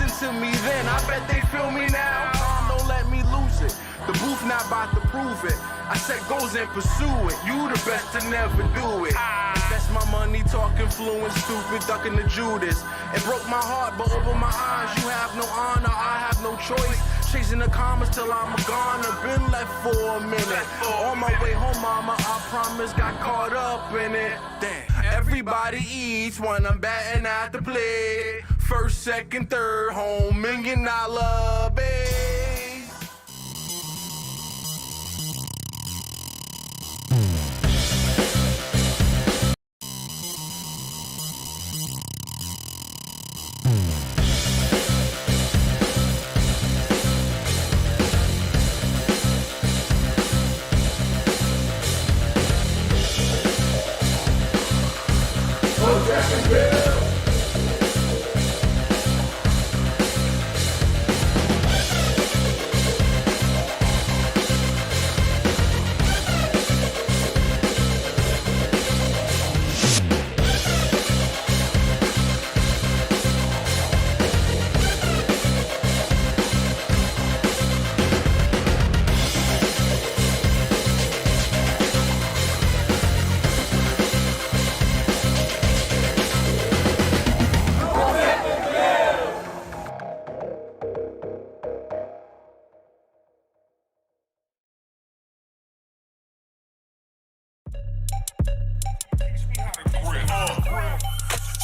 listen to me then, I bet they feel me now. Time don't let me lose it. The booth not about to prove it. I set goals and pursue it. You the best to never do it. Invest my money talking fluent, stupid, ducking the Judas. It broke my heart, but over my eyes, you have no honor, I have no choice. Chasing the commas till I'm a goner. Been left for a minute. On my way home, mama, I promise, got caught up in it. Damn. Everybody eats when I'm batting at the plate. First, second, third, home, $1 million base.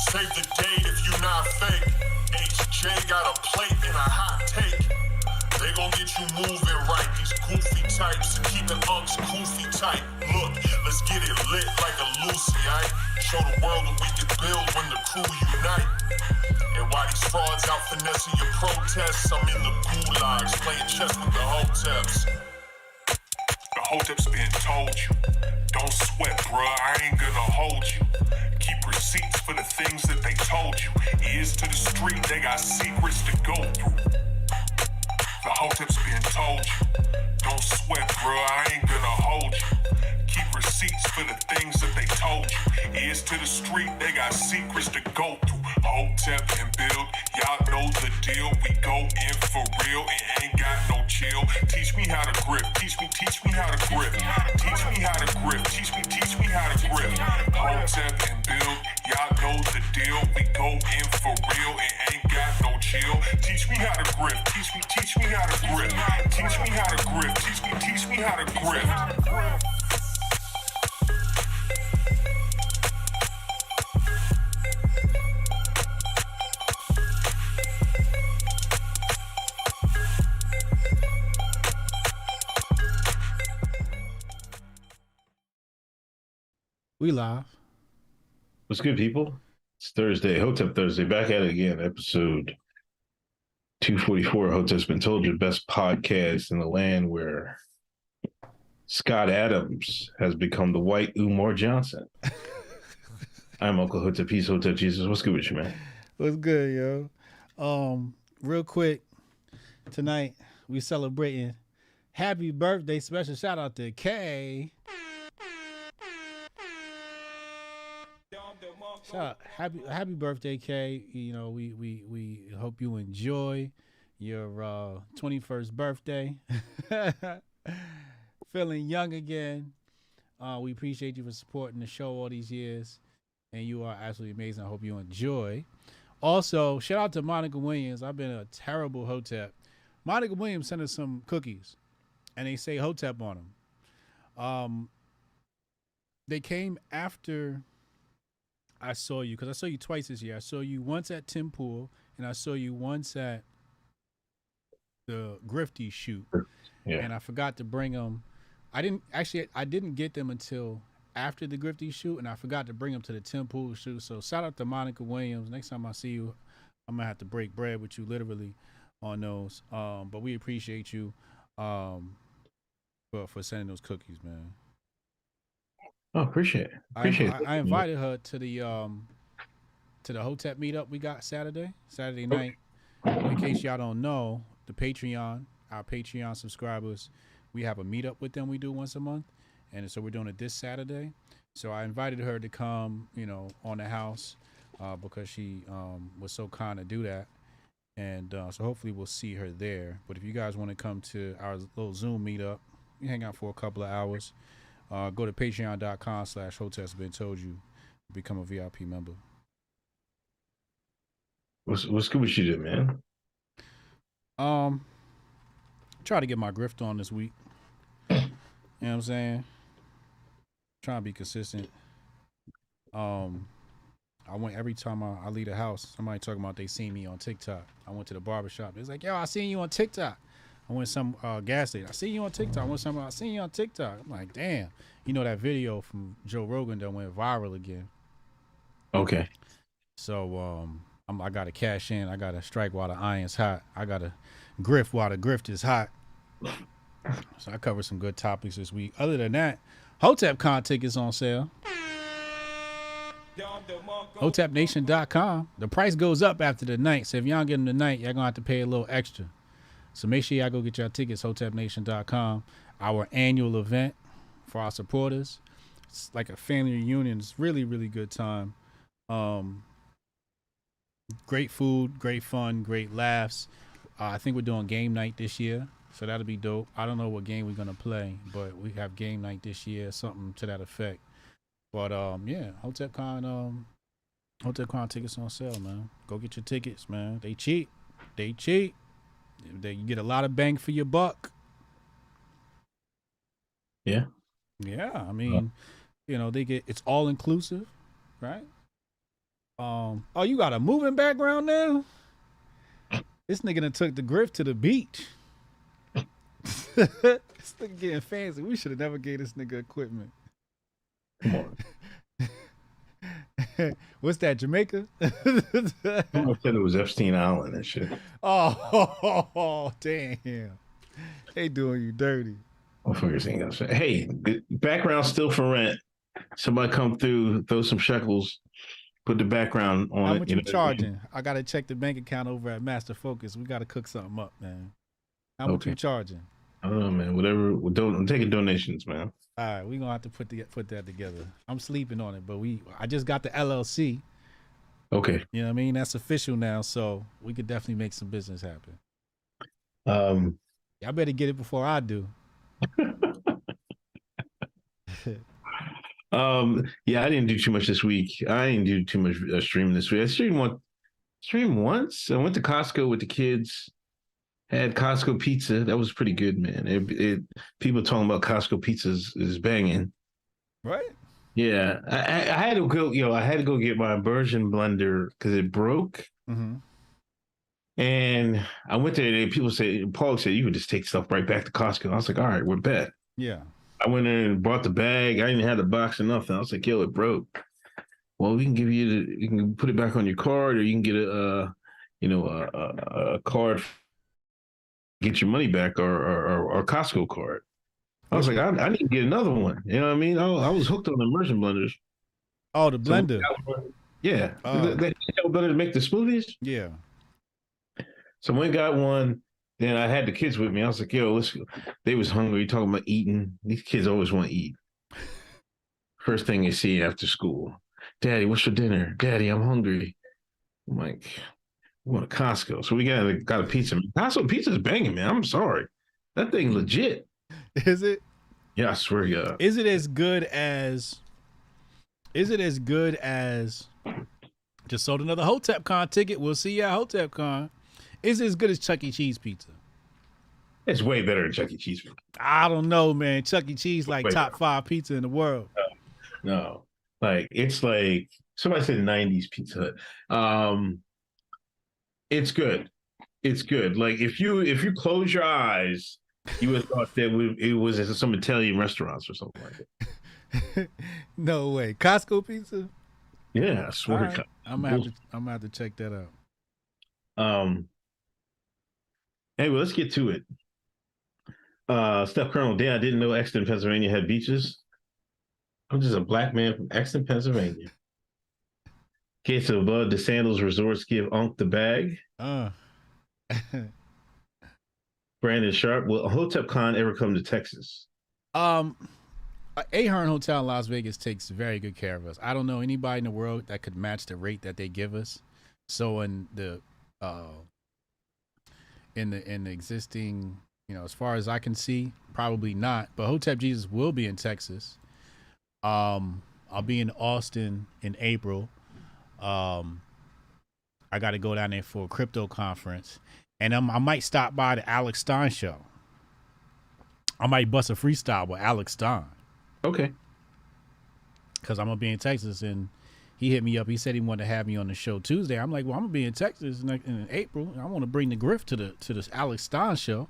Save the date if you not fake. HJ got a plate and a hot take. They gon' get you moving right. These goofy types are keeping unks goofy tight. Look, let's get it lit like a Lucy, aight? Show the world what we can build when the crew unite. And while these frauds out finessing your protests, I'm in the gulags playing chess with the Hoteps. The Hoteps been told you. Don't sweat, bruh, I ain't gonna hold you. Keep receipts for the things that they told you. Ears to the street, they got secrets to go through. The Hoteps been told you. Don't sweat, bruh, I ain't gonna hold you. Keep receipts for the things that they told you. Ears to the street, they got secrets to go through. Hotep and build, y'all know the deal. We go in for real and ain't got no chill. Teach me how to grip, teach me how to grip. Teach me how to grip, teach me how to grip. Hotep and build, y'all know the deal. We go in for real and ain't got no chill. Teach me how to grip, teach me how to grip. Teach me how to grip, teach me how to grip. We live. What's good, people? It's Thursday, Hotep Thursday, back at it again, episode 244. Hotep's Been Told You, best podcast in the land, where Scott Adams has become the white Umar Johnson. I'm Uncle Hotep Hotep Jesus. What's good with you, man? What's good, yo? Real quick, tonight we celebrating happy birthday. Special shout out to Kay. Happy birthday, Kay. You know, we hope you enjoy your 21st birthday. Feeling young again. We appreciate you for supporting the show all these years, and you are absolutely amazing. I hope you enjoy. Also, shout out to Monica Williams. I've been a terrible Hotep. Monica Williams sent us some cookies, and they say Hotep on them. They came after I saw you, because I saw you twice this year. I saw you once at Tim Pool, and I saw you once at the Grifty shoot. Yeah. And I forgot to bring them. I didn't get them until after the Grifty shoot, and I forgot to bring them to the Tim Pool shoot. So shout out to Monica Williams. Next time I see you, I'm gonna have to break bread with you literally on those. But we appreciate you for sending those cookies, man. Oh, appreciate it. I invited her to the Hotep meetup we got Saturday night. In case y'all don't know, our Patreon subscribers, we have a meetup with them we do once a month, and so we're doing it this Saturday. So I invited her to come, on the house, because she was so kind to do that. And so hopefully we'll see her there. But if you guys want to come to our little Zoom meetup, we hang out for a couple of hours. Go to patreon.com/Hoteps been told you, become a VIP member. What's good with you, man? Try to get my grift on this week. You know what I'm saying? Trying to be consistent. I went every time I leave the house. Somebody talking about they seen me on TikTok. I went to the barbershop. It's like, yo, I seen you on TikTok. I went to some gas station. I seen you on TikTok. I seen you on TikTok. I'm like, damn. You know that video from Joe Rogan that went viral again. Okay. So I gotta cash in. I gotta strike while the iron's hot. I gotta grift while the grift is hot. So I covered some good topics this week. Other than that, HotepCon tickets on sale. HotepNation.com. The price goes up after the night. So if y'all get them tonight, y'all gonna have to pay a little extra. So make sure y'all go get your tickets, HotepNation.com. Our annual event for our supporters. It's like a family reunion. It's really, really good time. Great food, great fun, great laughs. I think we're doing game night this year. So that'll be dope. I don't know what game we're gonna play, but we have game night this year, something to that effect. But yeah, HotepCon tickets on sale, man. Go get your tickets, man. They cheap. You get a lot of bang for your buck. Yeah. Yeah, I mean, it's all inclusive, right? Oh, you got a moving background now? This nigga done took the grift to the beach. This nigga getting fancy. We should have never gave this nigga equipment. Come on. What's that, Jamaica? Someone said it was Epstein Island and shit. Oh, damn. They doing you dirty. Motherfuckers ain't gonna say, hey, the background's still for rent. Somebody come through, throw some shekels, put the background on it. How much you charging? I got to check the bank account over at Master Focus. We got to cook something up, man. How much you charging? I don't know, man. Whatever. I'm taking donations, man. All right, we're gonna have to put that together. I'm sleeping on it, but I just got the LLC. Okay. You know what I mean? That's official now, so we could definitely make some business happen. Y'all better get it before I do. Yeah, I didn't do too much this week. I didn't do too much streaming this week. I streamed once. I went to Costco with the kids. Had Costco pizza. That was pretty good, man. People talking about Costco pizzas is banging. Right? Yeah. I had to go, I had to go get my immersion blender because it broke. Mm-hmm. And I went there and Paul said, you could just take stuff right back to Costco. I was like, all right, we're bet. Yeah. I went in and bought the bag. I didn't have the box or nothing. I was like, yo, it broke. Well, we can give you can put it back on your card, or you can get a card, get your money back, or Costco card. I was like, I need to get another one. You know what I mean? I was hooked on immersion blenders. Oh, the blender. Yeah. They blender to make the smoothies. Yeah. So when I got one, then I had the kids with me. I was like, yo, let's go. They was hungry, talking about eating. These kids always want to eat. First thing they see after school. Daddy, what's for dinner? Daddy, I'm hungry. I'm like, we want a Costco. So we got a pizza. Costco pizza is banging, man. I'm sorry. That thing legit. Is it? Yeah, I swear to God. Is it as good as just sold another HotepCon ticket? We'll see you at HotepCon. Is it as good as Chuck E. Cheese pizza? It's way better than Chuck E. Cheese pizza. I don't know, man. Chuck E. Cheese like top 5 pizza in the world. No. Like, it's like somebody said 90s Pizza Hut. It's good. It's good. Like, if you close your eyes, you would have thought that it was at some Italian restaurants or something like that. No way. Costco pizza? Yeah, I swear to God. I'm gonna have to check that out. Anyway, let's get to it. Steph Colonel, I didn't know Exton, Pennsylvania had beaches. I'm just a black man from Exton, Pennsylvania. Case of DeSantis resorts give Unc the bag. Brandon Sharp, will HotepCon ever come to Texas? Ahern Hotel in Las Vegas takes very good care of us. I don't know anybody in the world that could match the rate that they give us. So in the in the existing, as far as I can see, probably not. But Hotep Jesus will be in Texas. I'll be in Austin in April. I got to go down there for a crypto conference, and I might stop by the Alex Stein show. I might bust a freestyle with Alex Stein. Okay. Because I'm gonna be in Texas, and he hit me up. He said he wanted to have me on the show Tuesday. I'm like, well, I'm gonna be in Texas in April. I want to bring the grift to this Alex Stein show.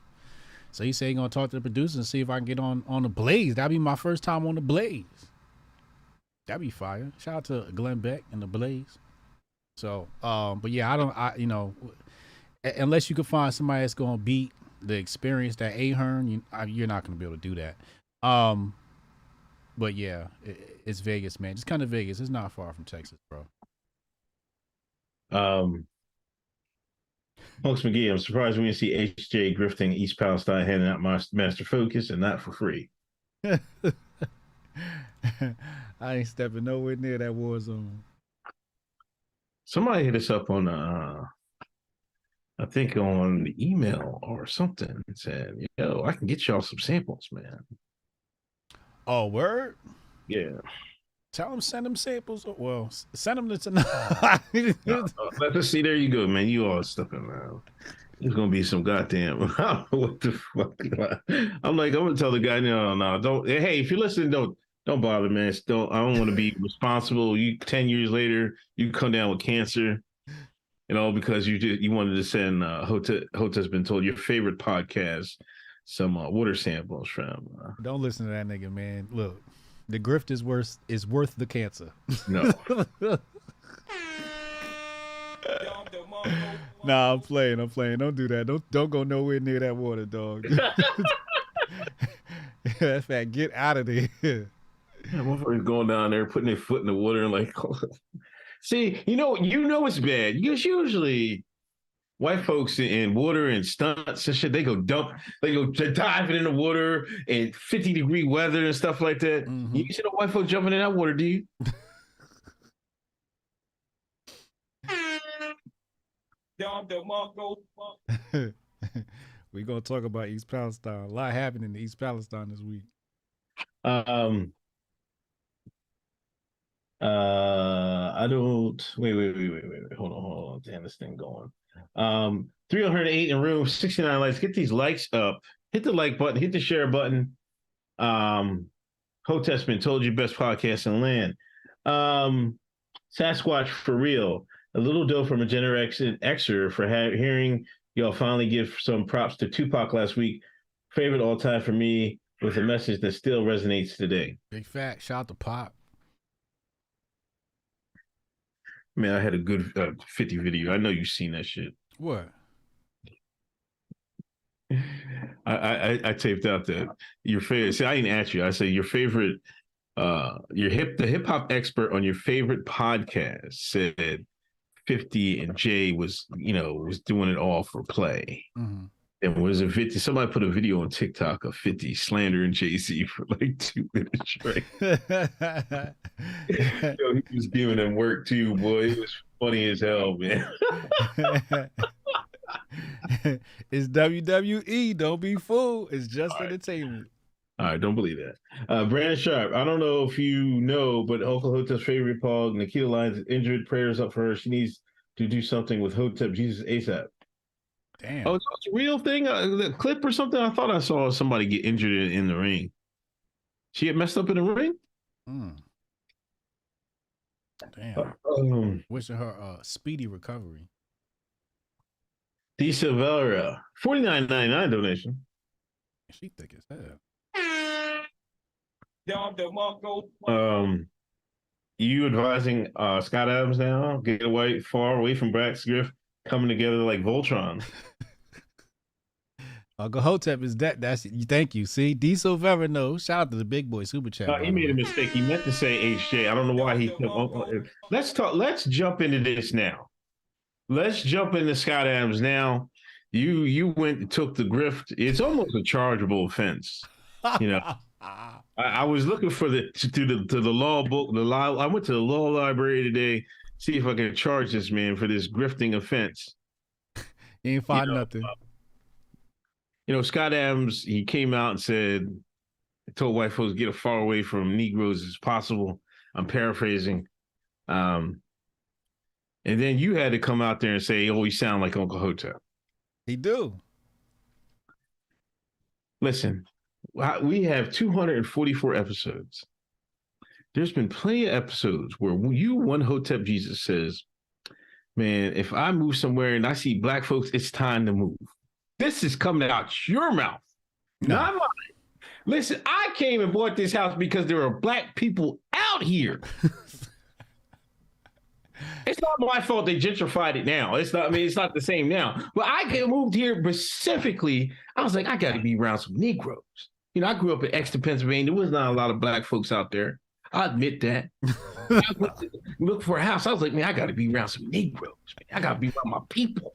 So he said he's gonna talk to the producers and see if I can get on the Blaze. That'd be my first time on the Blaze. That'd be fire. Shout out to Glenn Beck and the Blaze. So, but yeah, unless you can find somebody that's gonna beat the experience that Ahern, you're not gonna be able to do that. But yeah, it's Vegas, man. Just kind of Vegas. It's not far from Texas, bro. Folks McGee, I'm surprised we didn't see HJ grifting East Palestine, handing out Master Focus, and not for free. I ain't stepping nowhere near that war zone. Somebody hit us up on, I think on the email or something, and said, yo, I can get y'all some samples, man. Oh, word? Yeah. Tell them, send them samples. Well, send them to tonight. Let's see. There you go, man. You all stuck around. There's gonna be some goddamn. I don't know what the fuck. I'm gonna tell the guy, no, don't. Hey, if you're listening, don't bother, man. I don't want to be responsible. 10 years later, you come down with cancer, because you wanted to send Hotep's Been Told, your favorite podcast, some water samples from. Don't listen to that nigga, man. Look, the grift is worth the cancer. No. Nah, I'm playing. Don't do that. Don't go nowhere near that water, dog. That's fat. Get out of there. Yeah, motherfuckers going down there, putting their foot in the water, and like, see, it's bad because usually white folks in water and stunts and shit, they go diving in the water in 50-degree weather and stuff like that. Mm-hmm. You see no white folks jumping in that water, do you? We're gonna talk about East Palestine. A lot happened in East Palestine this week. I don't wait. Hold on. Damn, this thing going. 308 in room, 69 likes. Get these likes up. Hit the like button, hit the share button. Hotep's Been Told, you best podcast in the land. Sasquatch for real. A little dough from a Generation Xer for hearing y'all finally give some props to Tupac last week. Favorite all time for me, with a message that still resonates today. Big fact. Shout out to Pop. Man, I had a good 50 video. I know you've seen that shit. What? I taped out that your favorite. See, I didn't ask you. I say your favorite. The hip hop expert on your favorite podcast said 50 and Jay was doing it all for play. Mm-hmm. And was a 50. Somebody put a video on TikTok of 50 slandering Jay-Z for like 2 minutes straight. He was giving them work too, boy. It was funny as hell, man. It's WWE. Don't be fooled. It's just all entertainment. All right, don't believe that. Brandon Sharp, I don't know if you know, but Uncle Hotep's favorite Paul, Nikita Lyons, is injured. Prayers up for her. She needs to do something with Hotep Jesus ASAP. Damn. Oh, it's a real thing? The clip or something? I thought I saw somebody get injured in the ring. She get messed up in the ring? Damn. Wishing her a speedy recovery. D. Silvera, $49.99 donation. She thick as hell. You advising Scott Adams now? Get away, far away from Brack's grift, coming together like Voltron. Uncle Hotep is that's thank you. See, D. Silvera knows. Shout out to the big boy super chat. He made a mistake. He meant to say HJ. I don't know why he said Let's jump into this now. Let's jump into Scott Adams now. You went and took the grift. It's almost a chargeable offense. I was looking for to the law book. I went to the law library today, see if I can charge this man for this grifting offense. You ain't find nothing. Scott Adams, he came out and said, told white folks get as far away from Negroes as possible. I'm paraphrasing. And then you had to come out there and say, oh, you sound like Uncle Hotep. He do. Listen, we have 244 episodes. There's been plenty of episodes where one Hotep Jesus says, man, if I move somewhere and I see black folks, it's time to move. This is coming out your mouth, not mine. Listen, I came and bought this house because there are black people out here. It's not my fault they gentrified it now. It's not the same now. But I moved here specifically. I was like, I got to be around some Negroes. I grew up in Exeter, Pennsylvania. There was not a lot of black folks out there. I admit that. I looked for a house. I was like, man, I got to be around some Negroes. Man. I got to be around my people.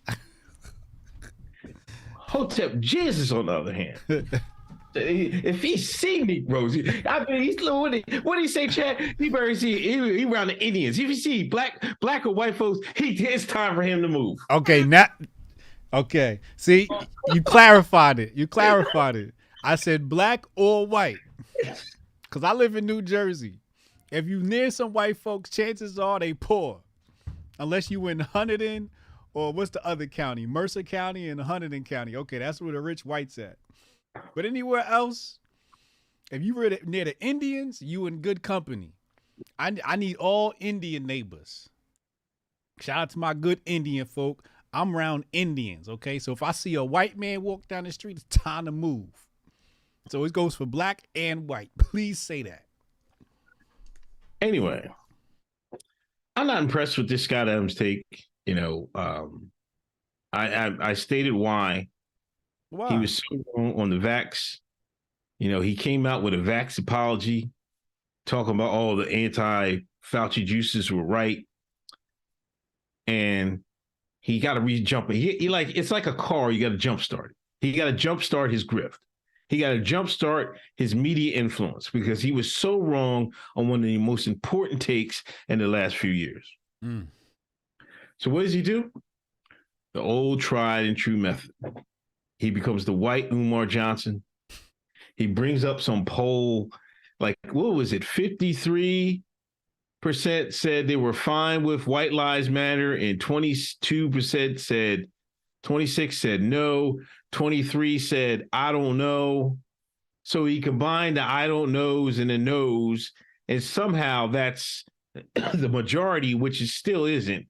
Hotep Jesus, on the other hand. If he see Negroes, I mean, he's what did he say, Chad? He around the Indians. If you see black or white folks, it's time for him to move. Okay. See, you clarified it. I said black or white, because I live in New Jersey. If you near some white folks, chances are they poor, unless you in Hunterdon or what's the other county, Mercer County and Hunterdon County. Okay, that's where the rich whites at. But anywhere else, if you were near the Indians, you in good company. I need all Indian neighbors. Shout out to my good Indian folk. I'm around Indians, okay? So if I see a white man walk down the street, it's time to move. So it goes for black and white. Please say that. Anyway, I'm not impressed with this Scott Adams take. I stated why. Wow. He was so wrong on the vax. He came out with a vax apology, talking about all the anti-Fauci juices were right. And he got to re-jump it. It's like a car, you got to jumpstart it. He got to jumpstart his grift. He got to jumpstart his media influence because he was so wrong on one of the most important takes in the last few years. Mm. So what does he do? The old tried and true method. He becomes the white Umar Johnson. He brings up some poll, like, what was it? 53% said they were fine with White Lives Matter, and 26% said no. 23 said, I don't know. So he combined the I don't knows and the no's, and somehow that's the majority, which it still isn't.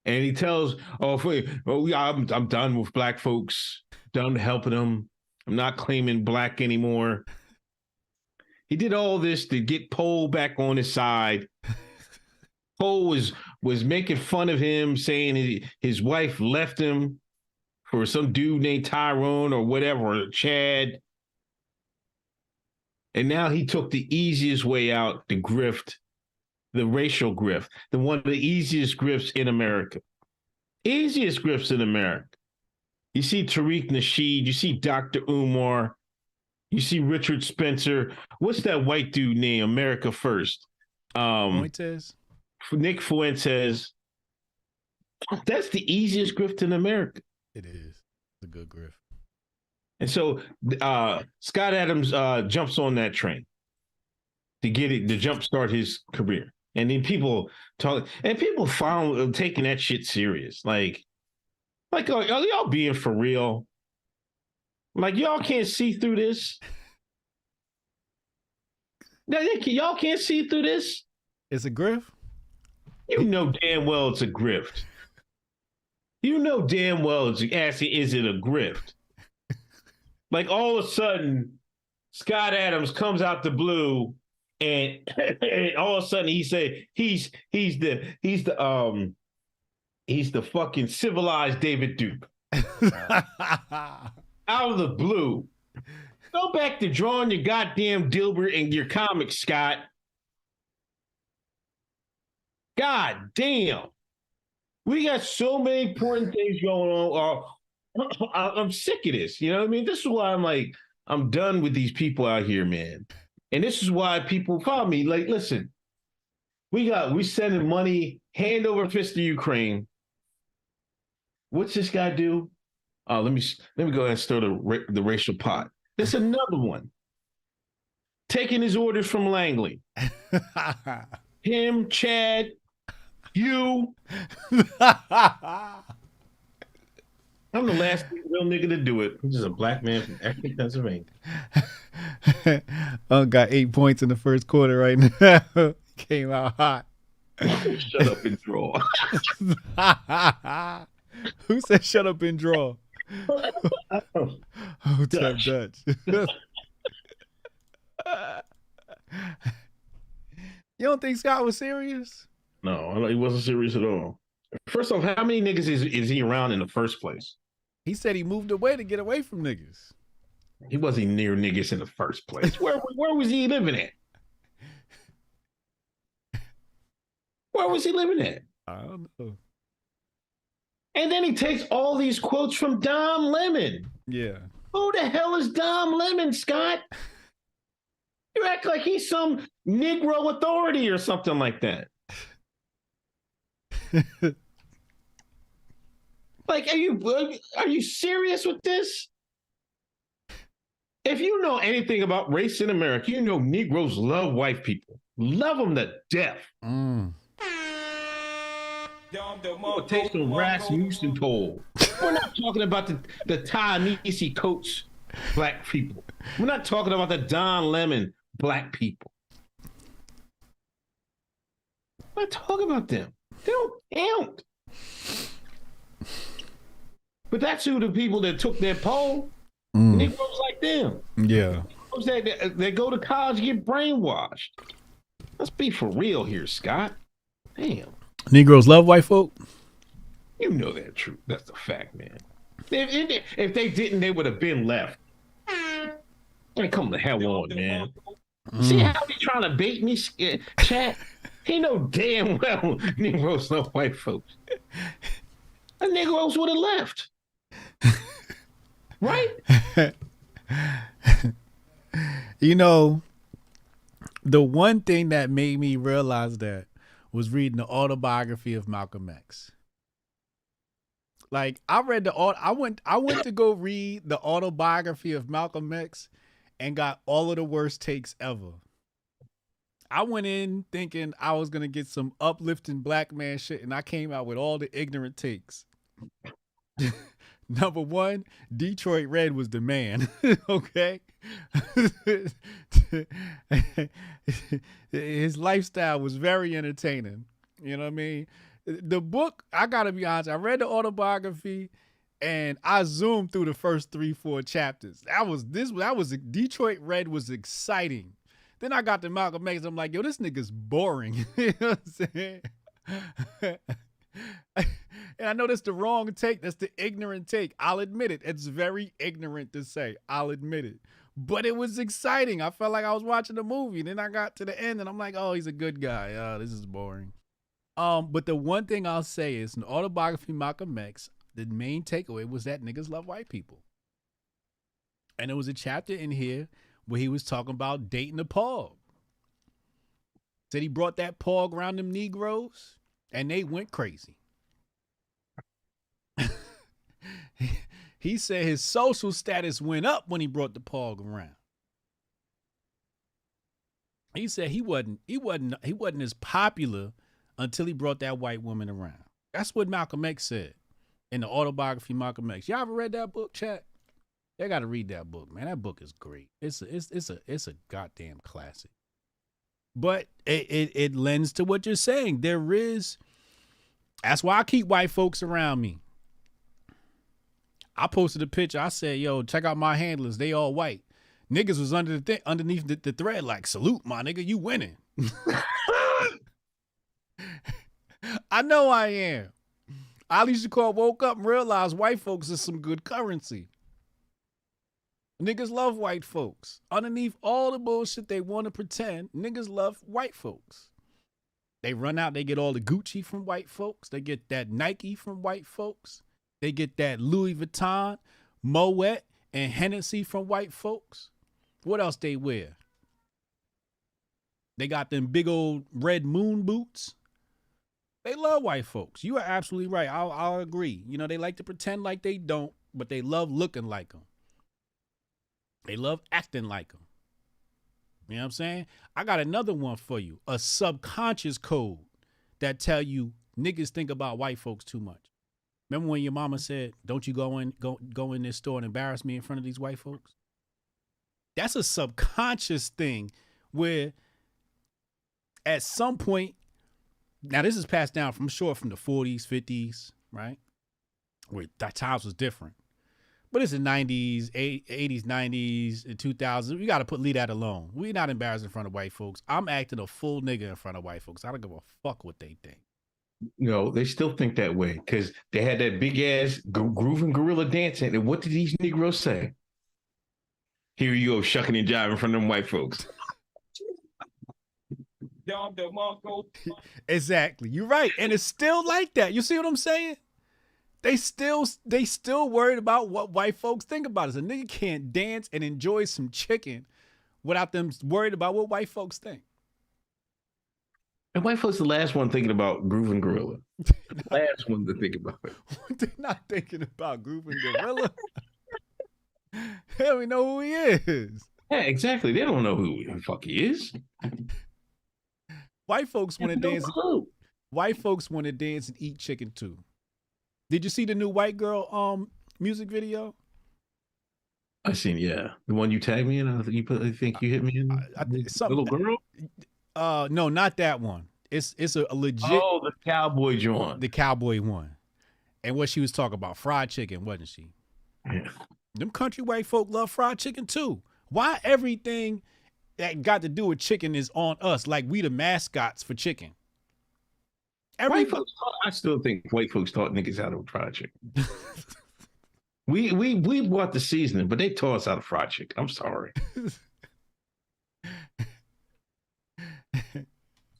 And he tells, I'm done with black folks, done helping them. I'm not claiming black anymore. He did all this to get Poe back on his side. Poe was making fun of him, saying his wife left him for some dude named Tyrone or whatever, or Chad. And now he took the easiest way out, the grift, the racial grift, one of the easiest grifts in America. Easiest grifts in America. You see Tariq Nasheed, you see Dr. Umar, you see Richard Spencer. What's that white dude named America First? Fuentes. Nick Fuentes. That's the easiest grift in America. It is. It's a good grift. And so Scott Adams jumps on that train to jumpstart his career. And then people found taking that shit serious. Like, are y'all being for real? Like, y'all can't see through this? Y'all can't see through this? It's a grift? You know damn well it's a grift. You know damn well is it a grift? Like, all of a sudden, Scott Adams comes out the blue, and all of a sudden he said he's the fucking civilized David Duke. Out of the blue. Go back to drawing your goddamn Dilbert and your comics, Scott. God damn. We got so many important things going on. I'm sick of this. You know what I mean? This is why I'm done with these people out here, man. And this is why people follow me. Like, listen, we sending money hand over fist to Ukraine. What's this guy do? Let me go ahead and stir the racial pot. There's another one. Taking his orders from Langley. Him, Chad, you. I'm the last real nigga to do it. I'm just a black man from Akron, Pennsylvania. Got 8 points in the first quarter right now. Came out hot. Shut up and draw. Who said shut up and draw? Hotep Dutch. You don't think Scott was serious? No, he wasn't serious at all. First off, how many niggas is he around in the first place? He said he moved away to get away from niggas. He wasn't near niggas in the first place. Where was he living at? Where was he living at? I don't know. And then he takes all these quotes from Dom Lemon. Yeah. Who the hell is Dom Lemon, Scott? You act like he's some Negro authority or something like that. Like, are you serious with this? If you know anything about race in America, you know Negroes love white people. Love them to death. Taste of Rasmussen told. We're not talking about the Ta-Nehisi Coates black people. We're not talking about the Don Lemon black people. We're not talking about them. They don't count. But that's who the people that took their poll. Negroes like them. Yeah. They go to college and get brainwashed. Let's be for real here, Scott. Damn. Negroes love white folk? You know that truth. That's the fact, man. If they didn't, they would have been left. Man, come the hell on, man. See how he's trying to bait me, chat? He know damn well Negroes love white folks. The Negroes would have left. Right? You know, the one thing that made me realize that was reading the autobiography of Malcolm X. Like, I went to go read the autobiography of Malcolm X and got all of the worst takes ever. I went in thinking I was going to get some uplifting black man shit, and I came out with all the ignorant takes. Number one, Detroit Red was the man. Okay. His lifestyle was very entertaining. You know what I mean? The book, I gotta be honest, I read the autobiography and I zoomed through the first 3-4 chapters. That was Detroit Red was exciting. Then I got to Malcolm X. I'm like, yo, this nigga's boring. You know what I'm saying? And I know that's the wrong take. That's the ignorant take. I'll admit it. It's very ignorant to say. I'll admit it. But it was exciting. I felt like I was watching a movie. Then I got to the end and I'm like, oh, he's a good guy. Oh, this is boring. But the one thing I'll say is in the autobiography of Malcolm X, the main takeaway was that niggas love white people. And there was a chapter in here where he was talking about dating a pog. Said he brought that pog around them Negroes and they went crazy. He said his social status went up when he brought the pog around. He said he wasn't as popular until he brought that white woman around. That's what Malcolm X said in the autobiography of Malcolm X. Y'all ever read that book, chat? They got to read that book, man. That book is great. It's a goddamn classic. But it lends to what you're saying. That's why I keep white folks around me. I posted a picture. I said, yo, check out my handlers. They all white. Niggas was underneath the thread like, salute, my nigga. You winning. I know I am. Ali Shakur woke up and realized white folks is some good currency. Niggas love white folks. Underneath all the bullshit they want to pretend, niggas love white folks. They run out, they get all the Gucci from white folks. They get that Nike from white folks. They get that Louis Vuitton, Moet, and Hennessy from white folks. What else they wear? They got them big old red moon boots. They love white folks. You are absolutely right. I'll agree. You know, they like to pretend like they don't. but they love looking like them. They love acting like them. You know what I'm saying? I got another one for you. A subconscious code that tell you niggas think about white folks too much. Remember when your mama said, don't you go in this store and embarrass me in front of these white folks? That's a subconscious thing where at some point, now this is passed down from the 40s, 50s, right? Where that times was different. But it's the 90s, 80s, 90s, and 2000s. We got to leave that alone. We're not embarrassed in front of white folks. I'm acting a full nigga in front of white folks. I don't give a fuck what they think. No, they still think that way because they had that big ass grooving gorilla dancing. And what did these Negroes say? Here you go, shucking and jiving in front of them white folks. Exactly. You're right. And it's still like that. You see what I'm saying? They still worried about what white folks think about us. A nigga can't dance and enjoy some chicken without them worried about what white folks think. And white folks the last one thinking about grooving gorilla. Last one to think about it. They're not thinking about grooving gorilla. They don't even know who he is. Yeah, exactly. They don't know who the fuck he is. White folks want to dance. Clue. White folks want to dance and eat chicken too. Did you see the new white girl music video? I seen, yeah, the one you tagged me in. I think you hit me in. Little girl. No, not that one. It's a legit. Oh, the cowboy joint. The cowboy one, and what she was talking about, fried chicken, wasn't she? Yeah. Them country white folk love fried chicken too. Why everything that got to do with chicken is on us? Like we the mascots for chicken. White folks, I still think white folks taught niggas how to fried chicken. we bought the seasoning, but they taught us how to fry chicken. I'm sorry.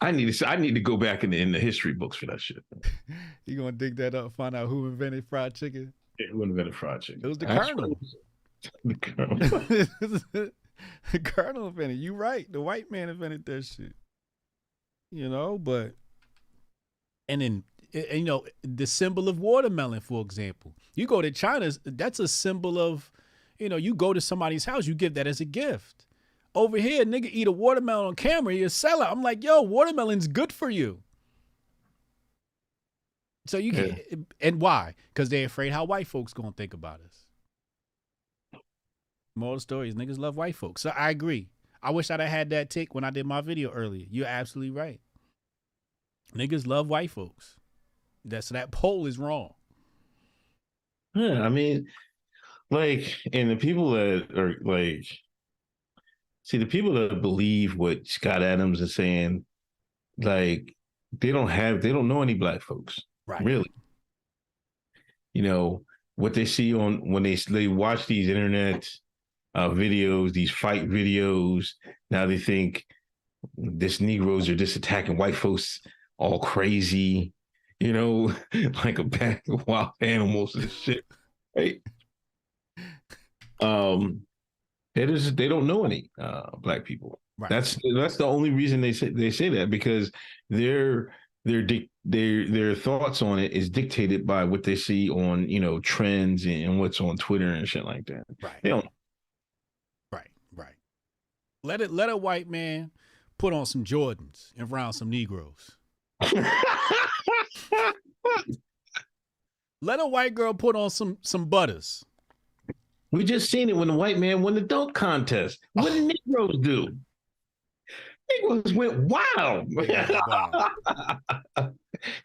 I need to go back in the history books for that shit. You gonna dig that up, find out who invented fried chicken? Who invented fried chicken? It was the Colonel. The Colonel. The Colonel invented. You right. The white man invented that shit. You know, but and then you know the symbol of watermelon, for example. You go to China, that's a symbol of, you know, you go to somebody's house, you give that as a gift. Over here, nigga eat a watermelon on camera, you're a sellout. I'm like, yo, watermelon's good for you. So you can, and why? Because they're afraid how white folks gonna think about us. Moral of the story is niggas love white folks. So I agree. I wish I'd have had that take when I did my video earlier. You're absolutely right. Niggas love white folks. That poll is wrong. Yeah, I mean, like, and the people that are like, see, the people that believe what Scott Adams is saying, like, they don't know any black folks, right? Really. You know what they see on when they watch these internet videos, these fight videos. Now they think this Negroes are just attacking white folks all crazy, you know, like a pack of wild animals and shit, right? They don't know any black people. Right. That's the only reason they say that, because their thoughts on it is dictated by what they see on, you know, trends and what's on Twitter and shit like that. Right. They don't. Right. Let a white man put on some Jordans and around some Negroes. Let a white girl put on some butters. We just seen it when the white man won the dunk contest. What did Negroes do? Negroes went wild.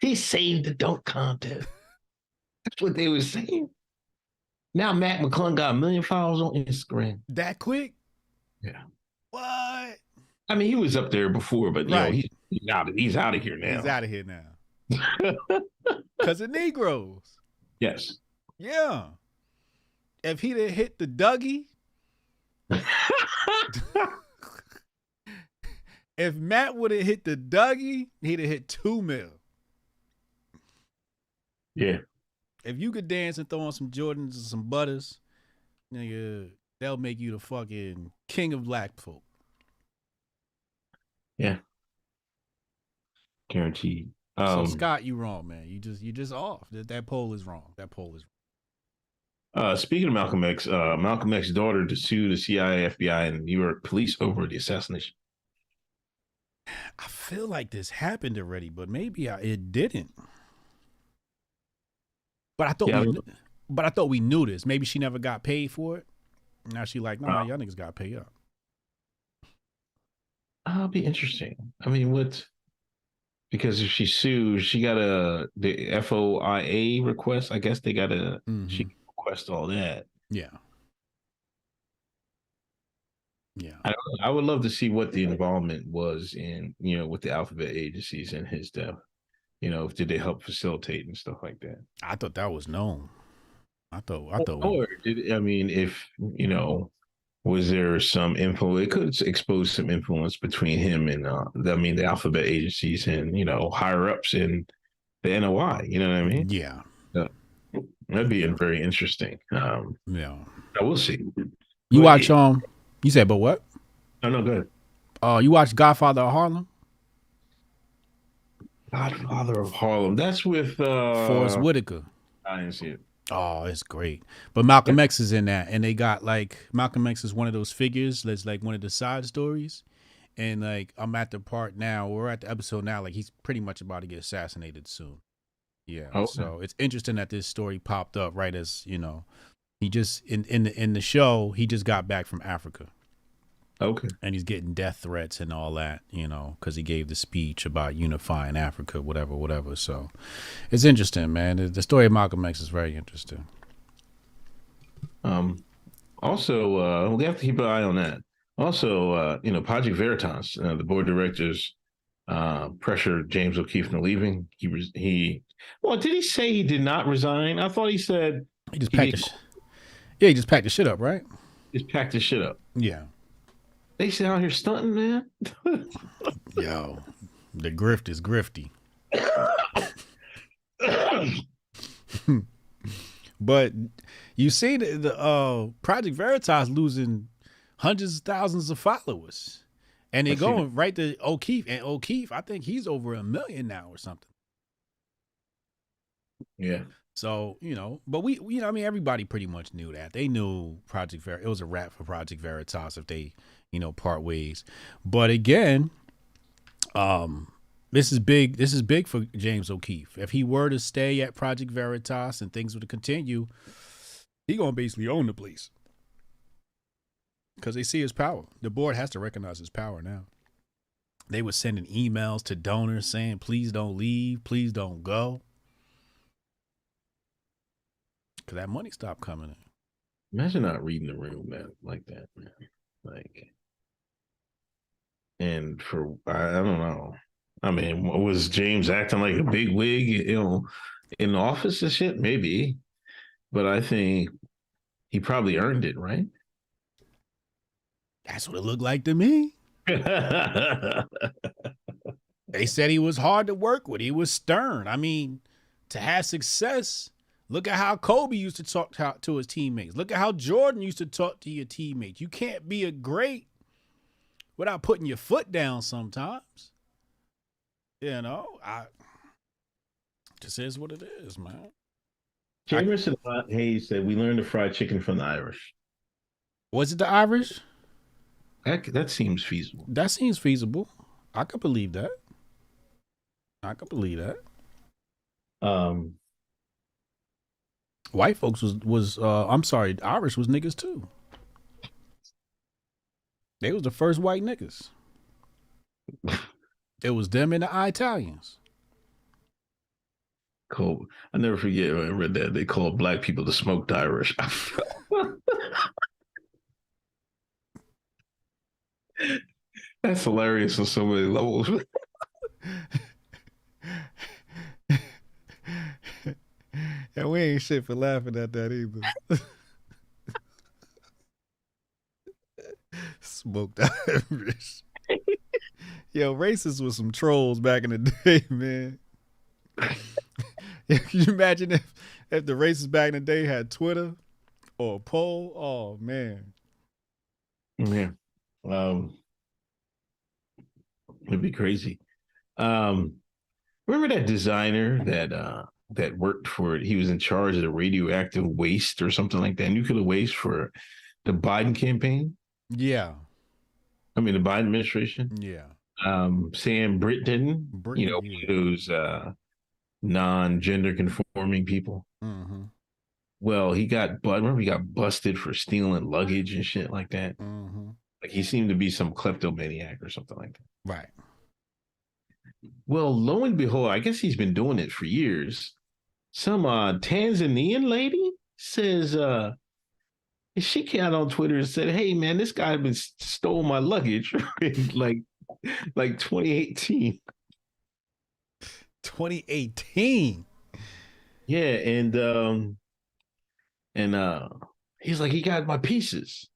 He saved the dunk contest. That's what they were saying. Now Mac McClung got 1 million followers on Instagram. That quick? Yeah. What? I mean, he was up there before, but you know, he's out of here now. He's out of here now. Because of Negroes. Yes. Yeah. If he'd have hit the Dougie, if Matt would have hit the Dougie, he'd have hit 2 mil. Yeah. If you could dance and throw on some Jordans and some butters, nigga, that'll make you the fucking king of black folk. Yeah. Guaranteed. So Scott, you wrong, man. You just off. That poll is wrong. That poll is wrong. Speaking of Malcolm X's daughter to sue the CIA, FBI, and New York police over the assassination. I feel like this happened already, but maybe it didn't. But I thought we knew this. Maybe she never got paid for it. Now she like, nah, y'all niggas got to pay up. That'll be interesting. I mean, because if she sues, she got the FOIA request. I guess they got she request all that. Yeah. Yeah. I would love to see what the involvement was in, with the alphabet agencies and his death. Did they help facilitate and stuff like that? I thought that was known. I thought. Or was there some info? It could expose some influence between him and the alphabet agencies and higher ups in the NOI. You know what I mean? Yeah. That'd be very interesting. Yeah. We'll see. You watch you said, but what? No, go ahead. You watch Godfather of Harlem? Godfather of Harlem. That's with Forrest Whitaker. I didn't see it. Oh, it's great. But Malcolm X is in that, and they got Malcolm X is one of those figures that's like one of the side stories. And I'm at the part now, we're at the episode now, he's pretty much about to get assassinated soon. Yeah. Okay. So it's interesting that this story popped up right as, he just in the show, he just got back from Africa. Okay. And he's getting death threats and all that, because he gave the speech about unifying Africa, whatever. So it's interesting, man. The story of Malcolm X is very interesting. Also, we have to keep an eye on that. Also, Project Veritas, the board of directors pressured James O'Keefe into leaving. Did he say he did not resign? I thought he said he just packed he just packed the shit up, right? Just packed the shit up. Yeah. They sit out here stunting, man. Yo, the grift is grifty. But you see the Project Veritas losing hundreds of thousands of followers. And they're going right to O'Keefe. And O'Keefe, I think he's over 1 million now or something. Yeah. So, but everybody pretty much knew that. They knew it was a wrap for Project Veritas if they, part ways. But again, this is big. This is big for James O'Keefe. If he were to stay at Project Veritas and things were to continue, he going to basically own the place. Because they see his power. The board has to recognize his power now. They were sending emails to donors saying, please don't leave. Please don't go. Because that money stopped coming in. Imagine not reading the room, man, like that, man. And I don't know. I mean, was James acting like a big wig, in the office and shit? Maybe. But I think he probably earned it, right? That's what it looked like to me. They said he was hard to work with. He was stern. I mean, to have success, look at how Kobe used to talk to his teammates. Look at how Jordan used to talk to your teammates. You can't be a great without putting your foot down sometimes. Just is what it is, man. Jamerson Hayes said, we learned to fry chicken from the Irish. Was it the Irish? That seems feasible. That seems feasible. I could believe that. White folks was Irish was niggas too. They was the first white niggas. It was them and the Italians. Cool. I never forget when I read that they called black people the smoked Irish. That's hilarious on so many levels. And we ain't shit for laughing at that either. Smoked Irish. Yo, racists was some trolls back in the day, man. Can you imagine if the racists back in the day had Twitter or a poll? Oh, man. Yeah. It'd be crazy. Remember that designer that that worked for it. He was in charge of the radioactive waste or something like that, nuclear waste for the Biden campaign. Yeah. I mean, the Biden administration. Yeah. Sam Brinton, Brinton, one of those non-gender conforming people. Mm-hmm. Well, he got busted for stealing luggage and shit like that. Mm-hmm. Like he seemed to be some kleptomaniac or something like that. Right. Well, lo and behold, I guess he's been doing it for years. Some Tanzanian lady says she came out on Twitter and said, "Hey man, this guy been stole my luggage in like 2018." 2018. Yeah, and he's like, he got my pieces.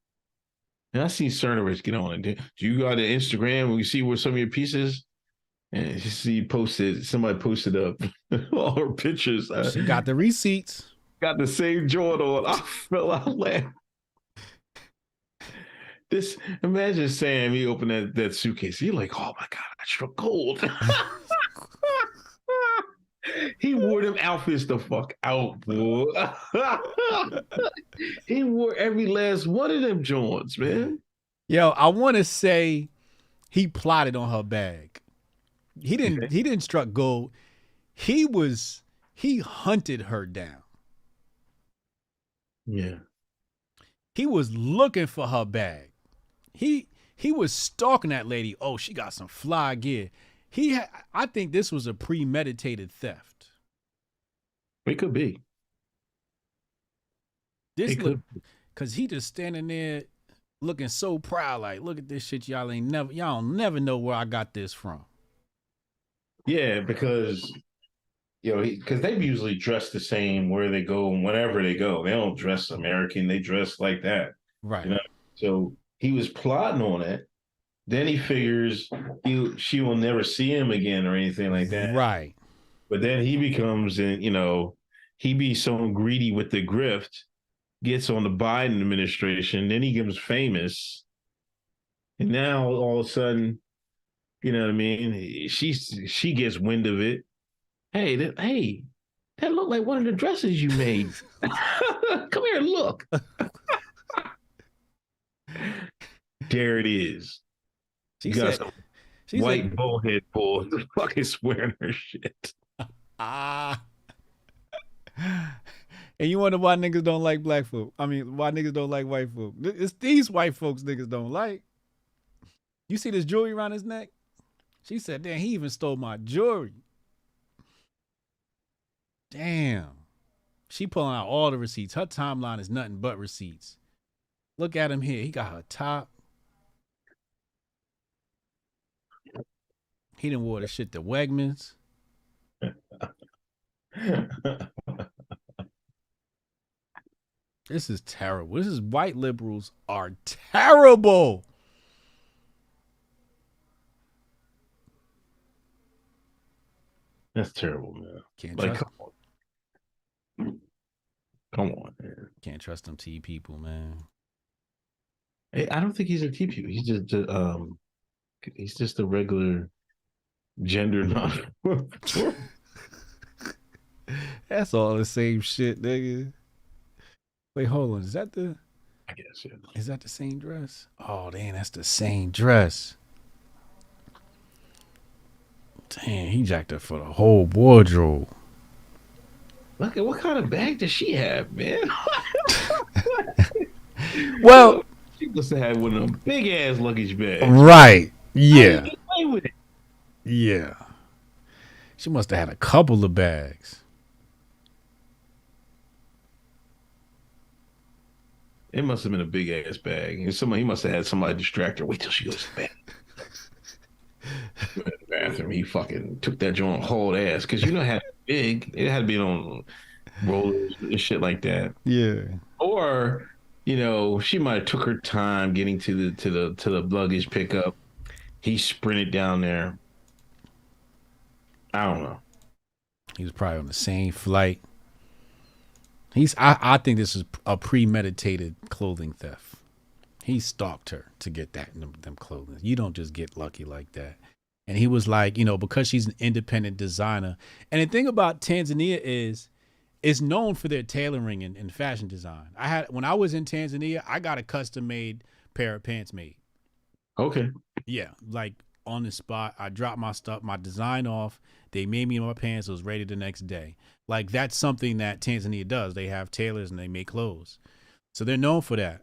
And I seen Cernovich get on it. Do you got an Instagram? We see where some of your pieces. And somebody posted up all her pictures. She got the receipts. Got the same Jordan on. I fell out laughing. Imagine Sam, he opened that suitcase. You're like, oh my God, I struck gold. He wore them outfits the fuck out, boy. He wore every last one of them joints, man. Yo, I want to say he plotted on her bag. He didn't struck gold. He hunted her down. Yeah. He was looking for her bag. He was stalking that lady. Oh, she got some fly gear. I think this was a premeditated theft. It could be. Because he just standing there looking so proud, like, look at this shit, y'all never know where I got this from. Yeah, because because they usually dress the same where they go and whenever they go. They don't dress American, they dress like that. Right. So he was plotting on it. Then he figures she will never see him again or anything like that. Right. But then he becomes, he be so greedy with the grift, gets on the Biden administration, then he becomes famous. And now all of a sudden, you know what I mean? She gets wind of it. Hey, that looked like one of the dresses you made. Come here and look. There it is. She said, white bullhead bull fucking swearing her shit. And you wonder why niggas don't like black folk. I mean, why niggas don't like white folk. It's these white folks niggas don't like. You see this jewelry around his neck? She said, damn, he even stole my jewelry. Damn. She pulling out all the receipts. Her timeline is nothing but receipts. Look at him here. He got her top. He done wore the shit to Wegmans. This is terrible. White liberals are terrible. That's terrible, man. Can't trust Come on, man. Can't trust them T people, man. Hey, I don't think he's a T people. He's just a regular gender non. That's all the same shit, nigga. Wait, hold on. Is that I guess, yeah. Is that the same dress? Oh, damn, that's the same dress. Damn, he jacked up for the whole wardrobe. Look at what kind of bag does she have, man? Well, she must have had one of them big ass luggage bags. Right. Yeah. Play with it. Yeah. She must have had a couple of bags. It must have been a big ass bag. And he must have had somebody distract her. Wait till she goes to bed. In the bathroom, he fucking took that joint hauled ass because it had big. It had to be on rollers and shit like that. Yeah. Or she might have took her time getting to the luggage pickup. He sprinted down there. I don't know. He was probably on the same flight. I think this is a premeditated clothing theft. He stalked her to get them clothing. You don't just get lucky like that. And he was like, because she's an independent designer. And the thing about Tanzania is it's known for their tailoring and fashion design. When I was in Tanzania, I got a custom made pair of pants made. Okay. Yeah, like on the spot. I dropped my design off. They made me my pants. It was ready the next day. Like that's something that Tanzania does. They have tailors and they make clothes. So they're known for that.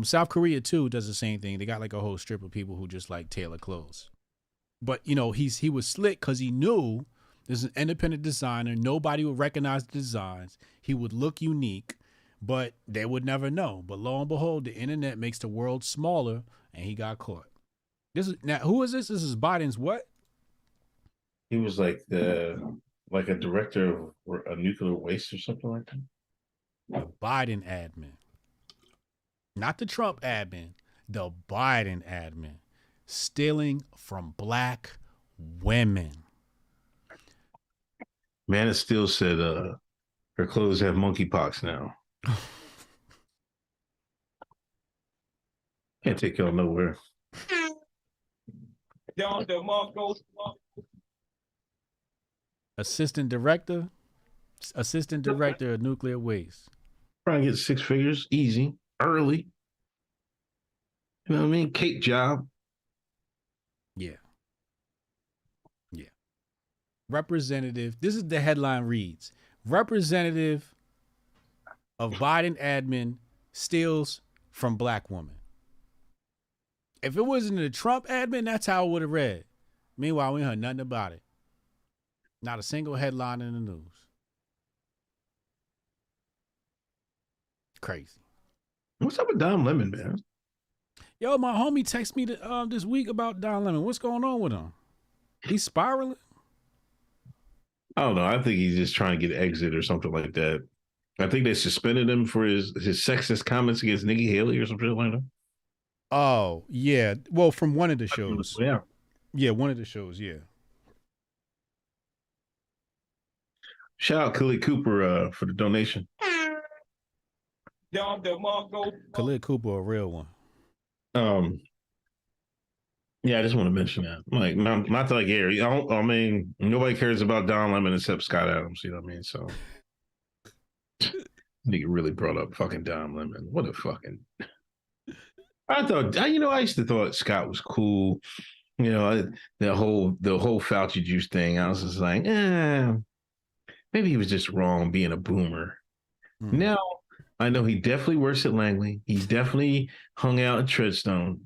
South Korea too does the same thing. They got like a whole strip of people who just like tailor clothes. But he was slick because he knew this is an independent designer. Nobody would recognize the designs. He would look unique, but they would never know. But lo and behold, the internet makes the world smaller, and he got caught. Who is this? This is Biden's what? He was like a director of a nuclear waste or something like that. The Biden admin. Not the Trump admin, the Biden admin. Stealing from black women. Man, it still said her clothes have monkeypox now. Can't take y'all nowhere. Assistant director of nuclear waste. Trying to get 6 figures easy, early. You know what I mean? Cake job. Yeah. Representative, this is the headline reads, representative of Biden admin steals from black woman. If it wasn't a Trump admin, that's how it would have read. Meanwhile, we heard nothing about it. Not a single headline in the news. Crazy. What's up with Don Lemon, man? Yo, my homie texted me this week about Don Lemon. What's going on with him? He's spiraling? I don't know. I think he's just trying to get exit or something like that. I think they suspended him for his sexist comments against Nikki Haley or something like that. Oh, yeah. Well, from one of the shows. Yeah. Yeah, one of the shows, yeah. Shout out Khalid Cooper for the donation. Khalid Cooper, a real one. Yeah, I just want to mention that. Like, not to like air. I mean, nobody cares about Don Lemon except Scott Adams. You know what I mean? So, nigga really brought up fucking Don Lemon. What a fucking. I used to thought Scott was cool. You know, the whole Fauci juice thing. I was just like, maybe he was just wrong being a boomer. Now I know he definitely works at Langley. He definitely hung out at Treadstone.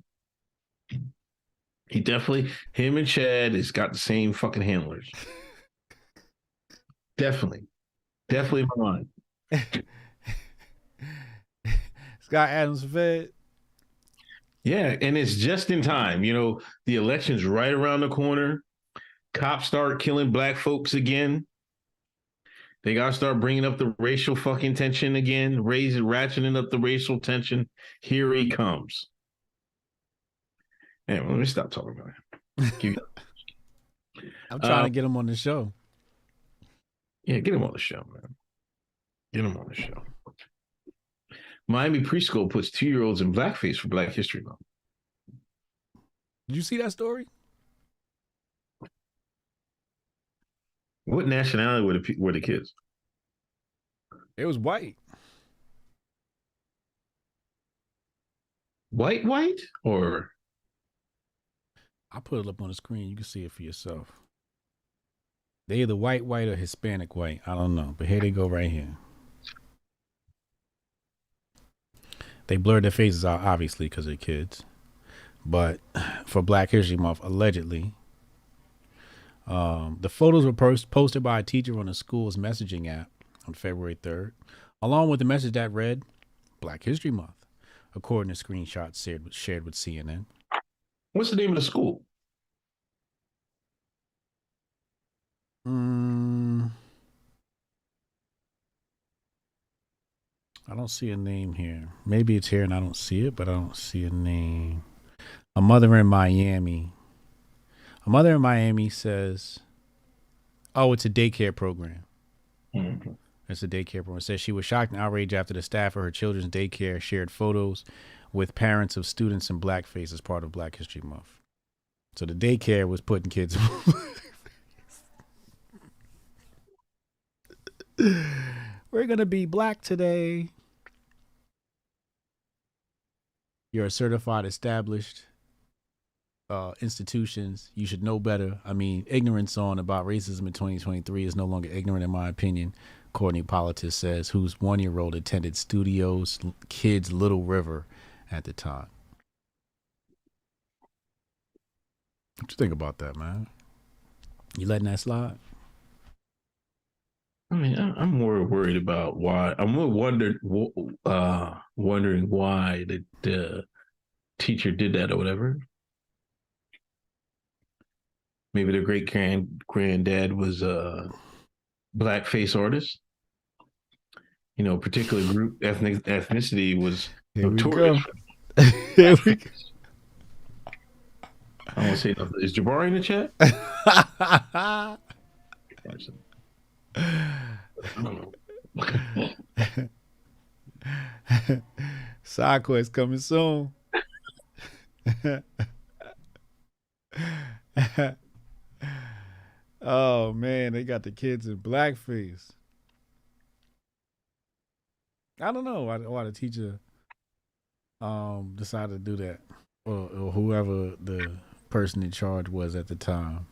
Him and Chad has got the same fucking handlers. Definitely in my mind. Scott Adams Fed. Yeah, and it's just in time. You know, the election's right around the corner. Cops start killing black folks again. They got to start bringing up the racial fucking tension again, ratcheting up the racial tension. Here he comes. Anyway, let me stop talking about him. I'm trying to get him on the show. Yeah, get him on the show, man. Get him on the show. Miami preschool puts 2-year-olds in blackface for Black History Month. Did you see that story? What nationality were the kids? It was white. White? Or? I'll put it up on the screen. You can see it for yourself. They either white or Hispanic white. I don't know. But here they go right here. They blurred their faces out, obviously, because they're kids. But for Black History Month, allegedly, the photos were posted by a teacher on the school's messaging app on February 3rd, along with the message that read, Black History Month, according to screenshots shared with CNN. What's the name of the school? I don't see a name here. Maybe it's here and I don't see it, but I don't see a name. A mother in Miami says, oh, it's a daycare program. Mm-hmm. It's a daycare program. It says she was shocked and outraged after the staff of her children's daycare shared photos with parents of students in blackface as part of Black History Month. So the daycare was putting kids. We're gonna be black today. You're a certified, established institutions. You should know better. I mean, ignorance about racism in 2023 is no longer ignorant, in my opinion. Courtney Politis says, whose 1-year-old attended Studios Kids Little River at the time. What you think about that, man? You letting that slide? I mean, I'm more worried about why. I'm more wondering why the teacher did that or whatever. Maybe their great granddad was a blackface artist. You know, particular group ethnicity was notorious. Here we go. I won't say nothing. Is Jabari in the chat? I don't know. Side quest coming soon. Oh man, they got the kids in blackface. I don't know why the teacher decided to do that, or whoever the person in charge was at the time.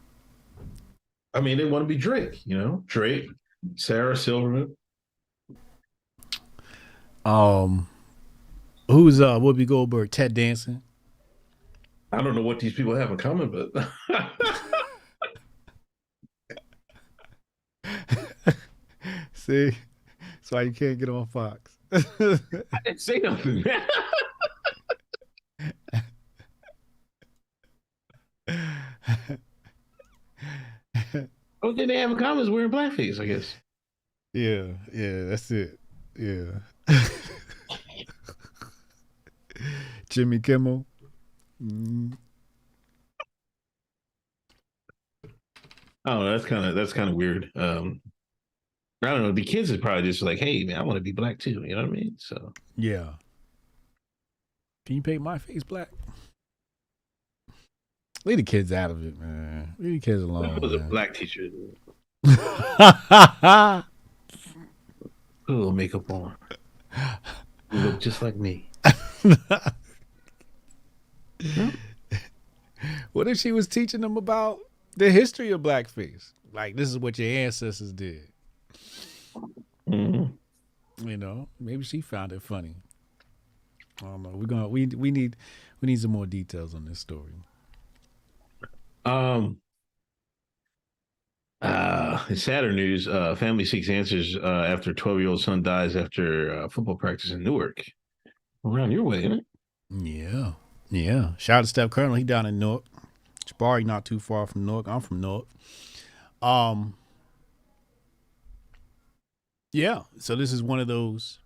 I mean, they want to be Drake, you know, Drake, Sarah Silverman. Who's Whoopi Goldberg? Ted Danson. I don't know what these people have in common, but see, that's why you can't get on Fox. I didn't say nothing. Only thing they have in common is wearing blackface, I guess. Yeah, that's it. Yeah. Jimmy Kimmel. Mm. Oh, that's kind of weird. I don't know. The kids is probably just like, hey, man, I want to be black too. You know what I mean? So yeah. Can you paint my face black? Leave the kids out of it, man. Leave the kids alone. That was a black teacher. Put a little makeup on. You look just like me. What if she was teaching them about the history of blackface? Like, this is what your ancestors did. Mm-hmm. You know, maybe she found it funny. I don't know. We need some more details on this story. In sadder news, family seeks answers after 12-year-old son dies after football practice in Newark. Around your way, isn't it? Yeah. Shout out to Steph Colonel. He down in Newark. Jabari not too far from Newark. I'm from Newark. Yeah. So this is one of those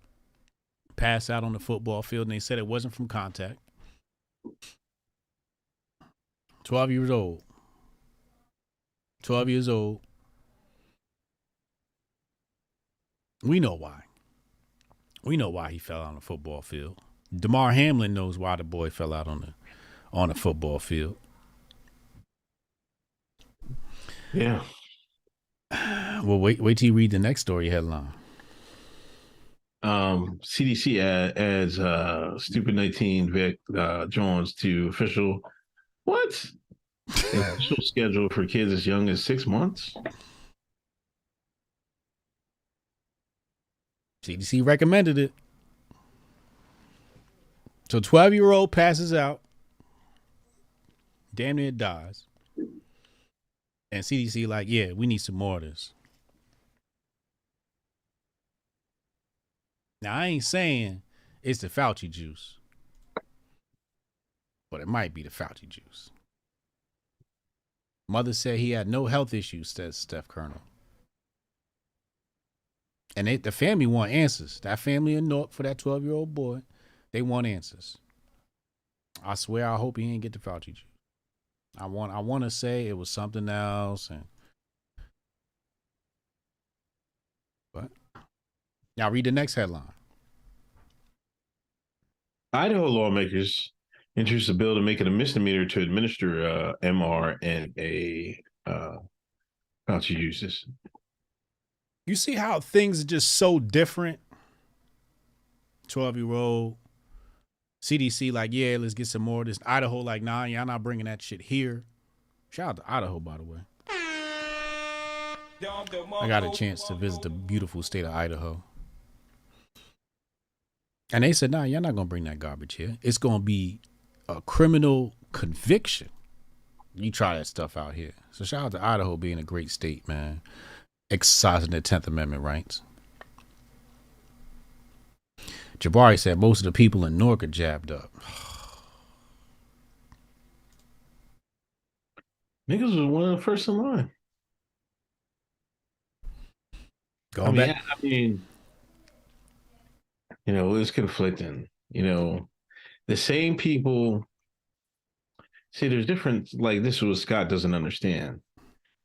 pass out on the football field, and they said it wasn't from contact. 12 years old. 12 years old. We know why. We know why he fell out on the football field. Damar Hamlin knows why the boy fell out on the football field. Yeah. Well, wait till you read the next story headline. CDC adds stupid 19 Vic Jones to official official schedule for kids as young as 6 months. CDC recommended it. So 12-year-old passes out, damn near dies. And CDC like, yeah, we need some more of this. Now, I ain't saying it's the Fauci juice, but it might be the Fauci juice. Mother said he had no health issues, says Steph Colonel. And the family want answers. That family in Newark for that 12-year-old boy, they want answers. I swear, I hope he ain't get the Fauci juice. I want to say it was something else. But now read the next headline. Idaho lawmakers introduced a bill to make it a misdemeanor to administer mRNA. How to use this? You see how things are just so different? 12-year-old CDC like, yeah, let's get some more of this. Idaho like, nah, y'all not bringing that shit here. Shout out to Idaho, by the way. I got a chance to visit the beautiful state of Idaho. And they said, nah, y'all not going to bring that garbage here. It's going to be a criminal conviction. You try that stuff out here. So shout out to Idaho being a great state, man. Exercising their 10th Amendment rights. Jabari said most of the people in Newark are jabbed up. Niggas was one of the first in line. Going back. I mean, you know, it's conflicting. You know, the same people. See, there's different. Like, this is what Scott doesn't understand,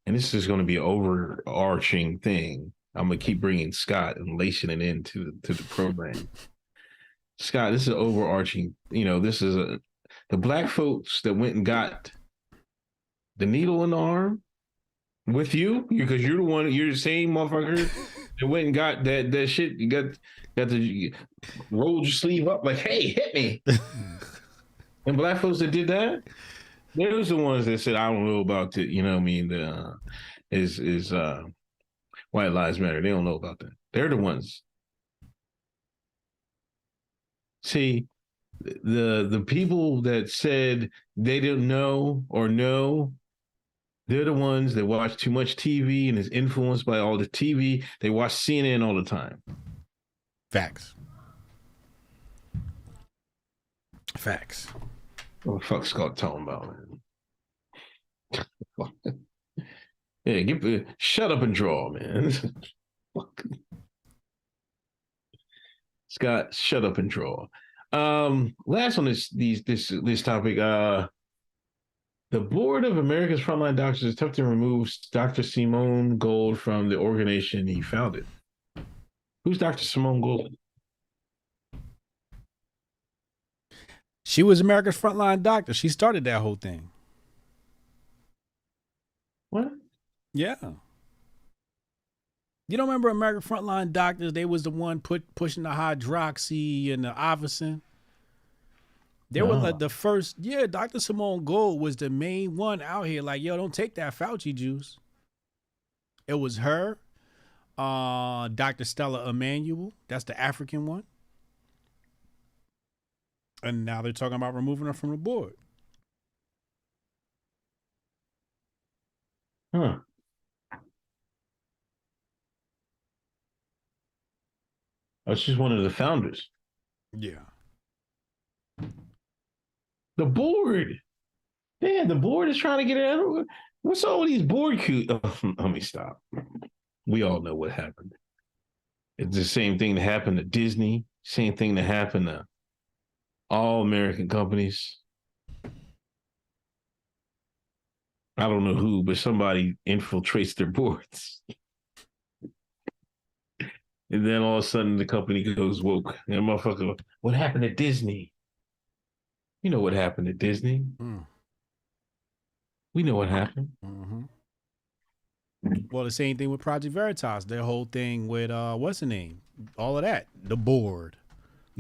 and this is going to be an overarching thing. I'm gonna keep bringing Scott and lacing it into the program. Scott, this is overarching. You know, this is the black folks that went and got the needle in the arm with you because you're the same motherfucker that went and got that shit. You got the rolled your sleeve up like, hey, hit me. And black folks that did that, those are the ones that said, I don't know about it. You know what I mean? Is White Lives Matter. They don't know about that. They're the ones. See, the people that said they didn't know or know, they're the ones that watch too much TV and is influenced by all the TV. They watch CNN all the time. Facts. What the fuck Scott talking about, man? Yeah, shut up and draw, man. Scott, shut up and draw. Last on this topic, the board of America's Frontline Doctors is tough to remove Dr. Simone Gold from the organization he founded. Who's Dr. Simone Gold? She was America's Frontline Doctor. She started that whole thing. What? Yeah. You don't remember American Frontline Doctors? They was the one pushing the hydroxy and the Iverson. They were like the first. Yeah, Dr. Simone Gold was the main one out here. Like, yo, don't take that Fauci juice. It was her, Dr. Stella Emanuel. That's the African one. And now they're talking about removing her from the board. Huh. Oh, she's one of the founders. Yeah. The board. Yeah, the board is trying to get it out. What's all these board cute? Oh, let me stop. We all know what happened. It's the same thing that happened to Disney. Same thing that happened to all American companies. I don't know who, but somebody infiltrates their boards. And then all of a sudden the company goes woke. And motherfucker, what happened to Disney? You know what happened to Disney. We know what happened. Mm-hmm. Well, the same thing with Project Veritas. Their whole thing with, what's the name? All of that. The board.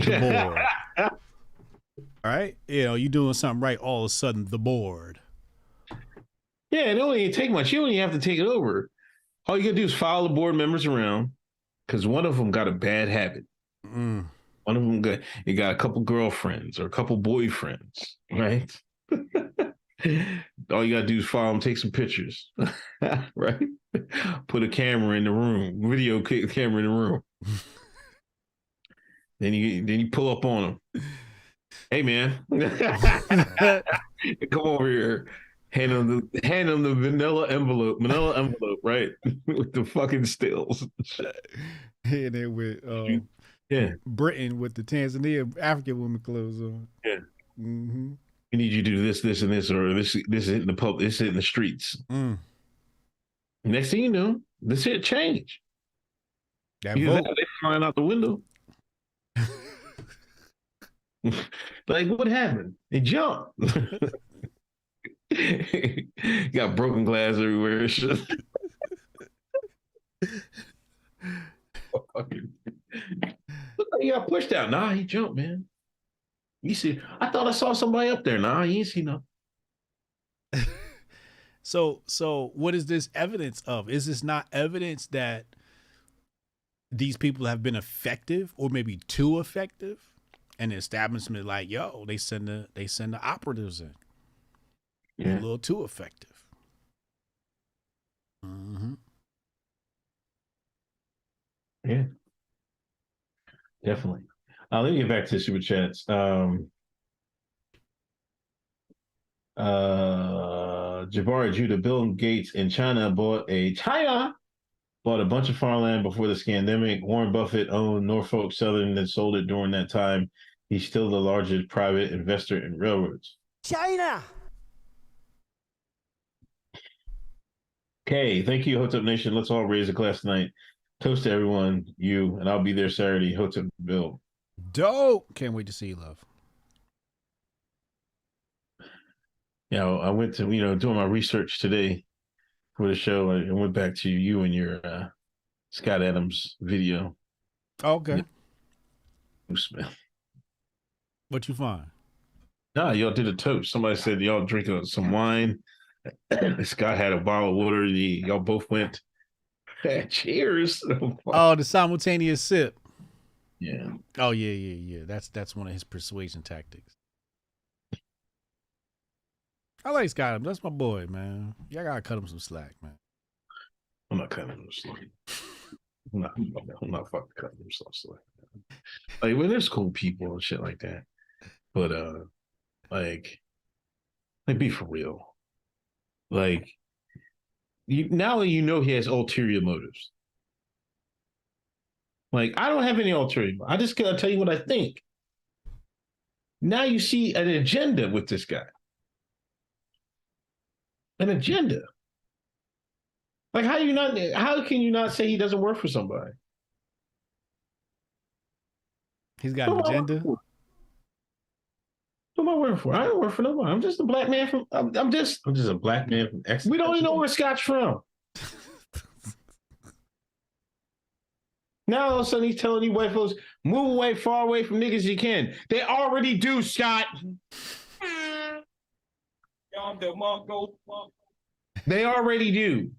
All right? You know, you doing something right, all of a sudden, the board. Yeah, it don't even take much. You don't even have to take it over. All you got to do is follow the board members around because one of them got a bad habit. One of them got a couple girlfriends or a couple boyfriends, right? All you got to do is follow them, take some pictures, right? Put a camera in the room, video camera in the room. Then you pull up on them. Hey, man, come over here. Hand them the manila envelope, right? With the fucking stills. And then with Brinton with the Tanzania African woman clothes on. Yeah. Mm-hmm. We need you to do this, and this, or this is in the pub, this is in the streets. Next thing you know, this shit change. That vote. They flying out the window. Like, what happened? It jumped. Got broken glass everywhere. Fucking, look like he got pushed out. Nah, he jumped, man. You see, I thought I saw somebody up there. Nah, you ain't see no. So what is this evidence of? Is this not evidence that these people have been effective or maybe too effective? And the establishment like, yo, they send the operatives in. Yeah. A little too effective. Mm-hmm. Yeah. Definitely. Let me get back to the super chats. Jabari Judah, Bill Gates in China bought a bunch of farmland before the scandemic. Warren Buffett owned Norfolk Southern and sold it during that time. He's still the largest private investor in railroads. China. Okay, thank you, Hotep Nation. Let's all raise a glass tonight. Toast to everyone, you, and I'll be there Saturday. Hotep Bill. Dope. Can't wait to see you, love. You know, I went to, doing my research today for the show. I went back to you and your Scott Adams video. Okay. Yeah. What you find? Nah, y'all did a toast. Somebody said y'all drink some wine. Scott had a bottle of water. Y'all both went. Cheers. Oh, the simultaneous sip. Yeah. Oh yeah. That's one of his persuasion tactics. I like Scott Adams. That's my boy, man. Y'all gotta cut him some slack, man. I'm not cutting him slack. I'm not fucking cutting him some slack. Like, well, there's cool people and shit like that, but like be for real. Like, now you know he has ulterior motives. Like, I don't have any ulterior. I just gotta tell you what I think. Now you see an agenda with this guy. An agenda. Like, how can you not say he doesn't work for somebody? He's got an agenda. Who am I working for? I don't work for nobody. I'm just a black man from. I'm just a black man from. We don't even know where Scott's from. Now all of a sudden he's telling you white folks, move away, far away from niggas you can. They already do, Scott. They already do.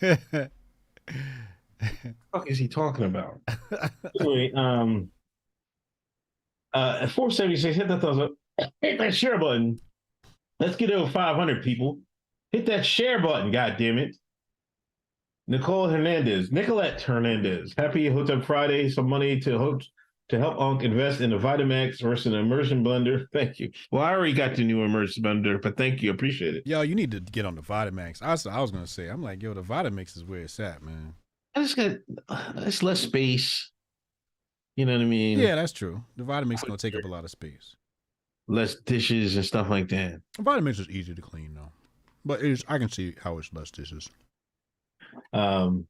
What the fuck is he talking about? Anyway, at 476, hit that thumbs up. Hit that share button. Let's get over 500 people. Hit that share button, goddammit. Nicolette Hernandez. Happy Hotep Friday. Some money to help Unc invest in the Vitamax versus an immersion blender. Thank you. Well, I already got the new immersion blender, but thank you. Appreciate it. Yo, you need to get on the Vitamax. I was gonna say, I'm like, yo, the Vitamix is where it's at, man. I just got it's less space. You know what I mean? Yeah, that's true. The Vitamix is gonna take up a lot of space. Less dishes and stuff like that. The Vitamix is easy to clean though, but I can see how it's less dishes. Hotep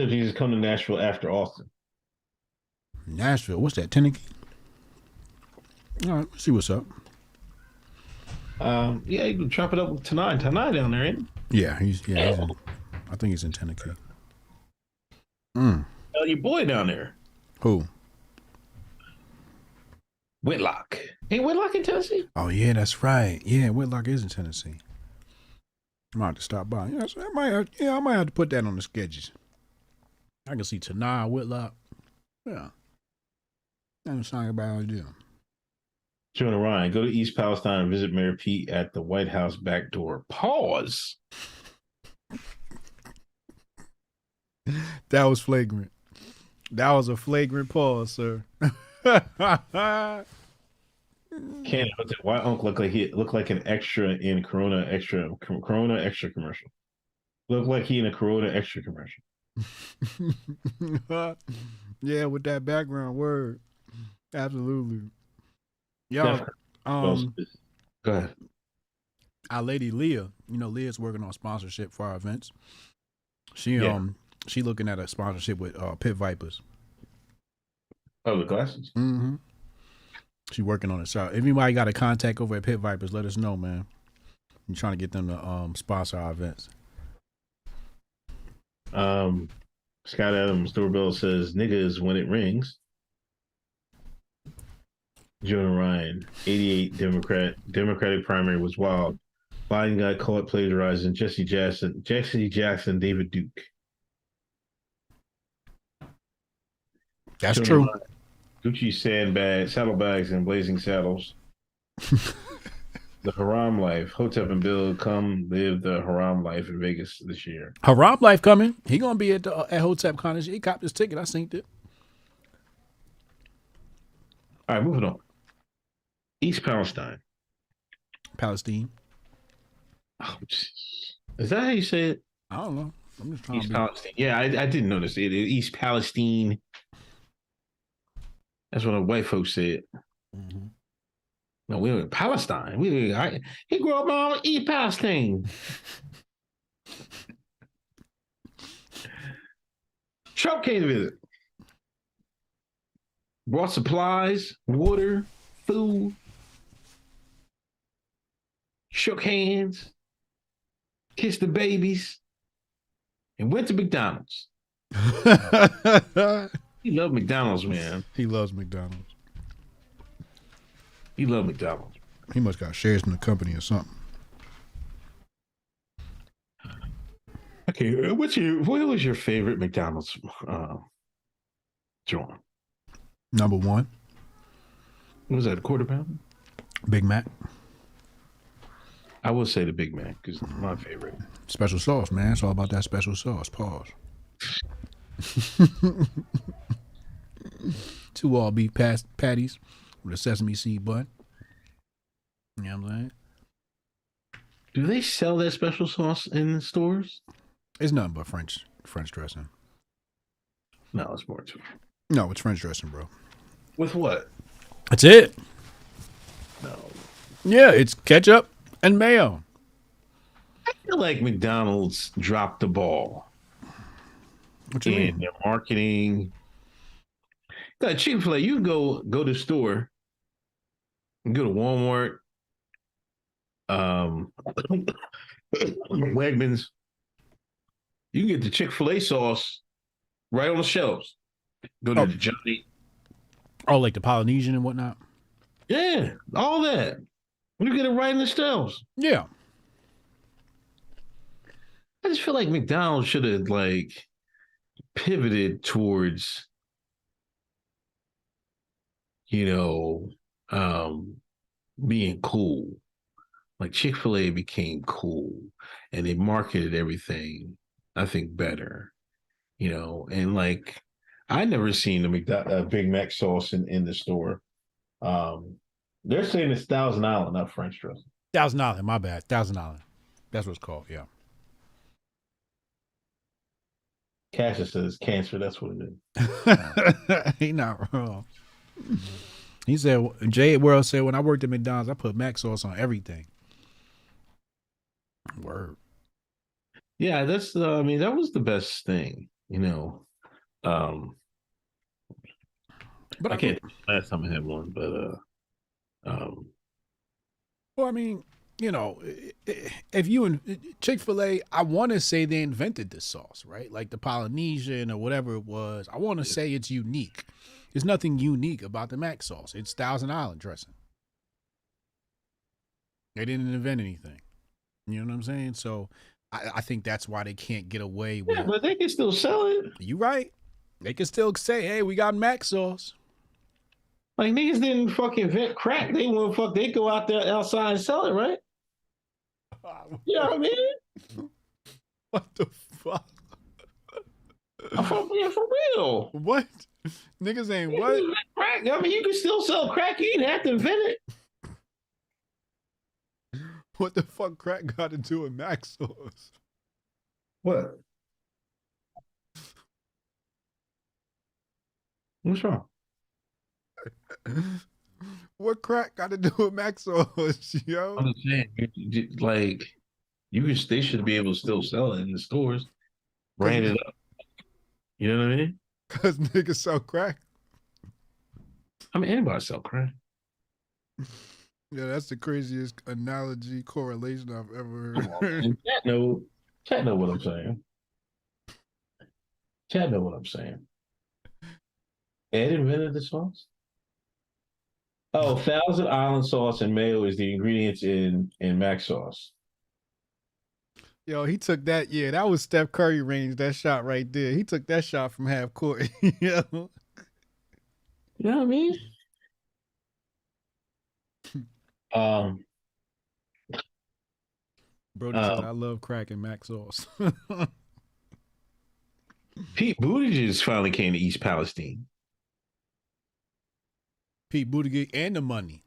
Jesus come to Nashville after Austin. Nashville, what's that? Tennessee. All right, let's see what's up. Yeah, you can chop it up with Tanai down there, ain't he? Yeah, he's in, I think he's in Tennessee. Your boy down there. Who? Whitlock. Ain't Whitlock in Tennessee? Oh yeah, that's right. Yeah, Whitlock is in Tennessee. I might have to stop by. Yeah, so I might have to put that on the sketches. I can see Tanai, Whitlock. Yeah. That's not a bad idea. Jonah Ryan, go to East Palestine and visit Mayor Pete at the White House back door. Pause. That was flagrant. That was a flagrant pause, sir. Can't why Uncle look like an extra in Corona extra commercial. Look like he in a Corona extra commercial. Yeah, with that background word. Absolutely. Yo, go ahead. Our lady Leah, Leah's working on sponsorship for our events. She looking at a sponsorship with Pit Vipers. Oh, the glasses? Mm-hmm. She's working on it. So if anybody got a contact over at Pit Vipers, let us know, man. I'm trying to get them to sponsor our events. Scott Adams doorbell says niggas when it rings. Jonah Ryan, 88 Democratic primary was wild. Biden got caught plagiarizing Jesse Jackson, David Duke. That's Jonah true. Ryan, Gucci saddlebags and blazing saddles. The Haram life. Hotep and Bill come live the Haram life in Vegas this year. Haram life coming. He gonna be at Hotep Con. He copped his ticket. I synced it. All right, moving on. East Palestine. Palestine. Oh, is that how you say it? I don't know. I'm just trying East to Palestine. Yeah, I didn't notice it. East Palestine. That's what the white folks said. Mm-hmm. No, we were in Palestine. He grew up on East Palestine. Trump came to visit. Brought supplies, water, food. Shook hands. Kissed the babies. And went to McDonald's. He loved McDonald's, man. He loves McDonald's. He loved McDonald's. He must got shares in the company or something. Okay, what was your favorite McDonald's joint? Number one, What was that, a quarter pounder? Big Mac. I will say the Big Mac because it's my favorite. Special sauce, man. It's all about that special sauce. Pause. 2 all beef patties with a sesame seed bun. You know what I'm saying? Do they sell that special sauce in the stores? It's nothing but French dressing. No, it's more to it. No, it's French dressing, bro. With what? That's it. No. Yeah, it's ketchup and mayo. I feel like McDonald's dropped the ball What you in mean? their marketing. Like Chick-fil-A, you can go to the store, you go to Walmart, Wegmans. You can get the Chick-fil-A sauce right on the shelves. Go to the Johnny. Oh, like the Polynesian and whatnot? Yeah, all that. You get it right in the shelves. Yeah. I just feel like McDonald's should have pivoted towards, being cool. Like Chick-fil-A became cool and they marketed everything, I think, better, and I never seen the Big Mac sauce in the store. They're saying it's Thousand Island, not French dressing. Thousand Island, my bad. Thousand Island. That's what it's called, yeah. Cassius says cancer, that's what it is. He not wrong. He said, Jay World said, when I worked at McDonald's, I put Mac sauce on everything. Word. Yeah, that's that was the best thing, But I can't think of the last time I had one, but well, I mean, if you in Chick-fil-A, I want to say they invented this sauce, right? Like the Polynesian or whatever it was. I want to say it's unique. There's nothing unique about the Mac sauce. It's Thousand Island dressing. They didn't invent anything. You know what I'm saying? So I think that's why they can't get away with. yeah, but they can still sell it. You right. They can still say, hey, we got Mac sauce. Like niggas didn't fucking invent crack. They go out there outside and sell it, right? You know what I mean? What the fuck? For real. What? Niggas ain't what? Crack. I mean, you can still sell crack. You didn't have to invent it. What the fuck crack got to do with Mac sauce? What? What's wrong? What crack got to do with Mac sauce, yo? I'm just saying, they should be able to still sell it in the stores, brand it up. You know what I mean? Because niggas sell crack. I mean, anybody sell crack. Yeah, that's the craziest analogy correlation I've ever Come on, heard. man. Chat know what I'm saying. Chat know what I'm saying. Ed invented the sauce. Oh, Thousand Island sauce and mayo is the ingredients in mac sauce. Yo, he took that. Yeah, that was Steph Curry range. That shot right there. He took that shot from half court. Yo. You know what I mean? Um, Brody said, "I love crack and mac sauce." Pete Buttigieg finally came to East Palestine. Pete Buttigieg and the money.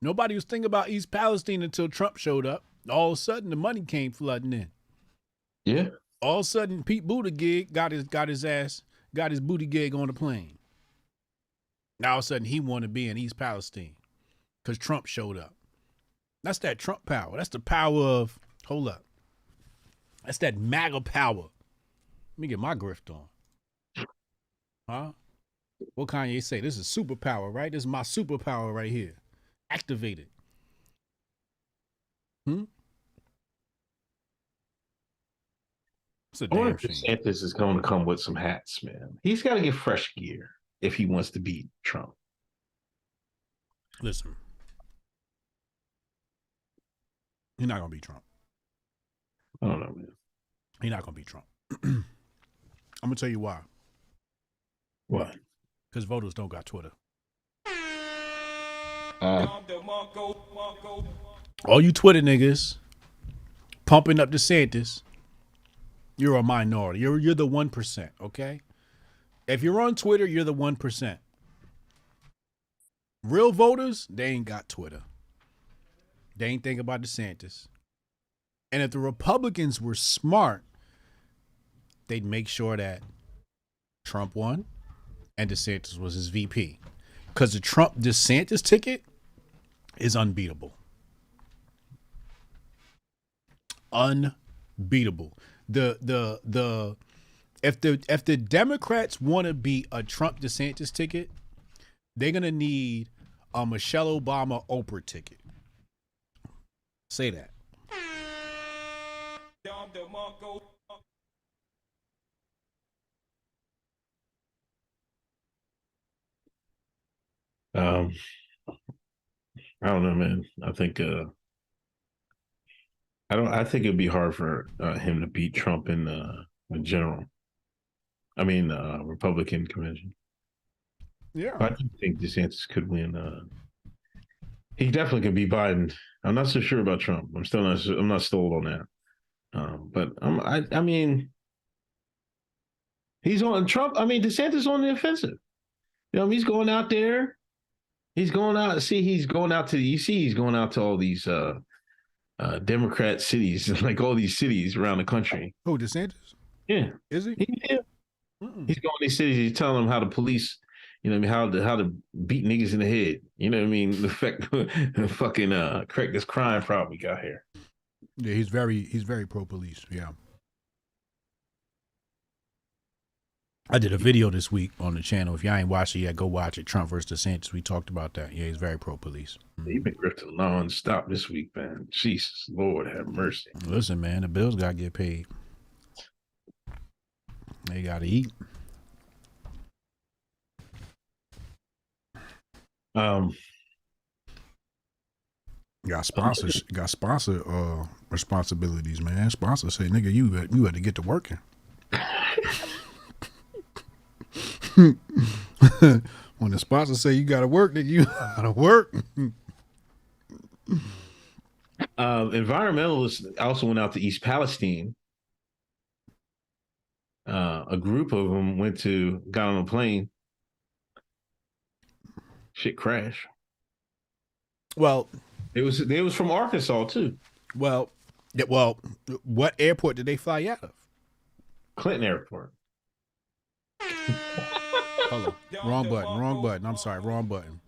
Nobody was thinking about East Palestine until Trump showed up. All of a sudden, the money came flooding in. Yeah. All of a sudden, Pete Buttigieg got his booty gig on the plane. Now all of a sudden, he wanted to be in East Palestine because Trump showed up. That's that Trump power. That's the power of, hold up. That's that MAGA power. Let me get my grift on. Huh? What Kanye say? This is superpower, right? This is my superpower right here. Activate it. It's a I wonder damn if shame. DeSantis is going to come with some hats, man. He's got to get fresh gear if he wants to beat Trump. Listen. He's not going to beat Trump. I don't know, man. He's not going to beat Trump. I'm going to tell you why. What? Because voters don't got Twitter. All you Twitter niggas pumping up DeSantis, you're a minority. You're the 1%, okay? If you're on Twitter, you're the 1%. Real voters, they ain't got Twitter. They ain't thinking about DeSantis. And if the Republicans were smart, they'd make sure that Trump won and DeSantis was his VP. Because the Trump-DeSantis ticket is unbeatable. Unbeatable. If the Democrats want to be a Trump-DeSantis ticket, they're gonna need a Michelle Obama Oprah ticket. Say that. I don't know, man. I think I think it'd be hard for him to beat Trump in general. I mean, Republican convention. Yeah. I do think DeSantis could win. He definitely could beat Biden. I'm not so sure about Trump. I'm not sold on that. But I mean, he's on Trump. I mean, DeSantis on the offensive. You know, he's going out there. He's going out. See, he's going out to. You see, he's going out to all these Democrat cities, like all these cities around the country. Who, DeSantis? Yeah, Is he? Yeah. He's going to these cities. He's telling them how the police, you know, how to beat niggas in the head. You know what I mean? The fucking correct this crime problem we got here. Yeah, he's very pro police. Yeah. I did a video this week on the channel. If y'all ain't watched it yet, go watch it. Trump versus DeSantis. We talked about that. Yeah, he's very pro police. You've been grifting non-stop this week, man. Jesus, Lord have mercy. Listen, man, the bills got to get paid. They got to eat. Got sponsors. Got sponsor responsibilities, man. Sponsors say, "Nigga, you had to get to working." When the sponsors say you got to work, then you got to work. Environmentalists also went out to East Palestine. A group of them got on a plane. Shit crashed. Well, it was from Arkansas too. Well, what airport did they fly out of? Clinton Airport. Hold on. Wrong button. I'm sorry, wrong button.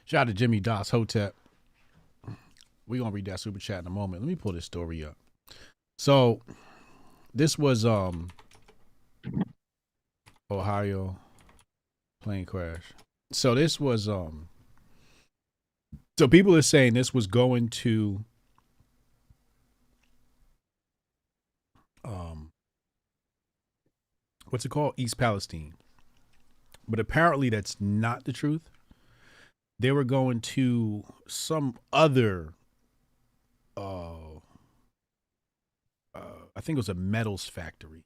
Shout out to Jimmy Doss, Hotep. We're going to read that super chat in a moment. Let me pull this story up. So, This was Ohio plane crash. So this was so people are saying this was going to what's it called? East Palestine. But apparently that's not the truth. They were going to some other I think it was a metals factory.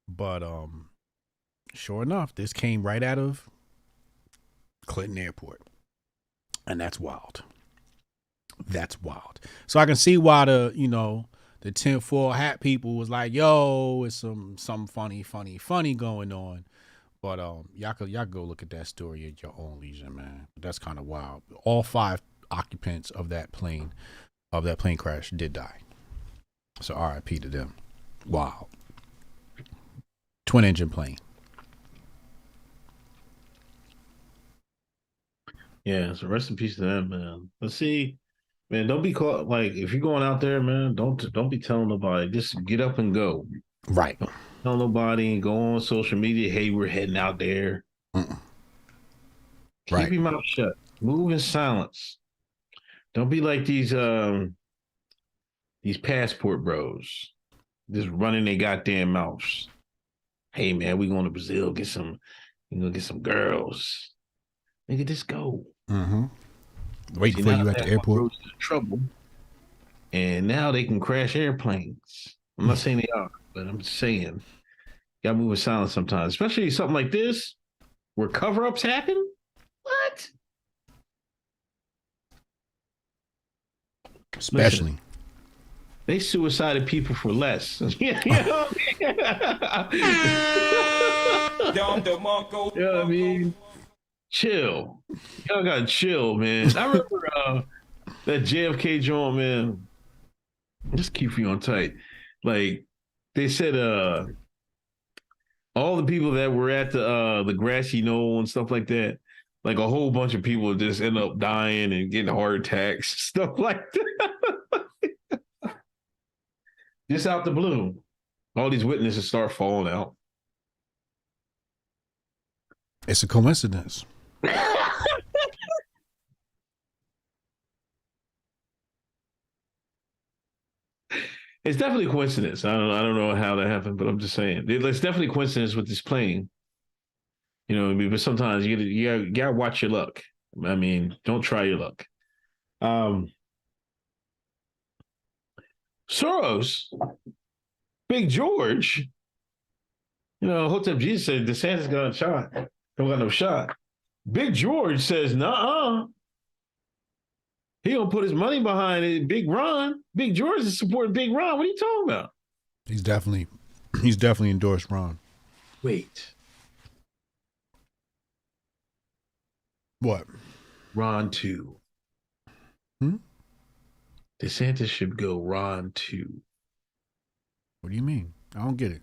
But sure enough, this came right out of Clinton Airport. And that's wild. That's wild. So I can see why the tinfoil hat people was like, yo, it's some funny going on. But y'all could go look at that story at your own leisure, man. That's kind of wild. All 5 occupants of that plane crash did die. So RIP to them. Wow. Twin engine plane. Yeah, so rest in peace to them, man. Let's see, man. Don't be caught. Like, if you're going out there, man, don't be telling nobody. Just get up and go. Right. Don't tell nobody and go on social media. Hey, we're heading out there. Keep your mouth shut. Move in silence. Don't be like these passport bros, just running their goddamn mouths. Hey, man, we going to Brazil, get some girls. Nigga, just go. Mm-hmm. Waiting for you at the airport. Trouble. And now they can crash airplanes. I'm not saying they are, but I'm just saying, you gotta move in silence sometimes, especially something like this where cover-ups happen. What? Especially. Listen, they suicided people for less. You know what I mean? Chill. Y'all gotta chill, man. I remember that JFK joint, man. Just keep you on tight. Like, they said all the people that were at the grassy knoll and stuff like that, like a whole bunch of people just end up dying and getting heart attacks, stuff like that. Just out the blue. All these witnesses start falling out. It's a coincidence. It's definitely a coincidence. I don't know how that happened, but I'm just saying. It's definitely a coincidence with this plane. You know what I mean? But sometimes you gotta watch your luck. I mean, don't try your luck. Soros, Big George, Hotep Jesus said DeSantis got a shot. Don't got no shot. Big George says, nuh-uh. He gonna put his money behind it. Big Ron. Big George is supporting Big Ron. What are you talking about? He's definitely endorsed Ron. Wait. What? Ron 2. DeSantis should go Ron 2. What do you mean? I don't get it.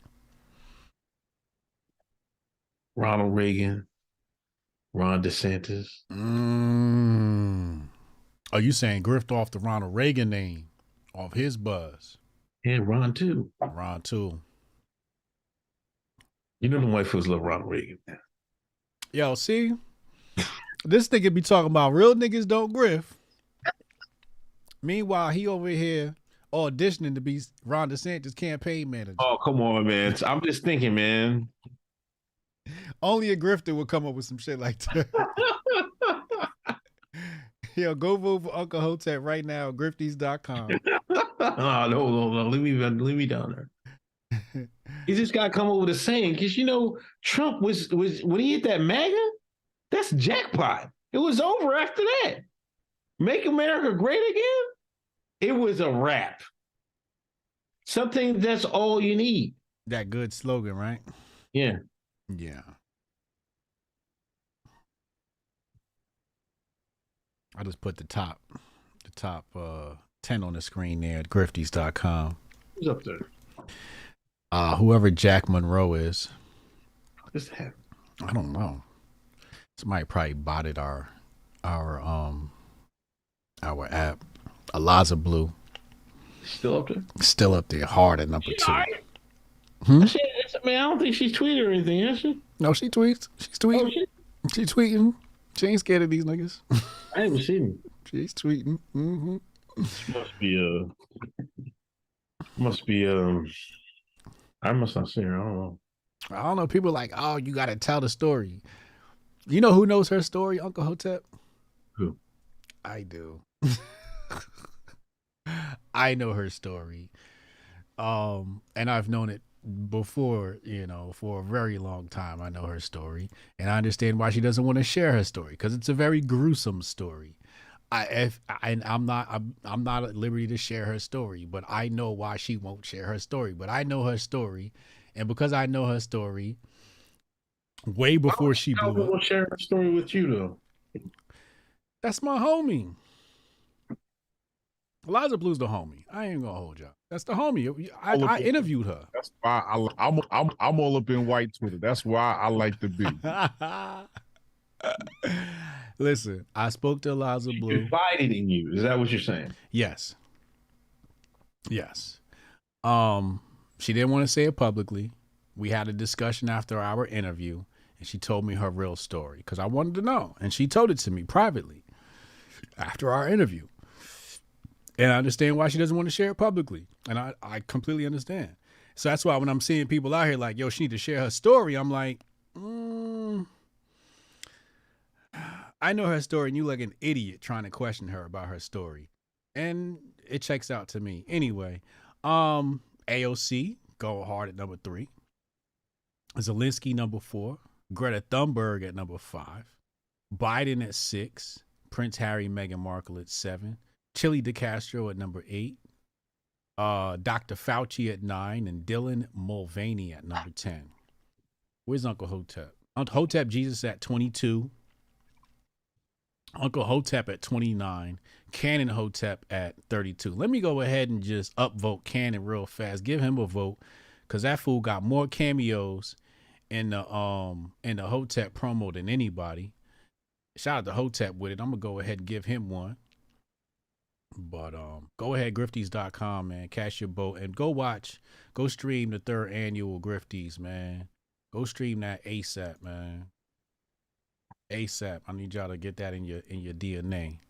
Ronald Reagan, Ron DeSantis. Are you saying grift off the Ronald Reagan name, off his buzz? Yeah, Ron 2. Ron 2. You know the white folks love Ronald Reagan. Yo, see? This nigga be talking about real niggas don't grift. Meanwhile, he over here auditioning to be Ron DeSantis' campaign manager. Oh, come on, man. I'm just thinking, man. Only a grifter would come up with some shit like that. Yo, go vote for Uncle Hotep right now, grifties.com. No. Leave me down there. He just got to come up with a saying, because, Trump was when he hit that MAGA, that's jackpot. It was over after that. Make America great again? It was a wrap. Something that's all you need. That good slogan, right? Yeah. Yeah. I just put the top 10 on the screen there at grifties.com. Who's up there? Whoever Jack Monroe is. What's that? I don't know. Somebody probably botted our app. Alaza Blue. Still up there? Still up there, hard at number 2. All right. Man, I don't think she's tweeted or anything, has she? No, she tweets. She's tweeting. She's tweeting. She ain't scared of these niggas. I haven't seen her. She's tweeting. Mm-hmm. I must not see her. I don't know. I don't know. People are like, oh, you got to tell the story. You know who knows her story, Uncle Hotep? Who? I do. I know her story. And I've known it before, for a very long time. I know her story, and I understand why she doesn't want to share her story, because it's a very gruesome story. I'm not at liberty to share her story, but I know why she won't share her story. But I know her story, and because I know her story, way before she blew up. We'll share her story with you, though. That's my homie. Eliza Blue's the homie. I ain't gonna hold y'all. That's the homie. I interviewed her. That's why I'm all up in white Twitter. That's why I like to be. Listen, I spoke to Eliza Blue. Confided in you. Is that what you're saying? Yes. She didn't want to say it publicly. We had a discussion after our interview, and she told me her real story because I wanted to know, and she told it to me privately after our interview. And I understand why she doesn't want to share it publicly. And I completely understand. So that's why when I'm seeing people out here like, yo, she need to share her story, I'm like, I know her story, and you like an idiot trying to question her about her story. And it checks out to me. Anyway, AOC, go hard at number 3. Zelensky, number 4. Greta Thunberg at number 5. Biden at 6. Prince Harry, Meghan Markle at 7. Chili DeCastro at number 8. Dr. Fauci at 9. And Dylan Mulvaney at number 10. Where's Uncle Hotep? Uncle Hotep Jesus at 22. Uncle Hotep at 29. Cannon Hotep at 32. Let me go ahead and just upvote Cannon real fast. Give him a vote, because that fool got more cameos in the Hotep promo than anybody. Shout out to Hotep with it. I'm gonna go ahead and give him one. But go ahead, grifties.com, man. Cash your vote and go stream the 3rd annual Grifties, man. Go stream that ASAP, man. ASAP. I need y'all to get that in your DNA.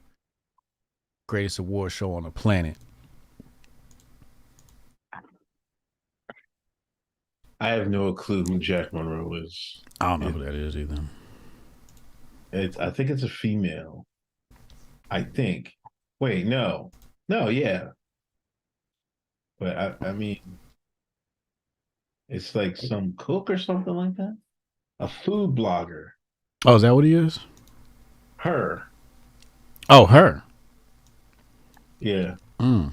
Greatest award show on the planet. I have no clue who Jack Monroe is. I don't know who that is either. I think it's a female. I think. Wait, no, yeah. But I mean, it's like some cook or something like that. A food blogger. Oh, is that what he is? Her. Oh, her. Yeah. I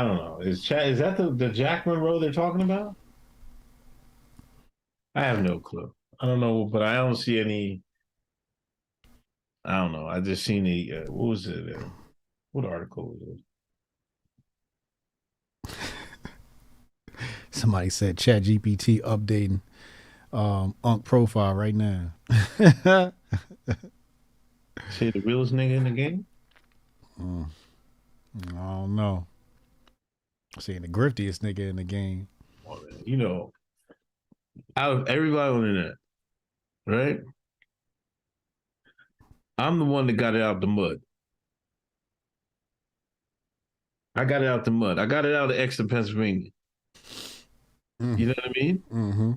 don't know. Is that the Jack Monroe they're talking about? I have no clue. I don't know, but I don't see any. I don't know. I just seen what was it? What article was it? Somebody said ChatGPT updating Unc profile right now. Say the realest nigga in the game? I don't know. Saying the griftiest nigga in the game. Well, out of everybody on the internet, right? I'm the one that got it out the mud. I got it out the mud. I got it out of Exeter, Pennsylvania. You know what I mean? Mm-hmm.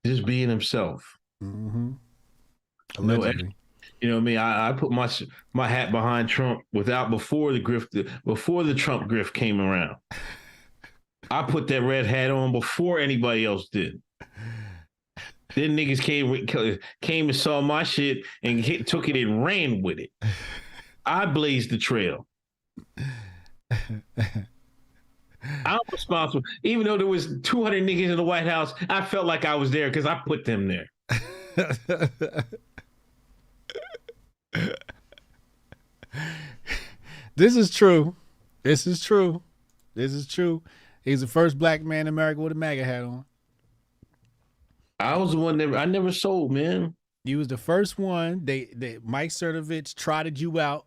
Just being himself. Mm-hmm. Allegedly. You know what I mean? I put my hat behind Trump before the Trump grift came around. I put that red hat on before anybody else did. Then niggas came and saw my shit and took it and ran with it. I blazed the trail. I'm responsible. Even though there was 200 niggas in the White House, I felt like I was there because I put them there. This is true. He's the first black man in America with a MAGA hat on. I was the one I never sold, man. You was the first one. They Mike Cernovich trotted you out,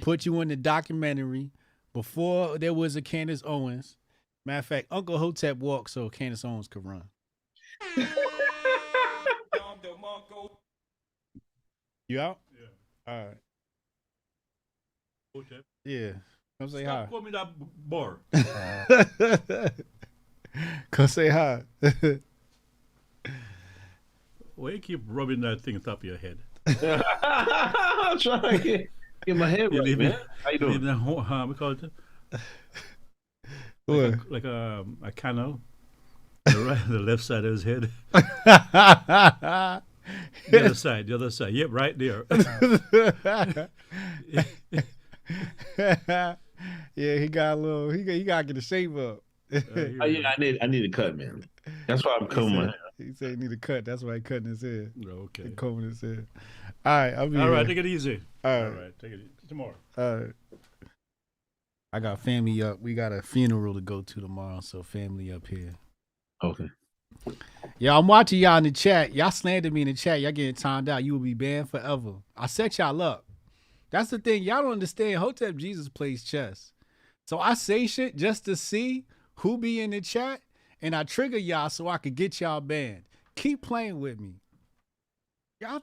put you in the documentary before there was a Candace Owens. Matter of fact, Uncle Hotep walked so Candace Owens could run. You out? Yeah. All right. Hotep. Yeah. Come say hi. Stop calling me that bar. Come say hi. Why you keep rubbing that thing on top of your head? I'm trying to get my head right, man. How you doing? We call it What? like a cano. The left side of his head. The other side. Yep, right there. Yeah, he got a little. He got to get the shape up. Yeah, I need a cut, man. That's why I'm combing my hair. He said he need a cut. That's why he cutting his hair. Okay. He combing his hair. All right, I'll be All right, here. take it easy. All right, take it easy. Tomorrow. all right. I got family up. We got a funeral to go to tomorrow, so family up here. Okay. Yeah, I'm watching y'all in the chat. Y'all slandered me in the chat. Y'all getting timed out. You will be banned forever. I set y'all up. That's the thing. Y'all don't understand. Hotep Jesus plays chess. So I say shit just to see who be in the chat, and I trigger y'all so I could get y'all banned. Keep playing with me. Y'all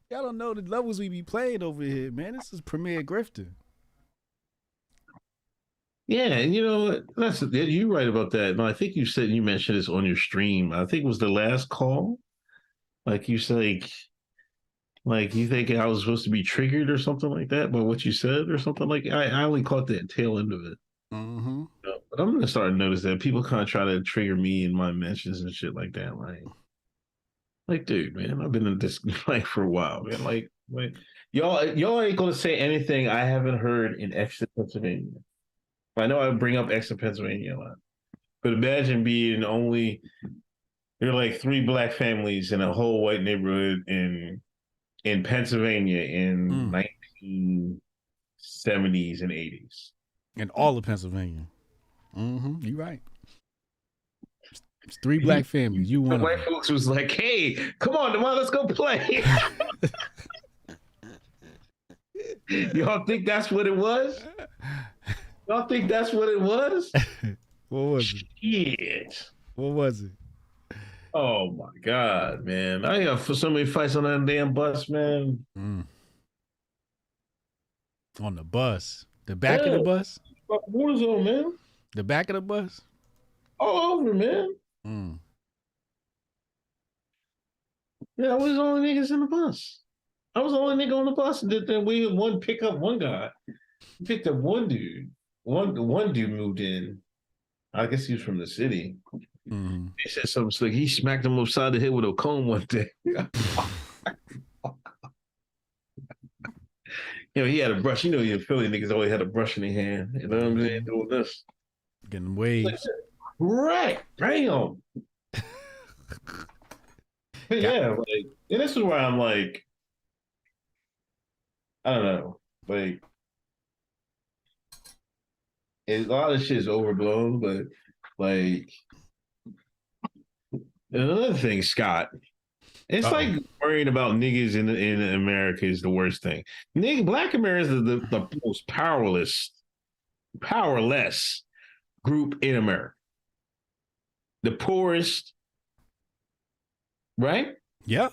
don't know the levels we be playing over here, man. This is Premier Grifter. Yeah, you know what? You're right about that. No, I think you mentioned this on your stream. I think it was the last call. Like you said, like you think I was supposed to be triggered or something like that by what you said or something like. I only caught the tail end of it. Mm-hmm. But I'm gonna start to notice that people kind of try to trigger me in my mentions and shit like that. Like, dude, man, I've been in this like for a while, man. Like y'all ain't gonna say anything I haven't heard in Exeter, Pennsylvania. I know I bring up Exeter, Pennsylvania a lot, but imagine being there are like 3 black families in a whole white neighborhood in Pennsylvania in 1970s and 80s. In all of Pennsylvania. Mm-hmm. You right. It's 3 black families. You one of white them. folks was like, "Hey, come on, let's go play." Y'all think that's what it was? Y'all think that's what it was? What was it? Shit. What was it? Oh my God, man. I got for so many fights on that damn bus, man. On the bus. The back of the bus? War zone, man. The back of the bus? All over, man. Yeah, I was the only niggas in the bus. I was the only nigga on the bus. Then we had one pick up one guy. We picked up one dude. One dude moved in. I guess he was from the city. He said something slick. He smacked him upside the head with a comb one day. He had a brush. You Philly niggas always had a brush in their hand. You know what I'm saying? Doing this. Getting waves. Right. Bam. Yeah. And this is where I'm like, I don't know. Like, a lot of shit is overblown, but like, another thing, Scott, it's like worrying about niggas in America is the worst thing. Black Americans are the most powerless group in America. The poorest, right? Yeah.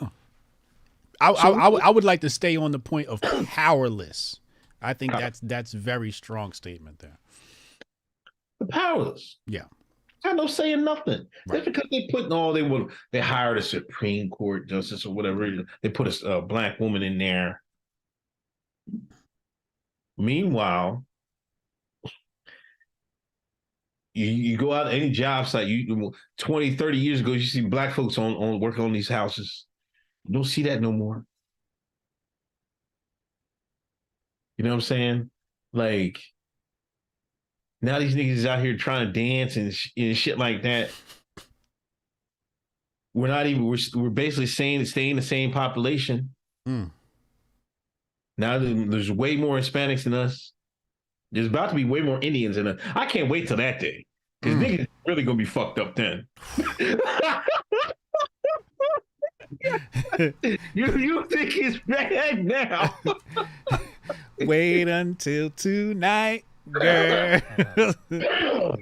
I would like to stay on the point of powerless. I think that's a very strong statement there. The powerless. Yeah. Got no say in nothing. Right. That's because they hired a Supreme Court justice or whatever. They put a black woman in there. Meanwhile, you go out to any job site, 20, 30 years ago, you see black folks on working on these houses. You don't see that no more. You know what I'm saying? Like, now these niggas is out here trying to dance and shit like that. We're basically saying staying the same population. Now there's way more Hispanics than us. There's about to be way more Indians than us. I can't wait till that day. Because niggas really gonna be fucked up then. You think it's bad now? Wait until tonight, girl. It'll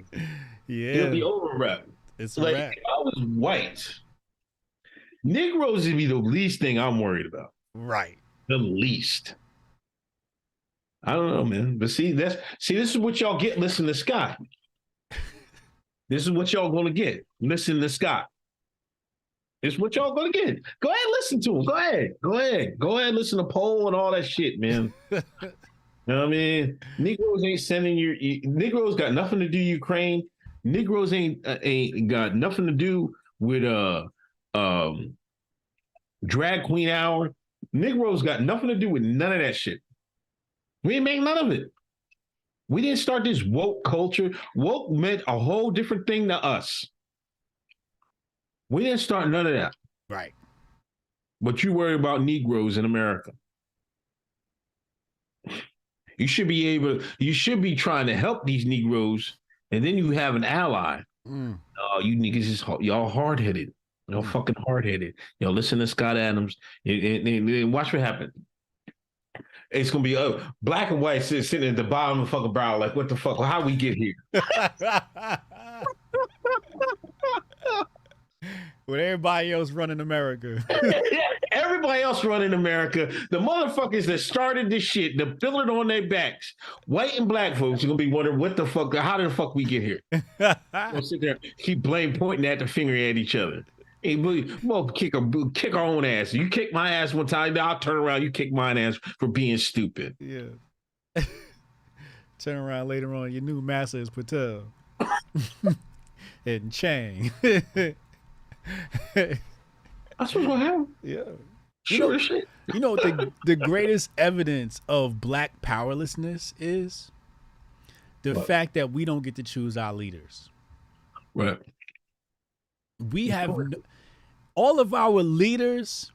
Yeah, be over rap. it's a Like wrap. if I was white, Negroes would be the least thing I'm worried about. Right. The least. I don't know, man. But this is what y'all get. Listen to Scott. This is what y'all gonna get. Listen to Scott. It's what y'all gonna get. Go ahead, listen to him. Go ahead. Listen to Poe and all that shit, man. You know what I mean? Negroes ain't sending Negroes got nothing to do Ukraine. Negroes ain't got nothing to do with drag queen hour. Negroes got nothing to do with none of that shit. We ain't make none of it. We didn't start this woke culture. Woke meant a whole different thing to us. We didn't start none of that. Right. But you worry about Negroes in America. You should be trying to help these Negroes, and then you have an ally. Oh, you niggas y'all hard-headed. Y'all fucking hard-headed. Y'all listen to Scott Adams and watch what happens. It's gonna be black and white sitting at the bottom of the fucking brow, like, what the fuck? How we get here? With everybody else running America. Everybody else running America, the motherfuckers that started this shit, the fill it on their backs, white and black folks are gonna be wondering what the fuck, how the fuck we get here? We'll sit there, keep pointing at the finger at each other. Hey, we'll kick our own ass. You kick my ass one time, then I'll turn around. You kick mine ass for being stupid. Yeah. Turn around later on. Your new master is Patel and Chang. That's what's gonna happen. Yeah. Sure as shit. You know what the greatest evidence of black powerlessness is? The fact that we don't get to choose our leaders. Right. We have all of our leaders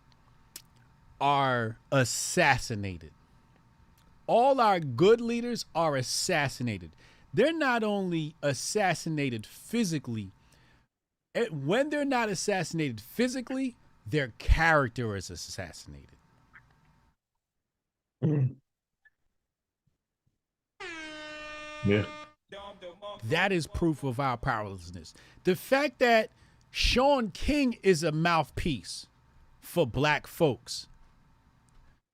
are assassinated. All our good leaders are assassinated. They're not only assassinated physically, when they're not assassinated physically, their character is assassinated. Yeah. That is proof of our powerlessness. The fact that Sean King is a mouthpiece for black folks.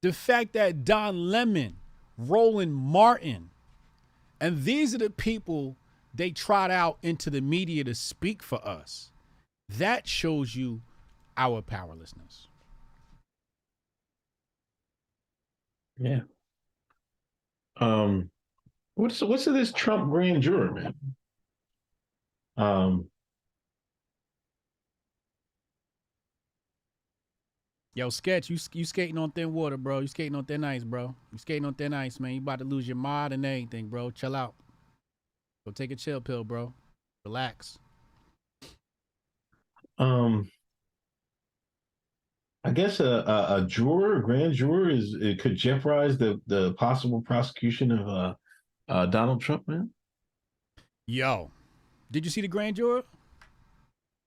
The fact that Don Lemon, Roland Martin, and these are the people they trot out into the media to speak for us. That shows you our powerlessness. Yeah. What's this Trump grand jury, man? Yo, Sketch, you skating on thin water, bro. You skating on thin ice, bro. You skating on thin ice, man. You about to lose your mod and everything, bro. Chill out. Go take a chill pill, bro. Relax. I guess a grand juror it could jeopardize the possible prosecution of Donald Trump, man. Yo, did you see the grand juror?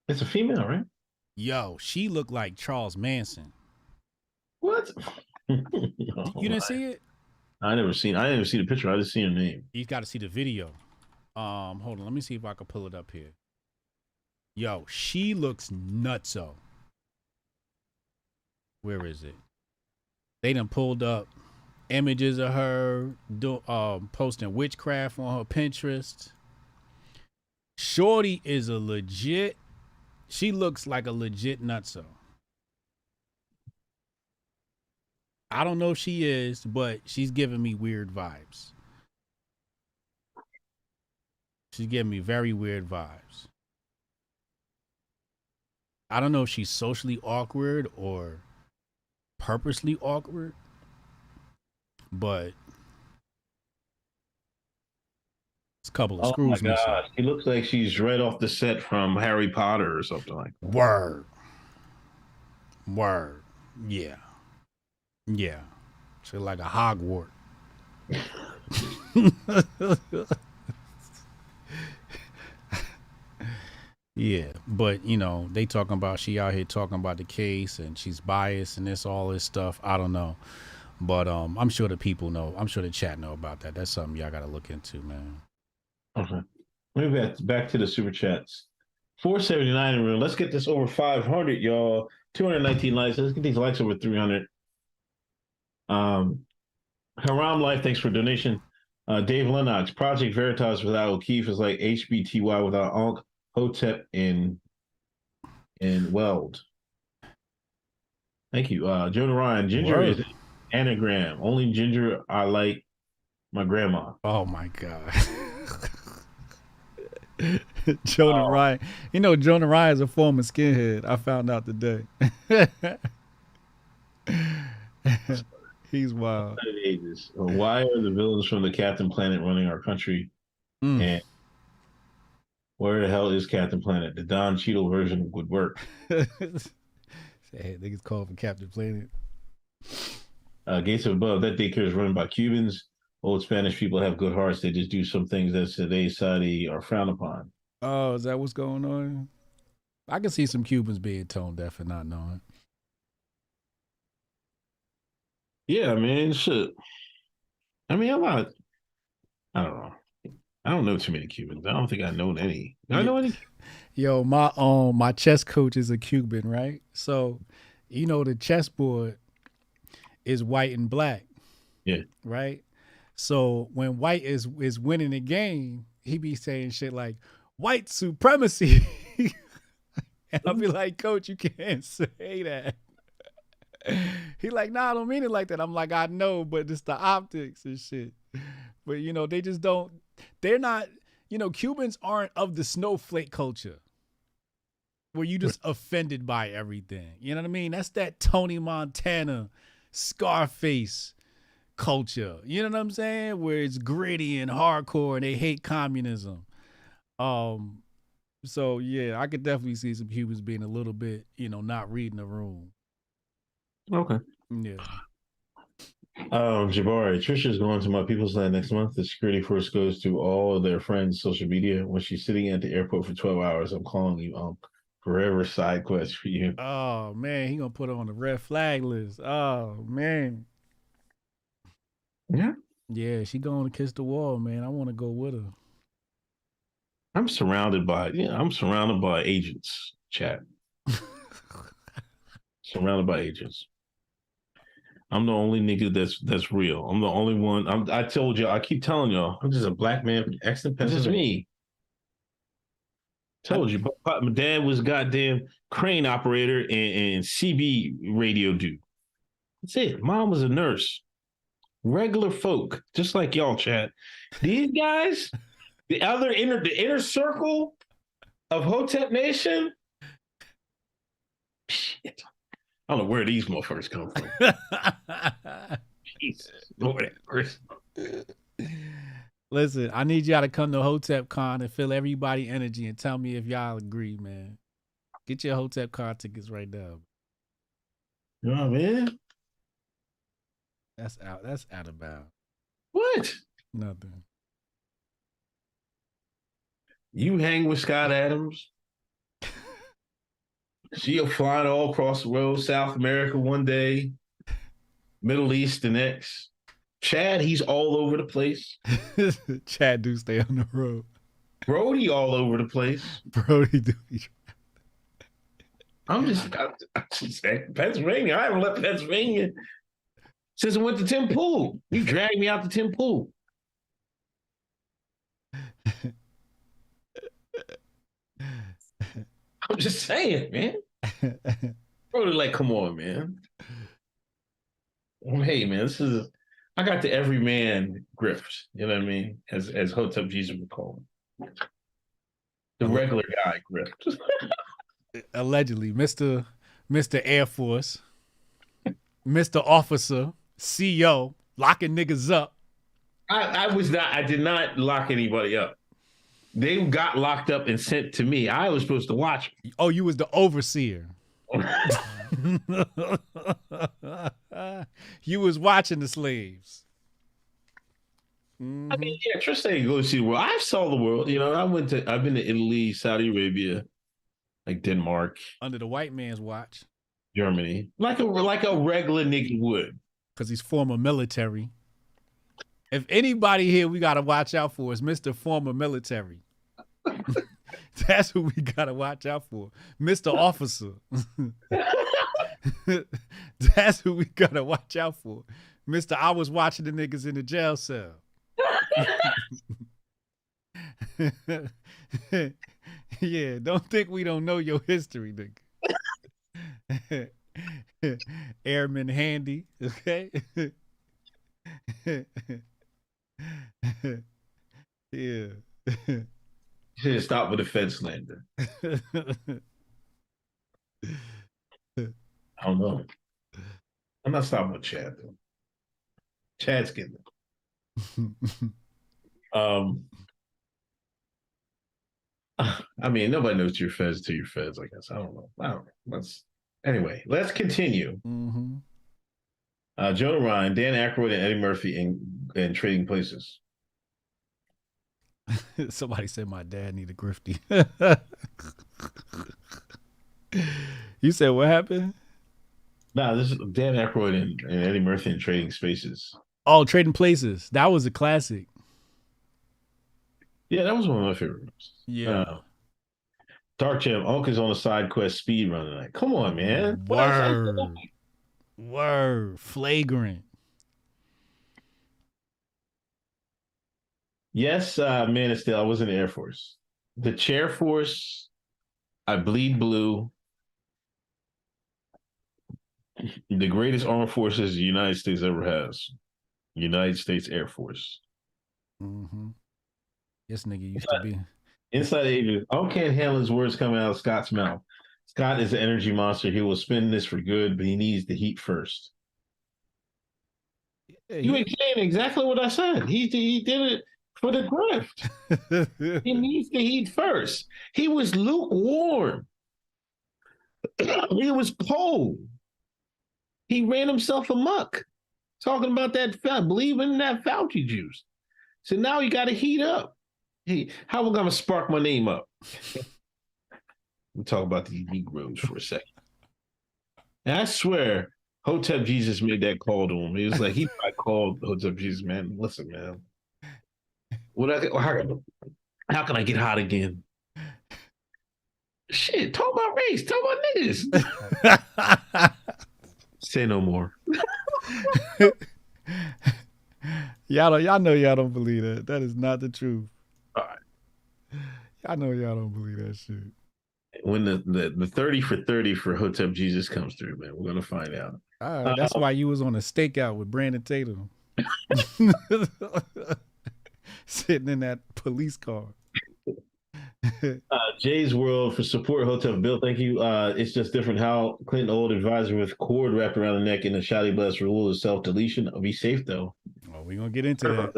It's a female, right? Yo, she looked like Charles Manson. What? You didn't see it? I didn't see the picture. I just seen her name. You got to see the video. Hold on, let me see if I can pull it up here. Yo, she looks nutso. Where is it? They done pulled up images of her posting witchcraft on her Pinterest. Shorty is she looks like a legit nutso. I don't know if she is, but she's giving me weird vibes. She's giving me very weird vibes. I don't know if she's socially awkward or purposely awkward, but it's a couple of screws missing. She looks like she's right off the set from Harry Potter or something like that. Word. Yeah. Yeah. She's like a Hogwarts. Yeah, but you know, they talking about she out here talking about the case and she's biased and all this stuff. I don't know. But I'm sure the people know. I'm sure the chat know about that. That's something y'all gotta look into, man. Okay. Maybe back to the super chats. 479 in the room. Let's get this over 500, y'all. 219 likes. Let's get these likes over 300. Haram Life, thanks for donation. Dave Lennox, Project Veritas without O'Keefe is like HBTY without Ankh, Hotep, and Weld. Thank you. Jonah Ryan, Ginger Word. is anagram. Only ginger I like my grandma. Oh my God. Jonah Ryan. You know, Jonah Ryan is a former skinhead. I found out today. He's wild. Why are the villains from the Captain Planet running our country? And where the hell is Captain Planet? The Don Cheadle version would work. Hey, niggas called for Captain Planet. Gates of Above, that daycare is run by Cubans. Old Spanish people have good hearts. They just do some things that today's society are frowned upon. Oh, is that what's going on? I can see some Cubans being tone deaf and not knowing. Yeah, man, shit. I mean, I don't know. I don't know too many Cubans. I don't think I know any. Do I know any? Yo, my chess coach is a Cuban, right? So, you know, the chessboard is white and black. Yeah. Right? So when white is winning the game, he be saying shit like white supremacy. And I'll be like, Coach, you can't say that. He like, nah, I don't mean it like that. I'm like, I know, but it's the optics and shit. But, you know, they just don't, they're not, you know, Cubans aren't of the snowflake culture where you just offended by everything. You know what I mean? That's that Tony Montana, Scarface culture. You know what I'm saying? Where it's gritty and hardcore and they hate communism. So, yeah, I could definitely see some Cubans being a little bit, you know, not reading the room. Okay. Yeah. Jabari, Trisha's going to my people's land next month. The security force goes to all of their friends' social media. When she's sitting at the airport for 12 hours, I'm calling you, forever side quest for you. Oh, man, he gonna put her on the red flag list. Oh, man. Yeah. Yeah, she going to kiss the wall, man. I want to go with her. I'm surrounded by agents, chat. Surrounded by agents. I'm the only nigga that's real. I'm the only one. I told y'all, I keep telling y'all, I'm just a black man from Exton, Pennsylvania. This is me. Told you, but my dad was goddamn crane operator and CB radio dude. That's it. Mom was a nurse. Regular folk, just like y'all, chat. These guys, the inner circle of Hotep Nation. Shit. I don't know where these motherfuckers come from. Jesus, Lord have mercy. Listen, I need y'all to come to Hotep Con and feel everybody energy and tell me if y'all agree, man. Get your Hotep Con tickets right now. Oh, man. That's out of bounds. What? Nothing. You hang with Scott Adams. She'll fly all across the world, South America one day, Middle East the next. Chad, he's all over the place. Chad do stay on the road. Brody all over the place. Brody do. I'm just Pennsylvania. I haven't left Pennsylvania since I went to Tim Pool. You dragged me out to Tim Pool. I'm just saying, man. Brody, like, come on, man. Hey, man, I got the everyman grift. You know what I mean? As Hotep Jesus would call him. The regular guy grift. Allegedly, Mr. Air Force, Mr. Officer, CO, locking niggas up. I did not lock anybody up. They got locked up and sent to me. I was supposed to watch them. Oh, you was the overseer. You was watching the slaves. I mean, yeah, Tristan go see the world. I saw the world. You know, I've been to Italy, Saudi Arabia, like Denmark, under the white man's watch, Germany, like a regular nigga would. because he's former military. If anybody here we gotta watch out for is Mr. Former Military. That's who we gotta watch out for, Mr. Officer. That's who we gotta watch out for, Mr. I was watching the niggas in the jail cell. Yeah, don't think we don't know your history, nigga. Airman Handy, okay? Yeah. Should have stopped with the Fed slander. I don't know. I'm not stopping with Chad though. Chad's getting it. I mean, nobody knows your feds to your feds, I guess. I don't know. Anyway, let's continue. Mm-hmm. Jonah Ryan, Dan Aykroyd, and Eddie Murphy in Trading Places. Somebody said my dad need a grifty. You said what happened? Nah, this is Dan Aykroyd and Eddie Murphy in Trading Spaces. Oh, Trading Places. That was a classic. Yeah, that was one of my favorite ones. Yeah. Dark Jam, Unk is on a side quest speed run tonight. Come on, man. Word. Flagrant. Yes, Man of Steel. I was in the Air Force. The Chair Force, I bleed blue. The greatest armed forces the United States ever has. United States Air Force. Mm-hmm. This nigga used to be. Inside agent, I can't handle his words coming out of Scott's mouth. Scott is an energy monster. He will spin this for good, but he needs the heat first. Yeah, you ain't saying exactly what I said. He did it for the grift. He needs the heat first. He was lukewarm. He was cold. He ran himself amok. Talking about that, believing in that Fauci juice. So now you got to heat up. How we going to spark my name up? We'll talk about these Negroes for a second. And I swear, Hotep Jesus made that call to him. He was like, he probably called Hotep Jesus, man. Listen, man. How can I get hot again? Shit, talk about race. Talk about niggas. Say no more. Y'all know y'all don't believe that. That is not the truth. All right. I know y'all don't believe that shit. When the 30 for 30 for Hotep Jesus comes through, man, we're gonna find out. That's why you was on a stakeout with Brandon Tatum. Sitting in that police car. Jay's World for support Hotep Bill. Thank you. It's just different how Clinton old advisor with cord wrapped around the neck in the shoddy blast rule of self-deletion. Be safe though. Oh, we're gonna get into that.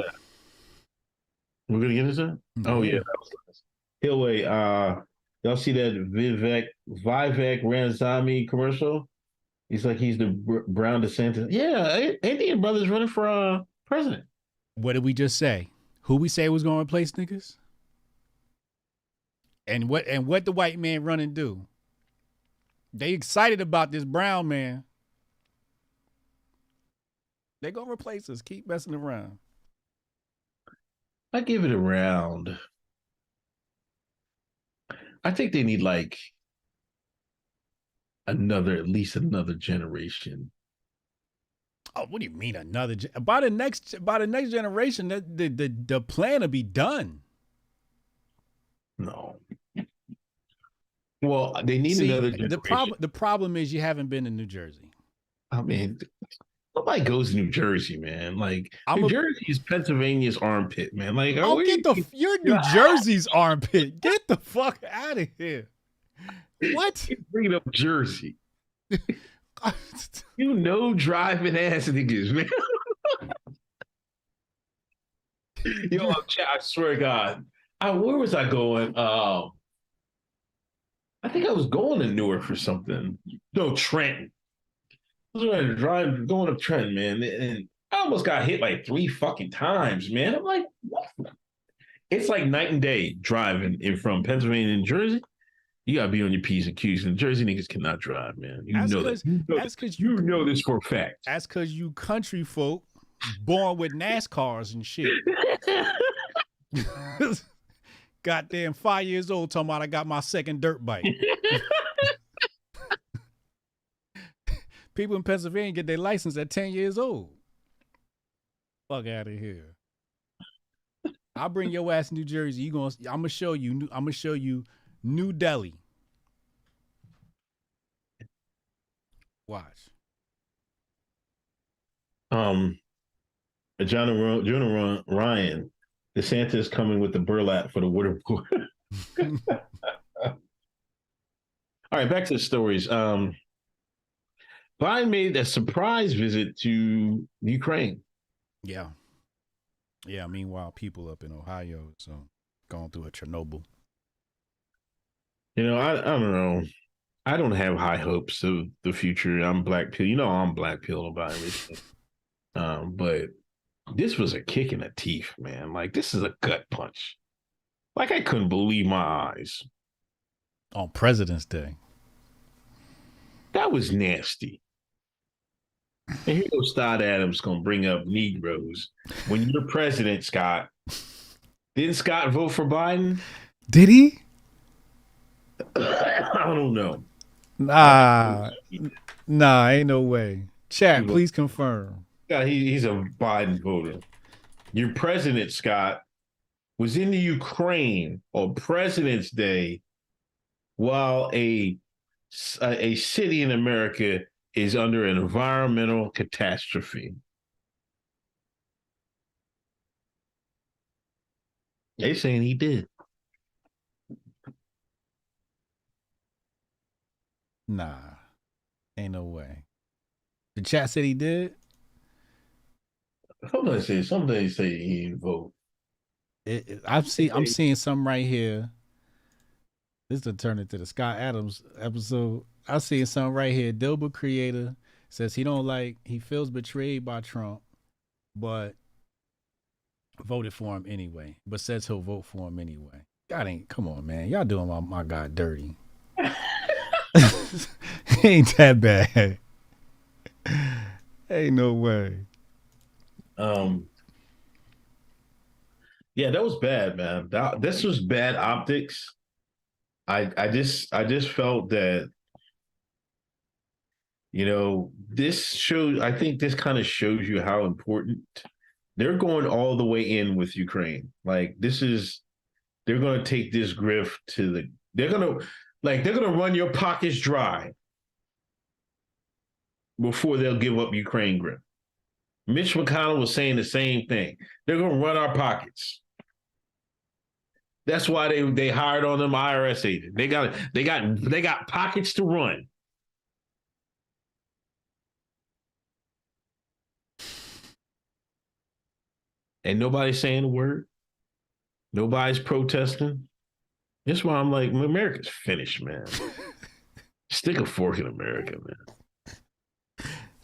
We're gonna get into that? Mm-hmm. Oh yeah. That was nice. Hillway, y'all see that Vivek Ramaswamy commercial? He's like he's the Brown DeSantis. Yeah, Indian brothers running for president. What did we just say? Who we say was gonna replace niggas? And what the white man run and do? They excited about this brown man. They gonna replace us. Keep messing around. I give it a round. I think they need like at least another generation. Oh, what do you mean another? By the next generation, the plan will be done. No. Well, they need another generation. The problem is you haven't been to New Jersey. I mean, nobody goes to New Jersey, man. Like New Jersey is Pennsylvania's armpit, man. Like, you're New Jersey's armpit. Get the fuck out of here. What? Bring up Jersey. You know, driving ass niggas, man. Yo, I swear to God. Where was I going? I think I was going to Newark for something. No, Trenton. I was going to Trenton, man, and I almost got hit like 3 fucking times, man. I'm like, what? It's like night and day driving from Pennsylvania to New Jersey. You gotta be on your P's and Q's. And Jersey niggas cannot drive, man. You That's know cause, that. that's because You know this for a fact. That's because you country folk born with NASCARs and shit. Goddamn 5 years old talking about I got my second dirt bike. People in Pennsylvania get their license at 10 years old. Fuck out of here. I'll bring your ass to New Jersey. I'm gonna show you New Delhi. Watch. Jonah Ryan, DeSantis coming with the burlap for the water board. All right, back to the stories. Biden made a surprise visit to Ukraine. Yeah. Yeah, meanwhile, people up in Ohio, so going through a Chernobyl. You know, I don't know. I don't have high hopes of the future. I'm black pill. You know, I'm black pill about everything. But this was a kick in the teeth, man. Like, this is a gut punch. Like, I couldn't believe my eyes. On President's Day. That was nasty. And here goes Scott Adams going to bring up Negroes. When you're president, Scott, didn't Scott vote for Biden? Did he? I don't know. Nah, ain't no way. Chat, please confirm. Yeah, he's a Biden voter. Your president, Scott, was in the Ukraine on President's Day while a city in America is under an environmental catastrophe. They saying he did. Nah, ain't no way. The chat said he did. Somebody say he didn't vote. I'm seeing something right here. This to turn into the Scott Adams episode. I see something right here. Dilbert creator says he feels betrayed by Trump, but voted for him anyway. But says he'll vote for him anyway. Come on, man. Y'all doing my guy dirty. Ain't that bad. Ain't no way. Yeah, that was bad, man. This was bad optics. I just felt that, you know, I think this kind of shows you how important they're going all the way in with Ukraine. Like, they're going to take this grift they're going to run your pockets dry before they'll give up Ukraine grip. Mitch McConnell was saying the same thing. They're going to run our pockets. That's why they hired on them IRS agents. They got pockets to run. And nobody's saying a word. Nobody's protesting. That's why I'm like, America's finished, man. Stick a fork in America, man.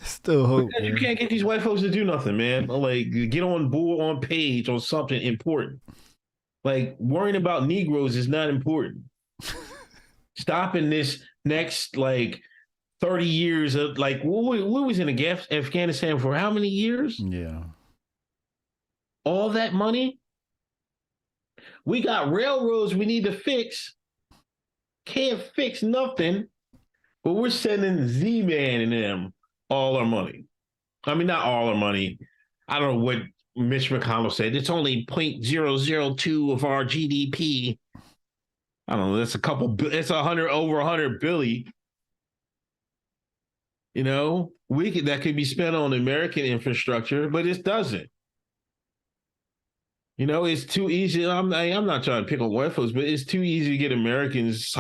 Still hope. You can't get these white folks to do nothing, man. Like, get on board, on page, on something important. Like, worrying about Negroes is not important. Stopping this next, 30 years of, we was in Afghanistan for how many years? Yeah. All that money? We got railroads we need to fix. Can't fix nothing. But we're sending Z-Man and them all our money. I mean, not all our money. I don't know what Mitch McConnell said. It's only 0.002 of our GDP. I don't know. That's it's over 100 billion. You know, that could be spent on American infrastructure, but it doesn't. You know, it's too easy. I'm not trying to pick on white folks, but it's too easy to get Americans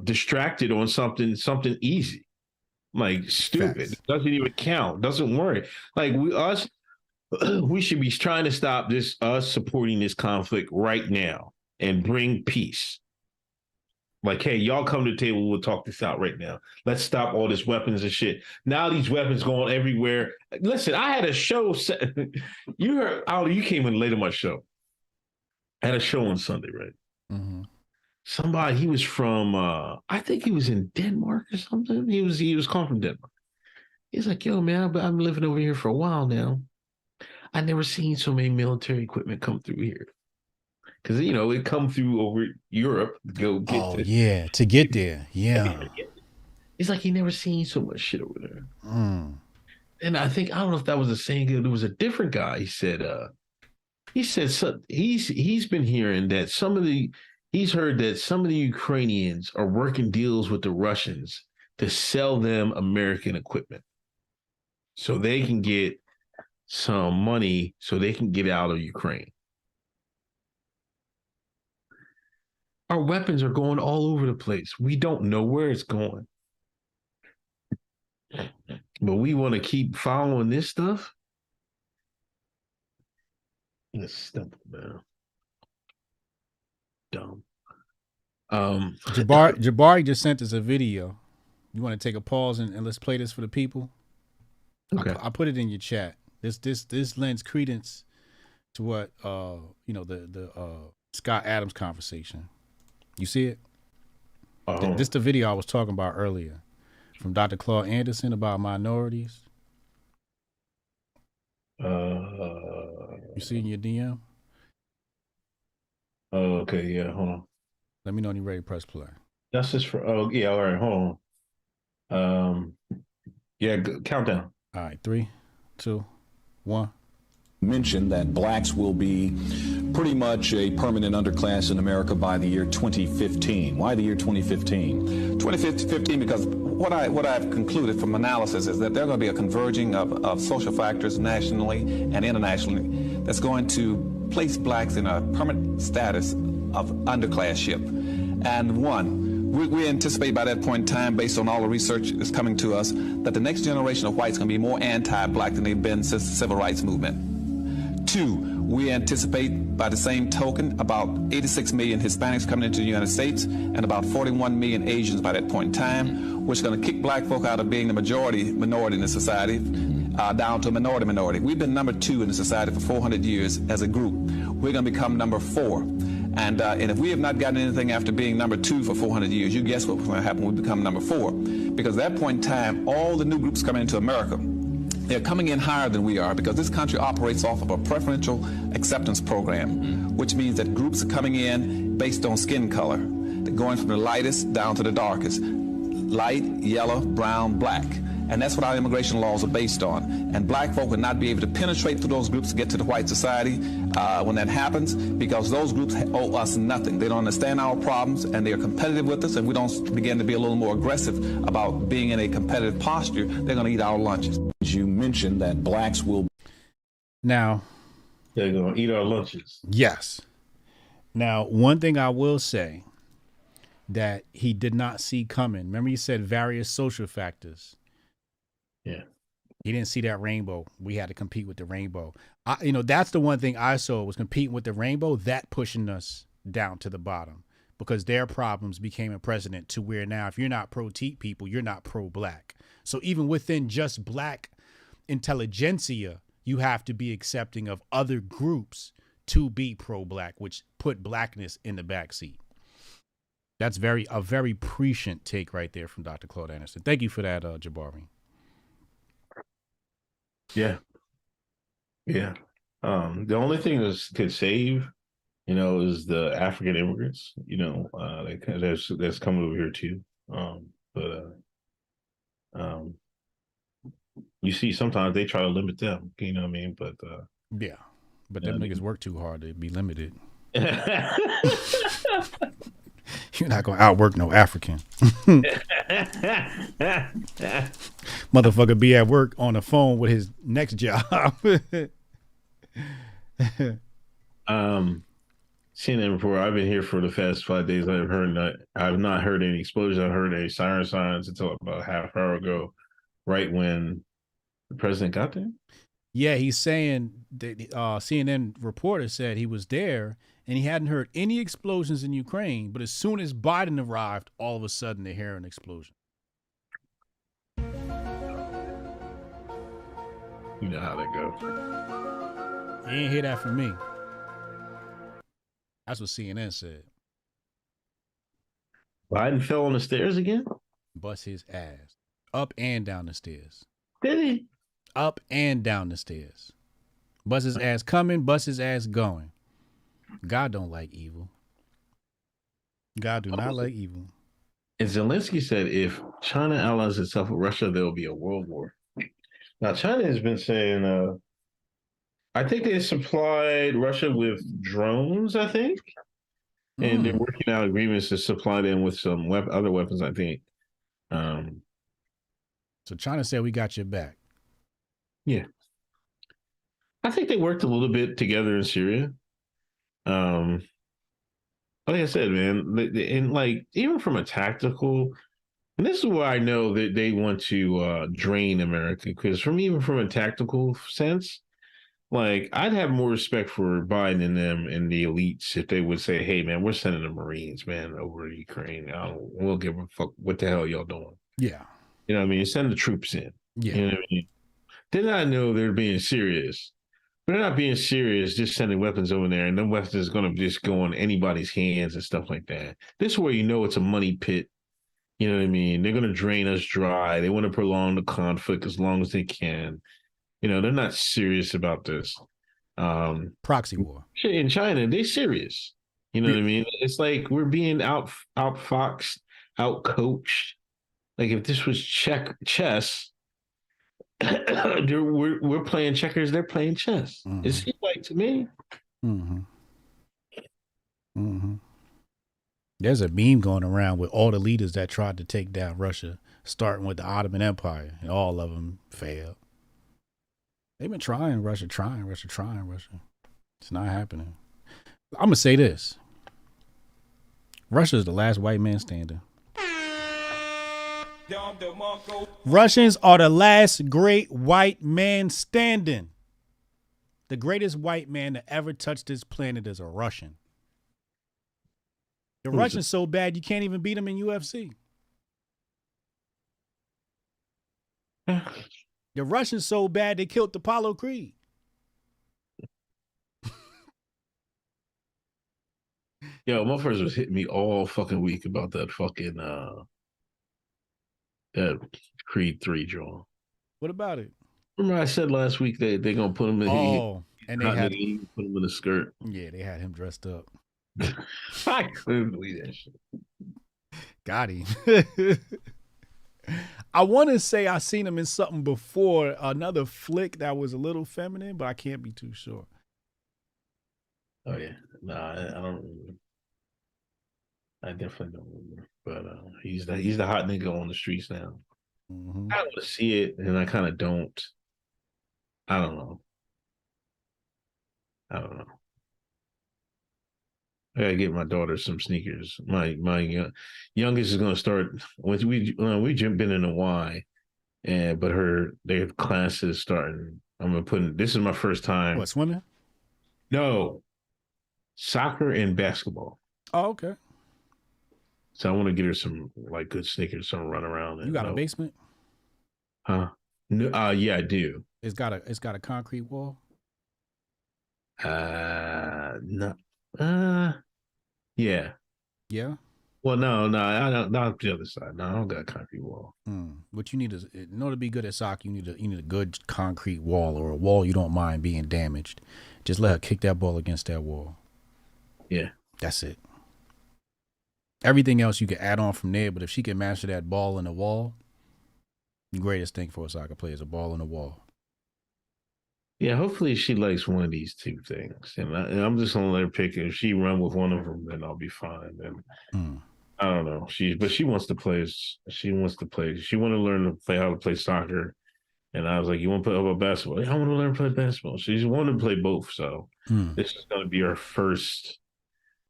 distracted on something easy, like stupid. Facts. Doesn't even count. Doesn't worry. Like we should be trying to stop us supporting this conflict right now and bring peace. Like, hey, y'all come to the table. We'll talk this out right now. Let's stop all this weapons and shit. Now these weapons going everywhere. Listen, I had a show. You heard? You came in late on my show. I had a show on Sunday, right? Mm-hmm. Somebody, he was from I think he was in Denmark or something. He was calling from Denmark. He's like, yo, man, I'm living over here for a while now. I never seen so many military equipment come through here. Because it come through over Europe to go get Oh yeah, to get there. Yeah. He's like, he never seen so much shit over there. Mm. And I don't know if that was the same guy. There was a different guy. He said he's been hearing that he's heard that some of the Ukrainians are working deals with the Russians to sell them American equipment so they can get some money so they can get out of Ukraine. Our weapons are going all over the place. We don't know where it's going. But we want to keep following this stuff. It's simple, man. Dumb. Jabari just sent us a video. You want to take a pause and let's play this for the people? Okay. I put it in your chat. This lends credence to what the Scott Adams conversation. You see it? This is the video I was talking about earlier from Dr. Claude Anderson about minorities. You see in your DM? Oh, okay, yeah, hold on. Let me know when you're ready to press play. That's just for all right, hold on. Countdown. All right, 3, 2, 1. Mentioned that blacks will be pretty much a permanent underclass in America by the year 2015. Why the year 2015? 2015 because what I've concluded from analysis is that there are going to be a converging of social factors nationally and internationally that's going to place blacks in a permanent status of underclassship. And we anticipate by that point in time, based on all the research that's coming to us, that the next generation of whites is going to be more anti-black than they've been since the civil rights movement. 2, we anticipate by the same token about 86 million Hispanics coming into the United States and about 41 million Asians by that point in time, which is going to kick black folk out of being the minority in the society down to a minority. We've been number 2 in the society for 400 years as a group. We're going to become number 4. And if we have not gotten anything after being number 2 for 400 years, you guess what's going to happen when we become number 4. Because at that point in time, all the new groups coming into America, they're coming in higher than we are because this country operates off of a preferential acceptance program, which means that groups are coming in based on skin color. They're going from the lightest down to the darkest. Light, yellow, brown, black. And that's what our immigration laws are based on. And black folk will not be able to penetrate through those groups to get to the white society when that happens because those groups owe us nothing. They don't understand our problems and they are competitive with us, and we don't begin to be a little more aggressive about being in a competitive posture. They're going to eat our lunches. You mentioned that blacks will... Now... They're going to eat our lunches. Yes. Now, one thing I will say that he did not see coming. Remember he said various social factors. Yeah. He didn't see that rainbow. We had to compete with the rainbow. That's the one thing I saw was competing with the rainbow, that pushing us down to the bottom because their problems became a precedent to where now if you're not pro-teat people, you're not pro-black. So even within just black intelligentsia, you have to be accepting of other groups to be pro-black, which put blackness in the backseat. That's a very prescient take right there from Dr. Claude Anderson. Thank you for that, Jabari. Yeah. The only thing that could save, is the African immigrants, that's coming over here too. You see, sometimes they try to limit them, you know what I mean? But but them niggas work too hard to be limited. You're not gonna outwork no African. Motherfucker be at work on the phone with his next job. Seen it before. I've been here for the past 5 days. I've not heard any explosions. I heard any siren signs until about a half hour ago, right when the president got there. Yeah, he's saying that CNN reporter said he was there and he hadn't heard any explosions in Ukraine, but as soon as Biden arrived, all of a sudden they hear an explosion. You know how that goes. You ain't hear that from me. That's what CNN said. Biden fell on the stairs again? Bust his ass. Up and down the stairs. Did he? Up and down the stairs. Bust his ass coming, bust his ass going. God don't like evil. God do not like evil. And Zelensky said if China allies itself with Russia, there will be a world war. Now, China has been saying, I think they supplied Russia with drones, I think. And they're working out agreements to supply them with some other weapons, I think. So China said, we got your back. Yeah. I think they worked a little bit together in Syria. Like I said, man, and like even from a tactical, and this is where I know that they want to drain America, because even from a tactical sense, like I'd have more respect for Biden and them and the elites if they would say, "Hey, man, we're sending the Marines, man, over to Ukraine. We'll give a fuck what the hell y'all doing." Yeah, you know what I mean. Send the troops in. Yeah, you know what I mean. Then I know they're being serious. They're not being serious, just sending weapons over there, and them weapons is going to just go on anybody's hands and stuff like that. This is where you know it's a money pit. You know what I mean? They're going to drain us dry. They want to prolong the conflict as long as they can. You know, they're not serious about this. Proxy war. In China, they're serious. You know what I mean? It's like we're being outfoxed, outcoached. Like if this was chess, we're playing checkers, they're playing chess. It seems like to me. There's a meme going around with all the leaders that tried to take down Russia, starting with the Ottoman Empire, and all of them failed. They've been trying Russia. It's not happening. I'm going to say this. Russia is the last white man standing. Russians are the last great white man standing. The greatest white man that ever touched this planet is a Russian. The Russians so bad you can't even beat them in UFC. The Russians so bad they killed Apollo Creed. Yo, motherfuckers was hitting me all fucking week about that fucking that Creed 3 draw. What about it? Remember I said last week they're gonna put him in and they had put him in a skirt. Yeah, they had him dressed up. I couldn't believe that shit. Got him. I want to say I seen him in something before, another flick that was a little feminine, but I can't be too sure. Oh yeah, nah, I don't remember. I definitely don't remember. But he's the hot nigga on the streets now. I want to see it, and I kind of don't. I don't know. I gotta get my daughter some sneakers. My youngest is gonna start. We've been in a Y, but their class is starting. I'm gonna put. This is my first time. What, swimming? No, soccer and basketball. Oh, okay. So I want to get her some like good sneakers, some run around. You got a basement? Huh? No, yeah, I do. It's got a concrete wall. No. Yeah. Yeah. Well, no, I don't. Not the other side. No, I don't got a concrete wall. What you need is, in order to be good at soccer, you need a good concrete wall, or a wall you don't mind being damaged. Just let her kick that ball against that wall. Yeah. That's it. Everything else you can add on from there, but if she can master that ball in the wall, the greatest thing for a soccer player is a ball in the wall. Yeah, hopefully she likes one of these two things, and I'm just gonna let her pick it. If she run with one of them, then I'll be fine. And I don't know. She wants to play. She wants to play. She want to learn to play how to play soccer, and I was like, "You want to play about basketball?" Yeah, I want to learn to play basketball. She's wanted to play both, so this is gonna be her first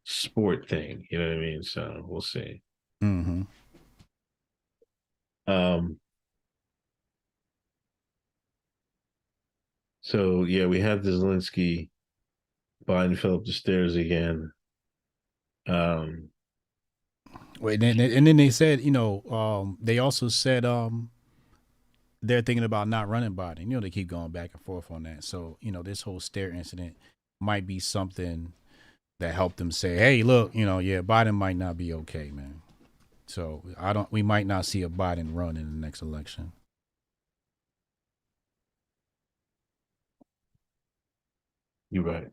sport thing. You know what I mean? So we'll see. So yeah, we have the Zelensky. Biden fell up the stairs again. Wait, and then they said, they also said they're thinking about not running Biden. They keep going back and forth on that. So, this whole stair incident might be something that helped them say, hey, look, Biden might not be okay, man. So we might not see a Biden run in the next election. You're right.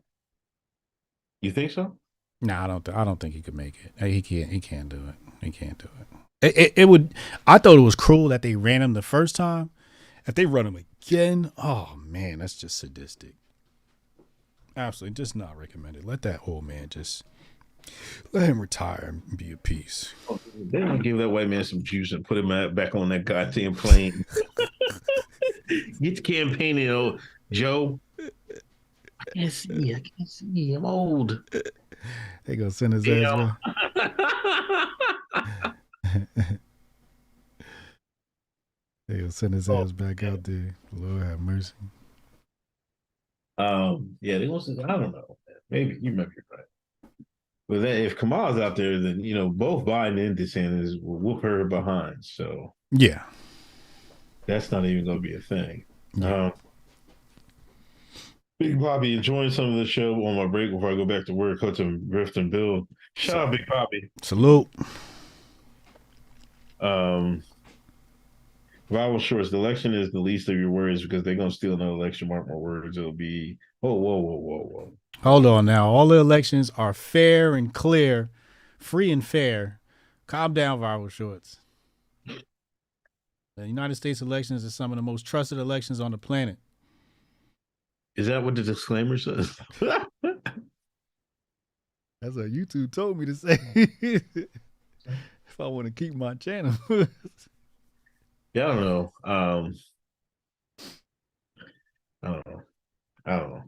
You think so? No, I don't think he could make it. He can't do it. He can't do it. It would. I thought it was cruel that they ran him the first time. If they run him again, oh man, that's just sadistic. Absolutely, just not recommended. Let that old man let him retire and be at peace. They don't give that white man some juice and put him back on that goddamn plane. Get the campaigning, old Joe. I can't see. I'm old. They gonna send his ass back. They gonna send his ass back out there. Lord have mercy. Yeah, they gonna. I don't know. Maybe you might be right. But then if Kamala's out there, then both Biden and DeSantis will whoop her behind. So yeah, that's not even gonna be a thing. Yeah. Big Poppy enjoying some of the show on my break before I go back to work. Hotep Rift and Bill. Shout out, Big Poppy. Salute. Viral shorts. The election is the least of your worries because they're gonna steal another election. Mark my words. It'll be whoa. Hold on now. All the elections are fair and clear, free and fair. Calm down, viral shorts. The United States elections are some of the most trusted elections on the planet. Is that what the disclaimer says? That's what YouTube told me to say. If I want to keep my channel. Yeah, I don't know. I don't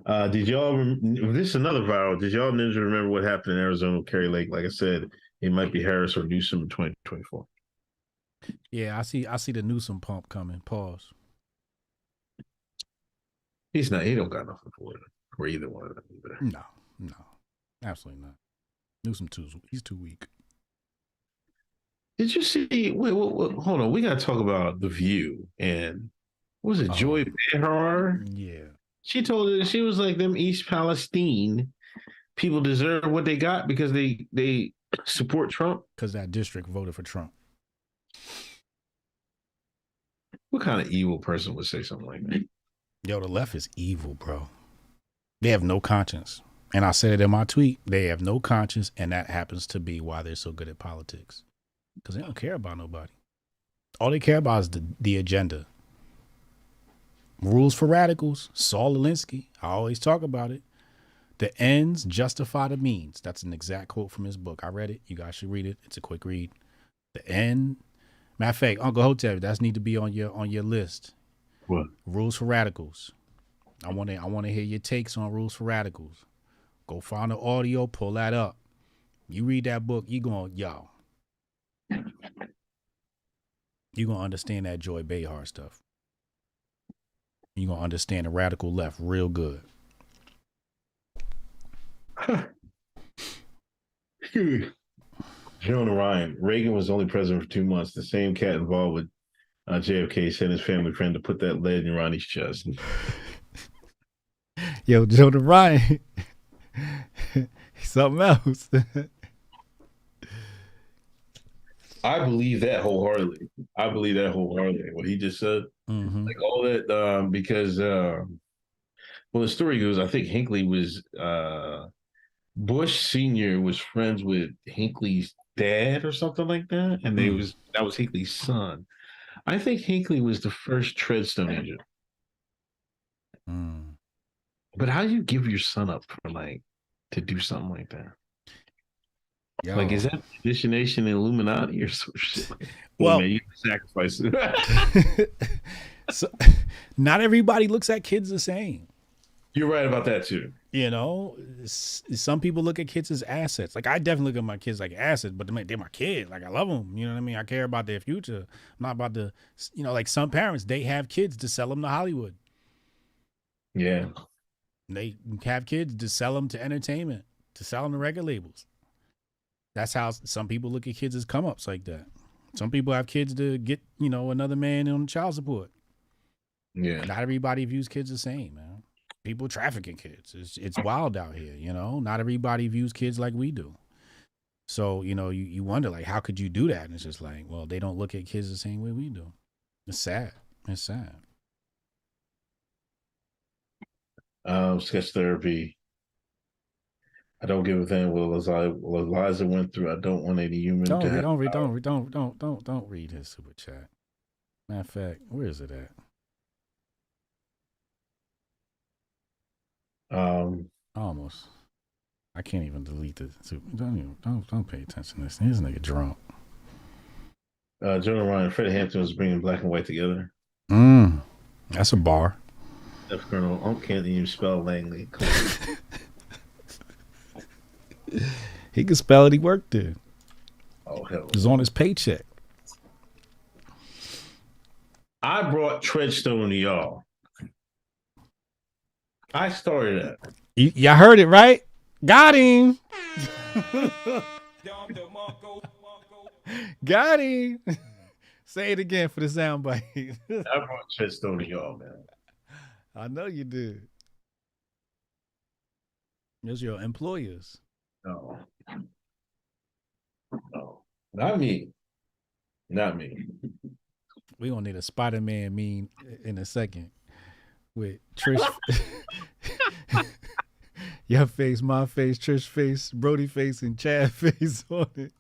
know. Did y'all? This is another viral. Did y'all ninja remember what happened in Arizona with Kerry Lake? Like I said, it might be Harris or Newsom in 2024. Yeah, I see the Newsom pump coming. Pause. He's not. He don't got nothing for either one of them either. No, absolutely not. Newsom he's too weak. Did you see? Wait, hold on. We got to talk about The View and what was it? Joy Behar. Yeah. She told us, she was like, them East Palestine people deserve what they got because they support Trump. Because that district voted for Trump. What kind of evil person would say something like that? Yo, the left is evil, bro. They have no conscience. And I said it in my tweet. They have no conscience, and that happens to be why they're so good at politics. Because they don't care about nobody. All they care about is the agenda. Rules for radicals. Saul Alinsky. I always talk about it. The ends justify the means. That's an exact quote from his book. I read it. You guys should read it. It's a quick read. The end. Matter of fact, Uncle Hotep, that's need to be on your list. What? Rules for radicals. I want to hear your takes on rules for radicals. Go find the audio, pull that up. You read that book, you're going to understand that Joy Behar stuff. You're going to understand the radical left real good. Jonah Ryan. Reagan was only president for 2 months. The same cat involved with JFK sent his family friend to put that lead in Ronnie's chest. Yo, Jonah Ryan. He's something else. I believe that wholeheartedly. What he just said. Mm-hmm. Like all that, because, well, the story goes, I think Hinckley was, Bush Sr. was friends with Hinckley's dad or something like that. And that was Hinckley's son. I think Hinckley was the first Treadstone agent. Mm. But how do you give your son up for to do something like that? Yo. Like, is that Nation Illuminati or some shit? Well, man, you sacrifice it. So, not everybody looks at kids the same. You're right about that too. You know, some people look at kids as assets. Like, I definitely look at my kids like assets, but they're my kid. Like, I love them. You know what I mean? I care about their future. I'm not about to, like some parents, they have kids to sell them to Hollywood. Yeah. They have kids to sell them to entertainment, to sell them to record labels. That's how some people look at kids as come-ups like that. Some people have kids to get, another man on child support. Yeah. Not everybody views kids the same, man. People trafficking kids. It's wild out here, Not everybody views kids like we do. So, you wonder, like, how could you do that? And it's just like, well, they don't look at kids the same way we do. It's sad. It's sad. Sketch therapy. I don't give a damn what Eliza went through. I don't want any human Don't to read have his super chat. Matter of fact, where is it at? Almost. I can't even delete the super. Don't pay attention to this. This nigga drunk. Jonah Ryan, Freddie Hampton was bringing black and white together. That's a bar. Left Colonel, can't even spell Langley. He could spell it. He worked there. Oh, hell. It was on his paycheck. I brought Treadstone to y'all. I started that. Y'all heard it, right? Got him. Got him. Say it again for the soundbite. I brought Treadstone to y'all, man. I know you did. Those are your employers. No. Not me. Not me. We gonna need a Spider-Man meme in a second with Trish. Your face, my face, Trish face, Brody face, and Chad face on it.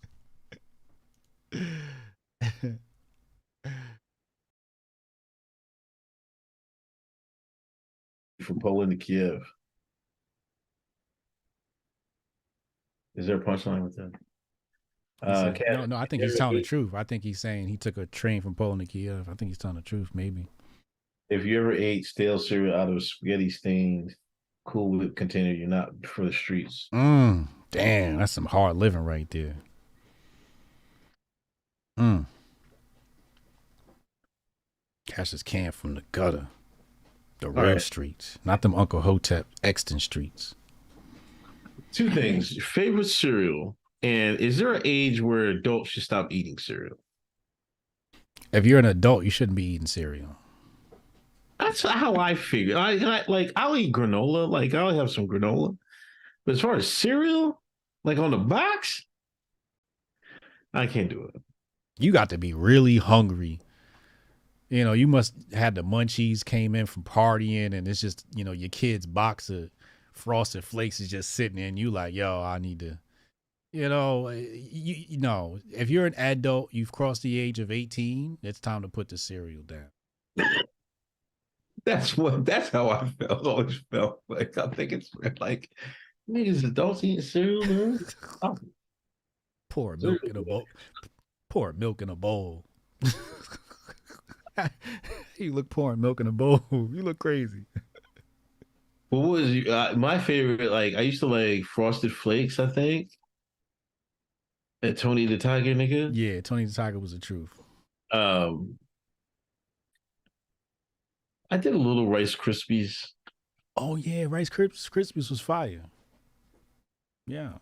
From Poland to Kiev. Is there a punchline with that? No, I think he's telling the truth. I think he's saying he took a train from Poland to Kiev. I think he's telling the truth, maybe. If you ever ate stale cereal out of a spaghetti stained Cool Whip container, you're not for the streets. Damn, that's some hard living right there. Cash is canned from the gutter. The real streets. Not them Uncle Hotep Exton streets. Two things. Your favorite cereal, and is there an age where adults should stop eating cereal? If you're an adult, you shouldn't be eating cereal. That's how I figure. I'll eat granola. Like, I'll have some granola. But as far as cereal, like on the box, I can't do it. You got to be really hungry. You must have the munchies came in from partying, and it's just, your kid's box of Frosted Flakes is just sitting there, and you like, yo, I need to, if you're an adult, you've crossed the age of 18, it's time to put the cereal down. That's how I felt. Always felt like I think it's like niggas adults eating cereal, man. Pour milk in a bowl. Pour milk in a bowl. You look pouring milk in a bowl. You look crazy. What was my favorite? Like, I used to like Frosted Flakes, I think. And Tony the Tiger, nigga. Yeah, Tony the Tiger was the truth. I did a little Rice Krispies. Oh yeah, Rice Krispies was fire. Yeah.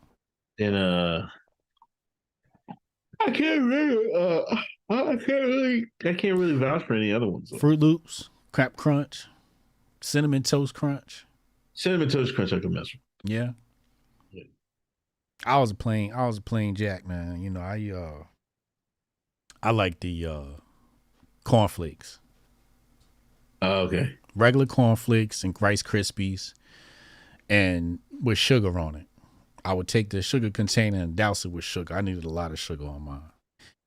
And I can't really vouch for any other ones. Fruit Loops, Crap Crunch, Cinnamon Toast Crunch. Cinnamon Toast Crunch I can mess with. Yeah. I was a plain Jack, man. I like the cornflakes. Oh, okay. Regular cornflakes and Rice Krispies, and with sugar on it. I would take the sugar container and douse it with sugar. I needed a lot of sugar on mine.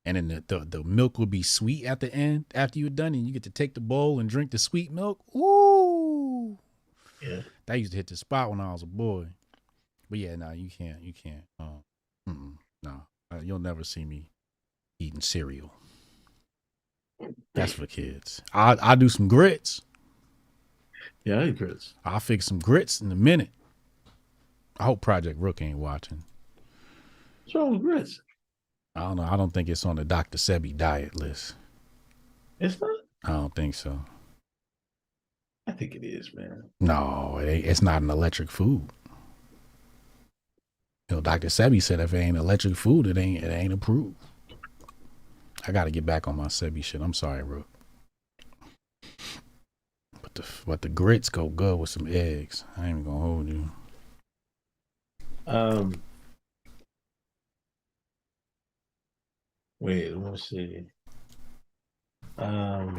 And then the milk would be sweet at the end after you're done, and you get to take the bowl and drink the sweet milk. Ooh. Yeah. That used to hit the spot when I was a boy. But yeah, no, you can't. No, you'll never see me eating cereal. That's for kids. I do some grits. Yeah, I eat grits. I'll fix some grits in a minute. I hope Project Rook ain't watching. What's wrong with grits? I don't know. I don't think it's on the Dr. Sebi diet list. It's not? I don't think so. I think it is, man. No, it's not an electric food. Dr. Sebi said if it ain't electric food, it ain't approved. I got to get back on my Sebi shit. I'm sorry, Rook. But the grits go good with some eggs. I ain't even gonna hold you. Wait, let me see.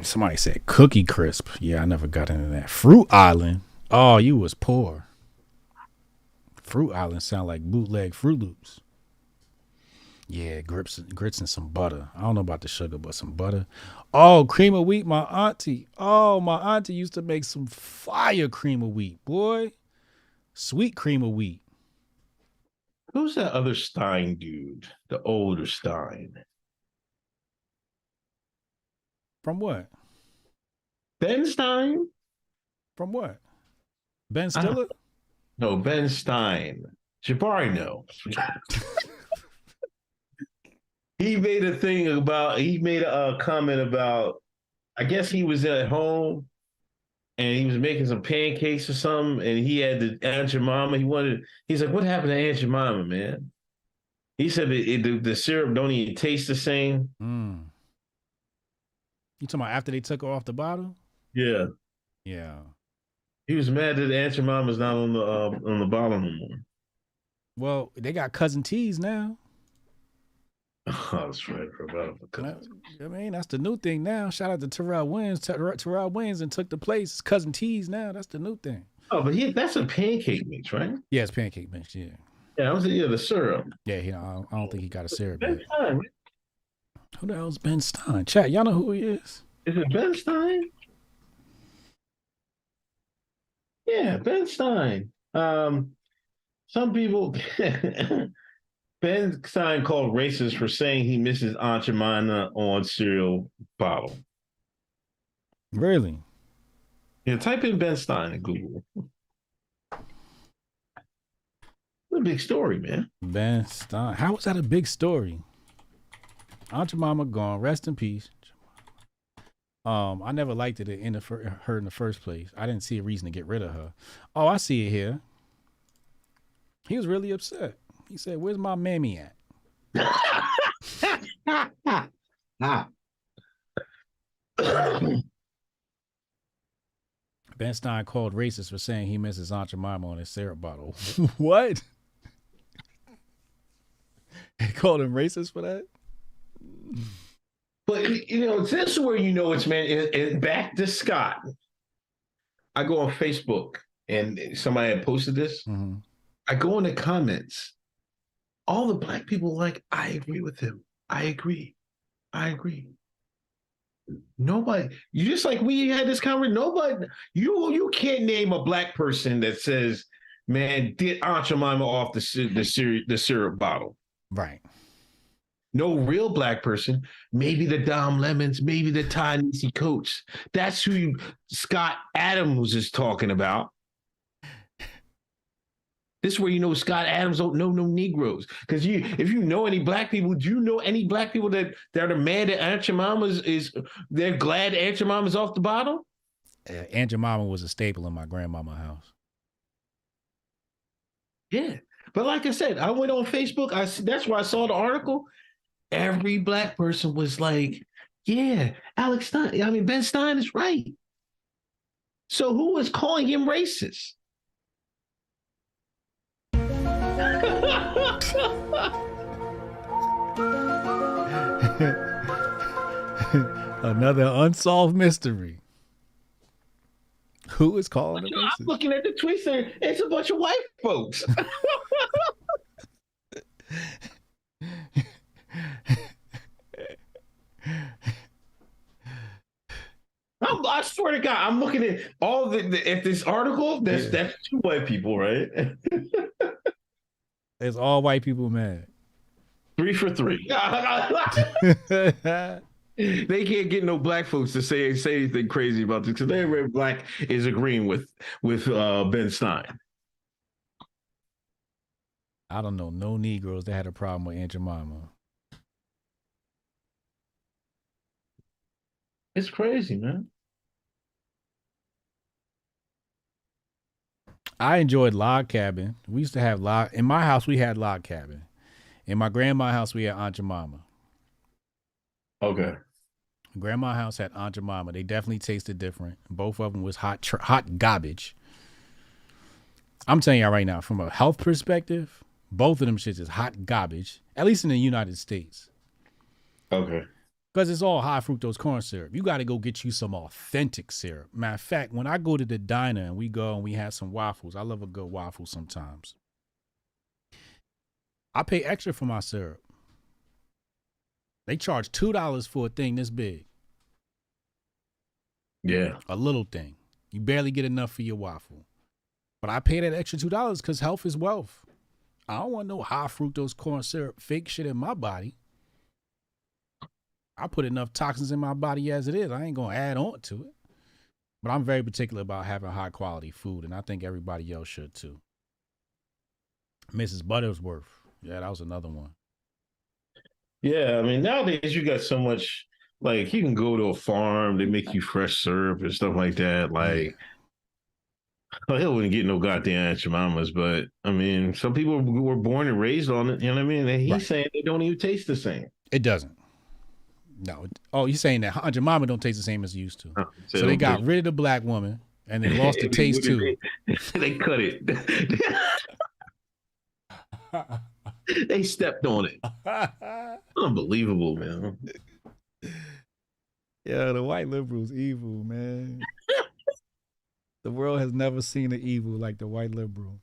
Somebody said Cookie Crisp. Yeah, I never got into that. Fruit Island. Oh, you was poor. Fruit Island sound like bootleg Fruit Loops. Yeah, grits and some butter. I don't know about the sugar, but some butter. Oh, cream of wheat, my auntie. Oh, my auntie used to make some fire cream of wheat, boy. Sweet cream of wheat. Who's that other Stein dude? The older Stein. From what? Ben Stein? From what? Ben Stiller? No, Ben Stein. Jabari, no. He made a comment about, I guess he was at home and he was making some pancakes or something, and he had to Aunt Jemima. He's like, what happened to Aunt Jemima, man? He said the syrup don't even taste the same. You talking about after they took her off the bottle? Yeah. Yeah. He was mad that Aunt Jemima's not on the bottle no more. Well, they got Cousin T's now. Oh, that's right. I mean, that's the new thing now. Shout out to Terrell Wins. Terrell wins and took the place. It's Cousin T's now. That's the new thing. Oh, but that's a pancake mix, right? Yeah, it's pancake mix. Yeah. Yeah, the syrup. Yeah, I don't think he got a syrup. Ben Stein. Who the hell's Ben Stein? Chat, y'all know who he is? Is it Ben Stein? Yeah, Ben Stein. Some people Ben Stein called racist for saying he misses Aunt Jemima on cereal bottle. Really? Yeah, type in Ben Stein in Google. What a big story, man. Ben Stein. How was that a big story? Aunt Jemima gone. Rest in peace. I never liked it in her in the first place. I didn't see a reason to get rid of her. Oh, I see it here. He was really upset. He said, "Where's my mammy at?" Ben Stein called racist for saying he misses Aunt Jemima on his syrup bottle. What? He called him racist for that? But, this is where it's, man, and back to Scott. I go on Facebook and somebody had posted this. Mm-hmm. I go in the comments. All the black people I agree with him. I agree. Nobody, you just like we had this conversation. Nobody, you can't name a black person that says, man, did Aunt Jemima off the syrup bottle. Right. No real black person, maybe the Dom Lemons, maybe the Ta-Nehisi Coates. That's who Scott Adams is talking about. This is where Scott Adams don't know no Negroes. Because if you know any black people, do you know any black people that are mad that Aunt Jemima they're glad Aunt Jemima's off the bottle? Aunt Jemima was a staple in my grandmama's house. Yeah. But like I said, I went on Facebook. That's where I saw the article. Every black person was like, yeah, Ben Stein is right. So who was calling him racist? Another unsolved mystery. Who is calling him racist? I'm looking at the tweets there. It's a bunch of white folks. I swear to God, I'm looking at all at this article. That's two white people, right? It's all white people mad. 3 for 3. They can't get no black folks to say anything crazy about this because every black is agreeing with Ben Stein. I don't know no Negroes that had a problem with Aunt Jemima. It's crazy, man. I enjoyed log cabin. We used to have in my house, we had log cabin. In my grandma's house, we had Aunt Jemima. Okay. Grandma's house had Aunt Jemima. They definitely tasted different. Both of them was hot garbage. I'm telling y'all right now, from a health perspective, both of them shits is hot garbage, at least in the United States. Okay. Because it's all high fructose corn syrup. You got to go get you some authentic syrup. Matter of fact, when I go to the diner and we go and we have some waffles, I love a good waffle sometimes. I pay extra for my syrup. They charge $2 for a thing this big. Yeah. A little thing. You barely get enough for your waffle. But I pay that extra $2 because health is wealth. I don't want no high fructose corn syrup, fake shit in my body. I put enough toxins in my body as it is. I ain't going to add on to it. But I'm very particular about having high quality food, and I think everybody else should too. Mrs. Buttersworth. Yeah, that was another one. Yeah, I mean, nowadays you got so much, like, you can go to a farm, they make you fresh syrup and stuff like that. Like, well, hell wouldn't get no goddamn Aunt Jemimas, but I mean, some people were born and raised on it, you know what I mean? And he's saying they don't even taste the same. It doesn't. No. Oh, you're saying that Aunt Jemima don't taste the same as it used to. Oh, so they got rid of the black woman and they lost the taste too. They cut it. They stepped on it. Unbelievable, man. Yeah, the white liberals evil, man. The world has never seen an evil like the white liberal.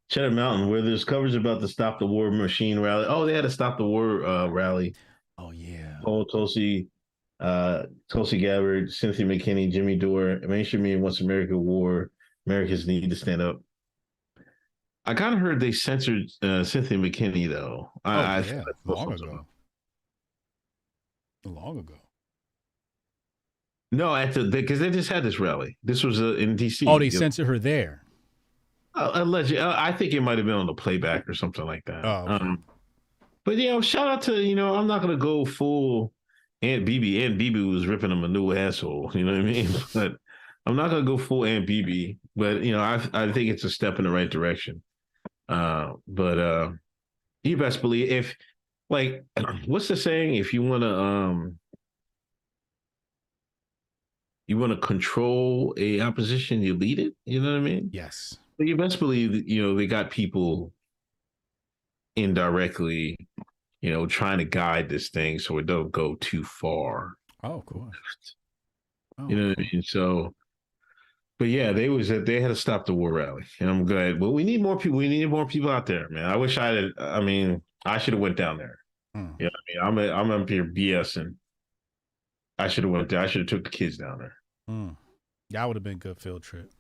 Cheddar Mountain, where there's coverage about the Stop the War Machine rally. Oh, they had a Stop the War rally. Oh, yeah. Tulsi Gabbard, Cynthia McKinney, Jimmy Dore. Mainstream media wants America war. Americans need to stand up. I kind of heard they censored Cynthia McKinney, though. Long ago. No, because they just had this rally. This was in D.C. Oh, they censored her there. Allegedly, I think it might have been on the playback or something like that. Oh, okay. But shout out to I'm not gonna go full Aunt Bibi. Aunt Bibi was ripping him a new asshole. You know what I mean? But I'm not gonna go full Aunt Bibi. But I think it's a step in the right direction. But you best believe if, like, what's the saying? If you wanna control a opposition, you lead it. You know what I mean? Yes. But you best believe that, they got people indirectly, trying to guide this thing so it don't go too far. Oh, of course. You know what I mean? So, but yeah, they had to stop the war rally, and I'm glad. But we need more people. We need more people out there, man. I wish I should have went down there. Yeah, I'm up here BSing. I should have went there. I should have took the kids down there. That would have been a good field trip.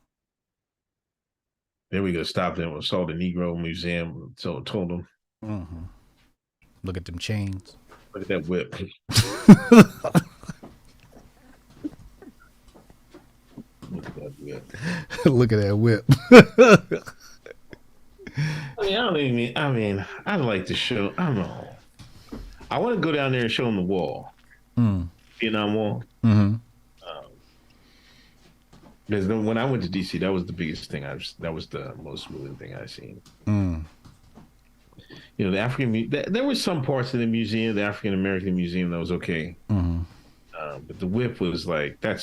Then we could stop them. Saw the Negro Museum. So told them. Mm-hmm. Look at them chains. Look at that whip. Look at that whip. Look at that whip. I'd like to show. I don't know. I want to go down there and show them the wall. Vietnam Wall. Mm-hmm. Because when I went to DC, that was the biggest thing. That was the most moving thing I've seen. The African. There were some parts of the museum, the African American Museum, that was okay. But the whip was like that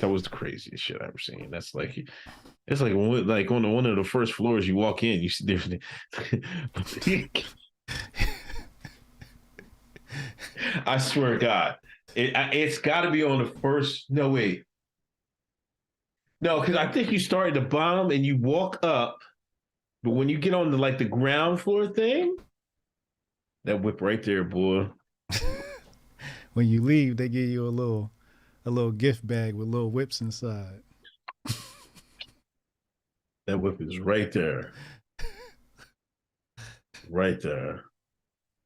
was the craziest shit I've ever seen. That's like, it's like on one of the first floors you walk in, you see different. I swear to God, it's got to be on the first. No, wait. No, because I think you started the bottom and you walk up, but when you get on the ground floor thing, that whip right there, boy. When you leave, they give you a little gift bag with little whips inside. That whip is right there. Right there.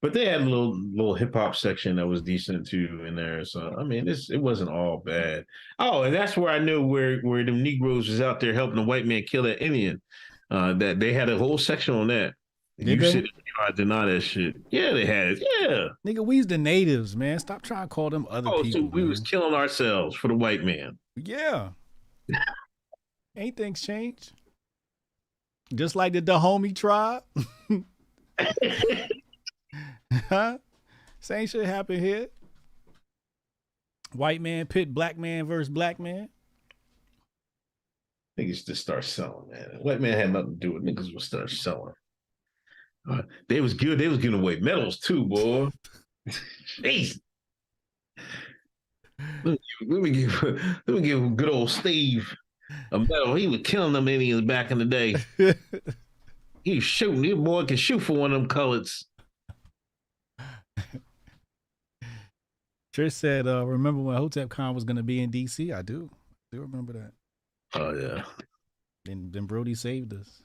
But they had a little hip hop section that was decent too in there. So it wasn't all bad. Oh, and that's where I knew where them Negroes was out there helping the white man kill that Indian. That they had a whole section on that. You sit and try to deny that shit. Yeah, they had it. Yeah, nigga, we's the natives, man. Stop trying to call them other people. So we was killing ourselves for the white man. Yeah. Ain't things changed? Just like the Dahomey tribe. Huh? Same shit happened here. White man pit black man versus black man. Niggas just start selling, man. White man had nothing to do with it. Niggas will start selling. They was good. They was giving away medals too, boy. Jeez. Let me give good old Steve a medal. He was killing them Indians back in the day. He was shooting. Your boy can shoot for one of them colors. Trish said, remember when Hotep Con was going to be in D.C.? I do remember that. Oh, yeah. Then Brody saved us.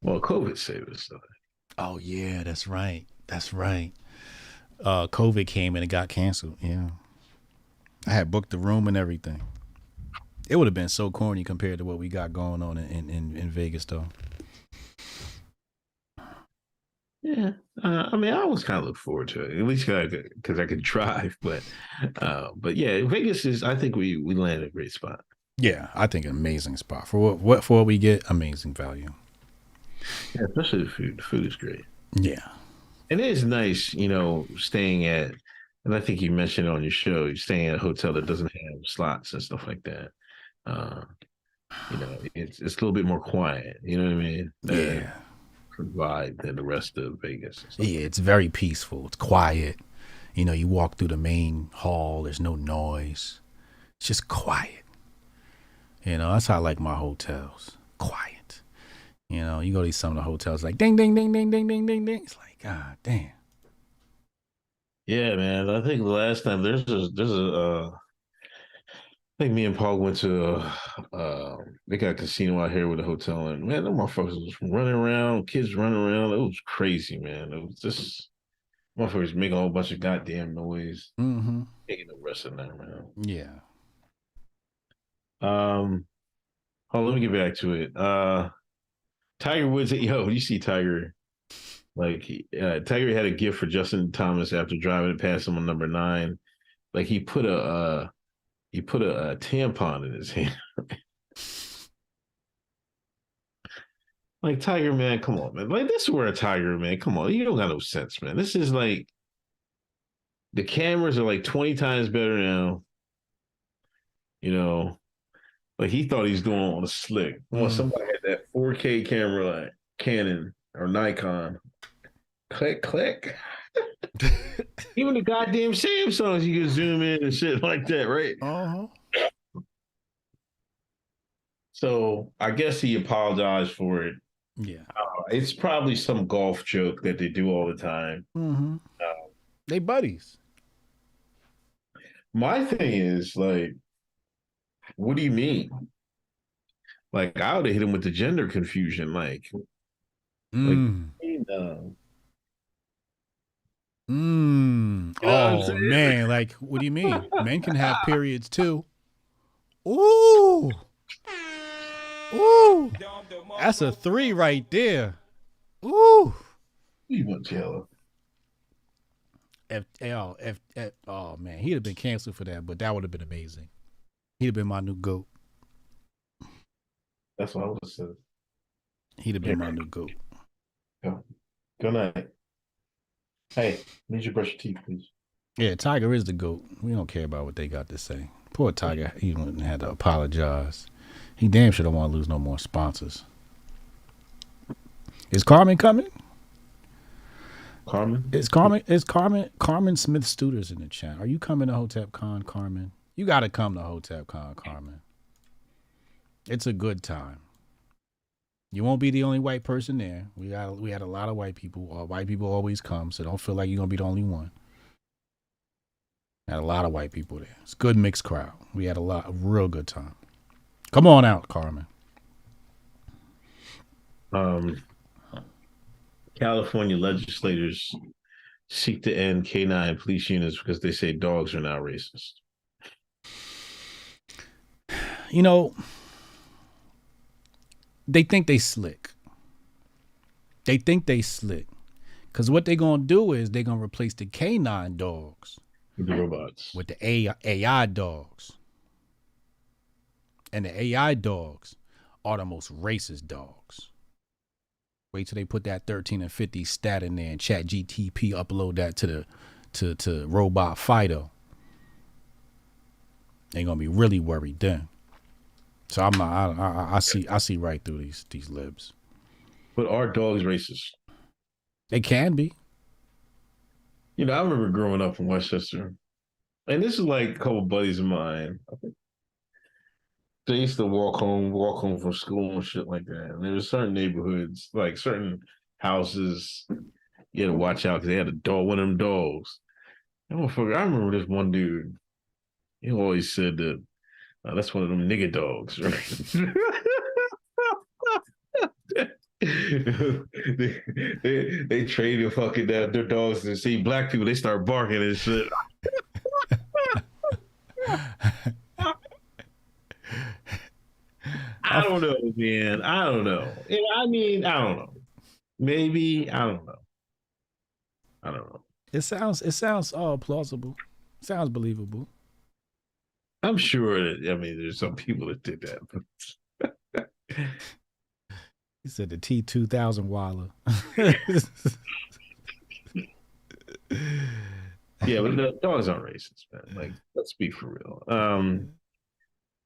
Well, COVID saved us. Oh, yeah, that's right. That's right. COVID came and it got canceled. Yeah. I had booked the room and everything. It would have been so corny compared to what we got going on in Vegas, though. Yeah, I mean, I always kind of look forward to it, at least because I could drive. But yeah, Vegas is. I think we landed a great spot. Yeah, I think an amazing spot for what we get. Amazing value. Yeah, especially the food. The food is great. Yeah, and it is nice, staying at. And I think you mentioned on your show, you're staying at a hotel that doesn't have slots and stuff like that. It's a little bit more quiet. You know what I mean? Yeah. Vibe than the rest of Vegas. Yeah, it's very peaceful. It's quiet. You walk through the main hall. There's no noise. It's just quiet. That's how I like my hotels. Quiet. You go to some of the hotels like ding, ding, ding, ding, ding, ding, ding, ding. It's like, God damn. Yeah, man. I think the last time there's I think me and Paul went to they got a casino out here with a hotel, and man, them motherfuckers was running around, kids running around. It was crazy, man. It was just motherfuckers making a whole bunch of goddamn noise. Mm-hmm. Taking the rest of that, man. Yeah. Hold on, let me get back to it. Tiger Woods, you see Tiger. Like Tiger had a gift for Justin Thomas after driving it past him on number 9. Like he put a tampon in his hand. Like, Tiger, man, come on, man. Like, this is where a Tiger, man. Come on. You don't got no sense, man. This is like, the cameras are like 20 times better now. Like he thought he was doing on a slick. Well, somebody had that 4K camera like Canon or Nikon. Click, click. Even the goddamn Samsungs, you can zoom in and shit like that, right? Uh-huh. So I guess he apologized for it. Yeah. It's probably some golf joke that they do all the time. Mm-hmm. They buddies. My thing is, like, what do you mean? Like, I would have hit him with the gender confusion. Like, Oh, man. Like, what do you mean? Men can have periods, too. Ooh. Ooh. That's a 3 right there. Ooh. You want yellow. Oh, man. He'd have been canceled for that, but that would have been amazing. He'd have been my new GOAT. That's what I would have said. He'd have been my new GOAT. Good night. Hey, need you to brush your teeth, please. Yeah, Tiger is the GOAT. We don't care about what they got to say. Poor Tiger, he had to apologize. He damn sure don't want to lose no more sponsors. Is Carmen coming? Carmen? Is Carmen Smith Studer's in the chat. Are you coming to Hotep Con, Carmen? You got to come to Hotep Con, Carmen. It's a good time. You won't be the only white person there. We had a lot of white people. White people always come, so don't feel like you're gonna be the only one. Had a lot of white people there. It's a good mixed crowd. We had a real good time. Come on out, Carmen. California legislators seek to end canine police units because they say dogs are now racist. They think they slick. Because what they're going to do is they're going to replace the canine dogs with the robots. With the AI dogs. And the AI dogs are the most racist dogs. Wait till they put that 13 and 50 stat in there and chat GTP upload that to Robot Fido. They're going to be really worried then. So I'm not. I see right through these libs. But are dogs racist? They can be. You know, I remember growing up in Westchester, and this is like a couple buddies of mine. They used to walk home from school and shit like that. And there was certain neighborhoods, like certain houses, you had to watch out because they had a dog, one of them dogs. I remember this one dude. He always said that that's one of them nigga dogs, right? they train the fucking their dogs to see black people. They start barking and shit. I don't know, man. I don't know. I mean, I don't know. Maybe I don't know. I don't know. It sounds plausible. Sounds believable. I'm sure that there's some people that did that. He said the T2000 Waller. Yeah, but the dogs aren't racist, man. Like, let's be for real.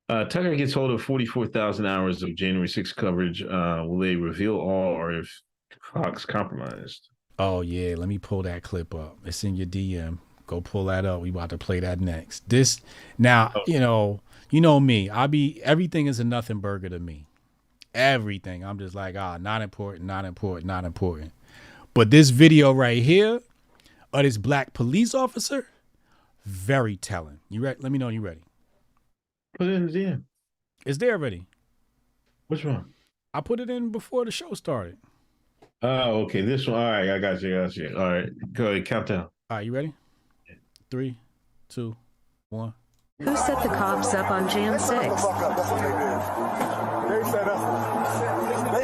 Tucker gets hold of 44,000 hours of January 6th coverage. Will they reveal all, or if Fox compromised? Oh yeah, let me pull that clip up. It's in your DM. Go pull that up. We about to play that next. This now, you know me. Everything is a nothing burger to me. Everything. I'm just like, not important, not important, not important. But this video right here of this black police officer, very telling. You ready? Let me know when you're ready. Put it in the DM. It's there already. Which one? I put it in before the show started. Oh, okay. This one. All right, I got you. All right, go ahead. Countdown. All right, you ready? 3, 2, 1. Who set the cops up on Jan 6? They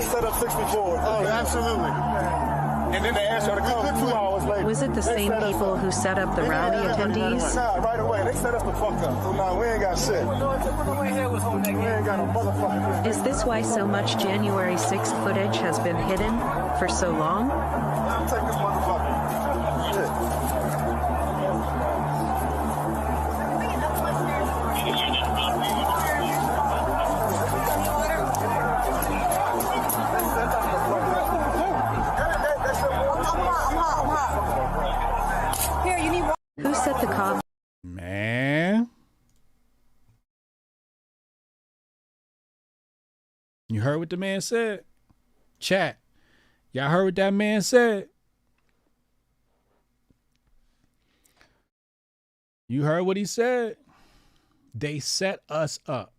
set up 64. Oh, absolutely. And then they asked her to come 2 hours later. Was it the same people who set up the rally attendees? Nah, right away. They set us the fuck up. So nah, we ain't got shit. We ain't got no motherfucking. Is this why so much January 6th footage has been hidden for so long? I'll take this motherfucker. Shit. Who set the cops? Man. You heard what the man said? Chat. Y'all heard what that man said? You heard what he said? They set us up.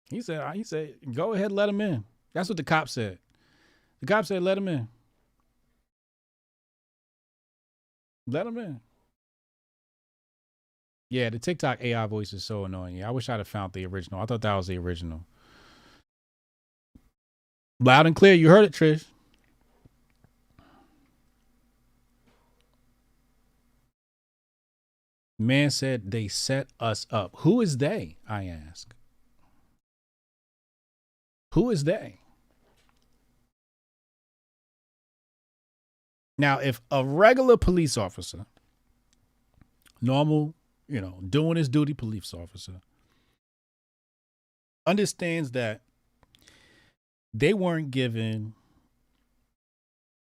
He said, go ahead, let him in. That's what the cop said. The cop said, let him in. Let him in. Yeah, the TikTok AI voice is so annoying. Yeah, I wish I'd have found the original. I thought that was the original. Loud and clear. You heard it, Trish. Man said they set us up. Who is they? I ask. Who is they? Now, if a regular police officer, normal, doing his duty police officer, understands that they weren't given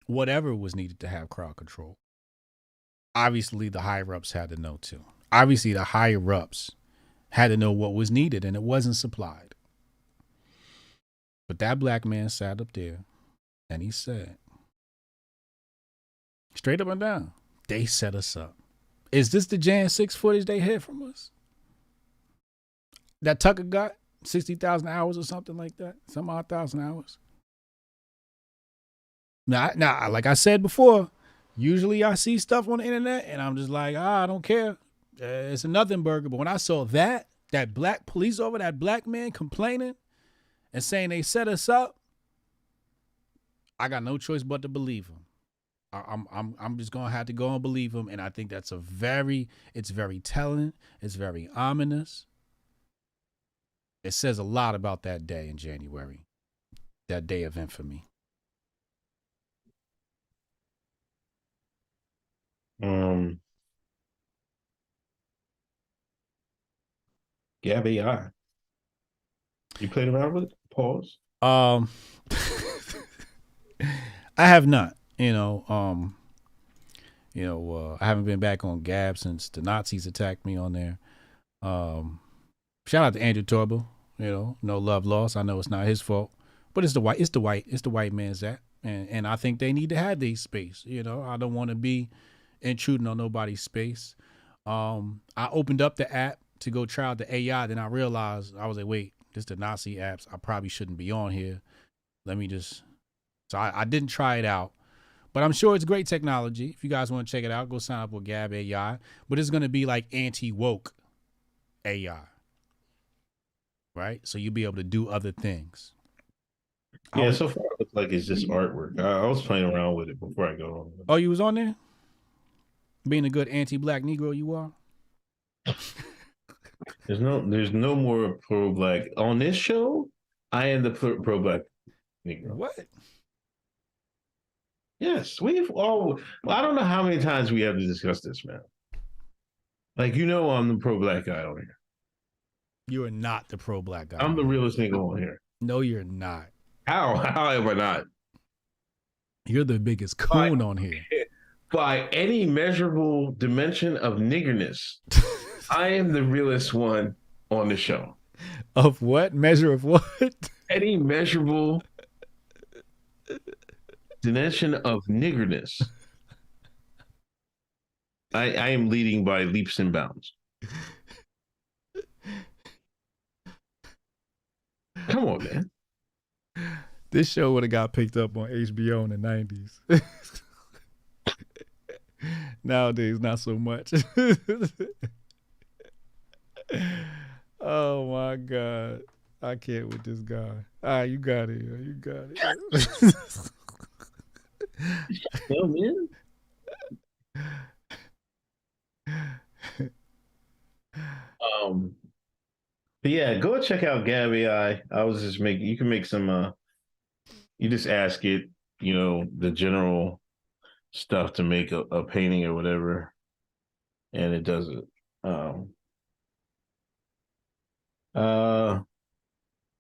whatever was needed to have crowd control. Obviously, the higher-ups had to know, too. Obviously, the higher-ups had to know what was needed, and it wasn't supplied. But that black man sat up there, and he said, straight up and down, they set us up. Is this the Jan 6 footage they hid from us? That Tucker got 60,000 hours or something like that? Some odd thousand hours? Now, like I said before, usually I see stuff on the internet and I'm just like, I don't care. It's a nothing burger. But when I saw that black police over, that black man complaining and saying they set us up, I got no choice but to believe him. I'm just gonna have to go and believe him, and I think that's it's very telling. It's very ominous. It says a lot about that day in January, that day of infamy. Gab AI. You played around with it? Pause. I have not. I haven't been back on Gab since the Nazis attacked me on there. Shout out to Andrew Torbo. No love lost. I know it's not his fault, but it's the white man's app, and I think they need to have their space. I don't want to be intruding on nobody's space. I opened up the app to go try out the AI, then I realized I was like, wait, this is the Nazi apps. I probably shouldn't be on here. So I didn't try it out, but I'm sure it's great technology. If you guys want to check it out, go sign up with Gab AI. But it's gonna be like anti-woke AI, right? So you'll be able to do other things. Yeah, so far it looks like it's just artwork. I was playing around with it before I go on. Oh, you was on there? Being a good anti-black Negro you are? There's no more pro-black. On this show, I am the pro-black Negro. What? Yes, I don't know how many times we have to discuss this, man. Like, I'm the pro-black guy on here. You are not the pro-black guy. I'm the realest nigga on here. No, you're not. How am I not? You're the biggest coon on here. By any measurable dimension of niggerness, I am the realest one on the show. Of what? Measure of what? Any measurable dimension of niggerness. I am leading by leaps and bounds. Come on, man. This show would have got picked up on HBO in the 90s. Nowadays, not so much. Oh my God. I can't with this guy. You got it. You got it. Well, man. But yeah, go check out Gab AI. You can make some you just ask it, the general stuff to make a painting or whatever, and it does it.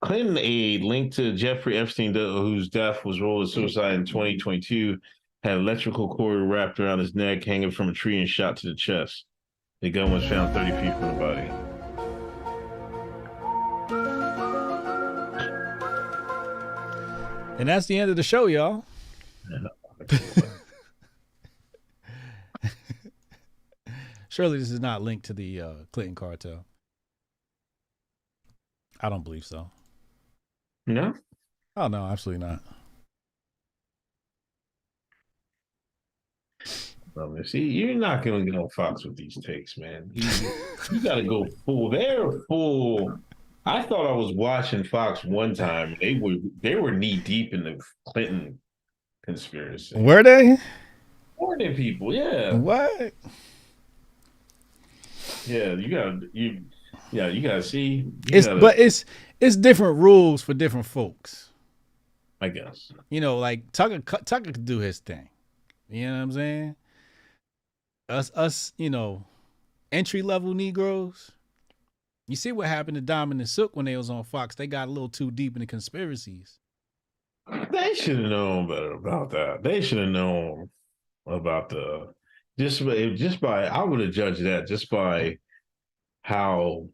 Clinton aide linked to Jeffrey Epstein, whose death was ruled as suicide in 2022, had electrical cord wrapped around his neck, hanging from a tree, and shot to the chest. The gun was found 30 feet from the body. And that's the end of the show, y'all. Surely this is not linked to the Clinton cartel. I don't believe so. No? Oh, no, absolutely not. See, you're not going to get on Fox with these takes, man. You got to go full. They're full. I thought I was watching Fox one time. They were knee deep in the Clinton conspiracy. Were they? Were they people? Yeah. What? Yeah, you gotta see. But it's different rules for different folks. I guess. Like Tucker could do his thing. You know what I'm saying? Us, entry level Negroes. You see what happened to Diamond and Silk when they was on Fox? They got a little too deep in the conspiracies. They should have known better about that. They should have known about I would have judged that just by how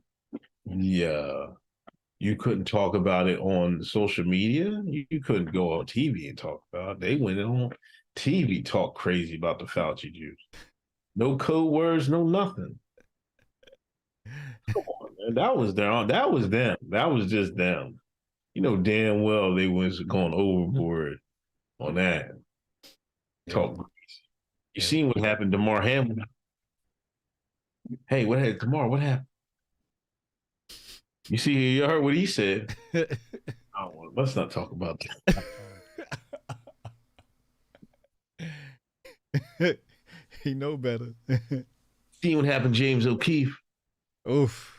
you couldn't talk about it on social media. You couldn't go on TV and talk about it. They went on TV, talk crazy about the Fauci Jews. No code words, no nothing. Come on, man. That was them. That was them. That was just them. Damn well they was going overboard on that. Talk crazy. You seen what happened to Damar Hamlin? Hey, what happened, Damar? What happened? You heard what he said. Let's not talk about that. He know better. See what happened, James O'Keefe. Oof.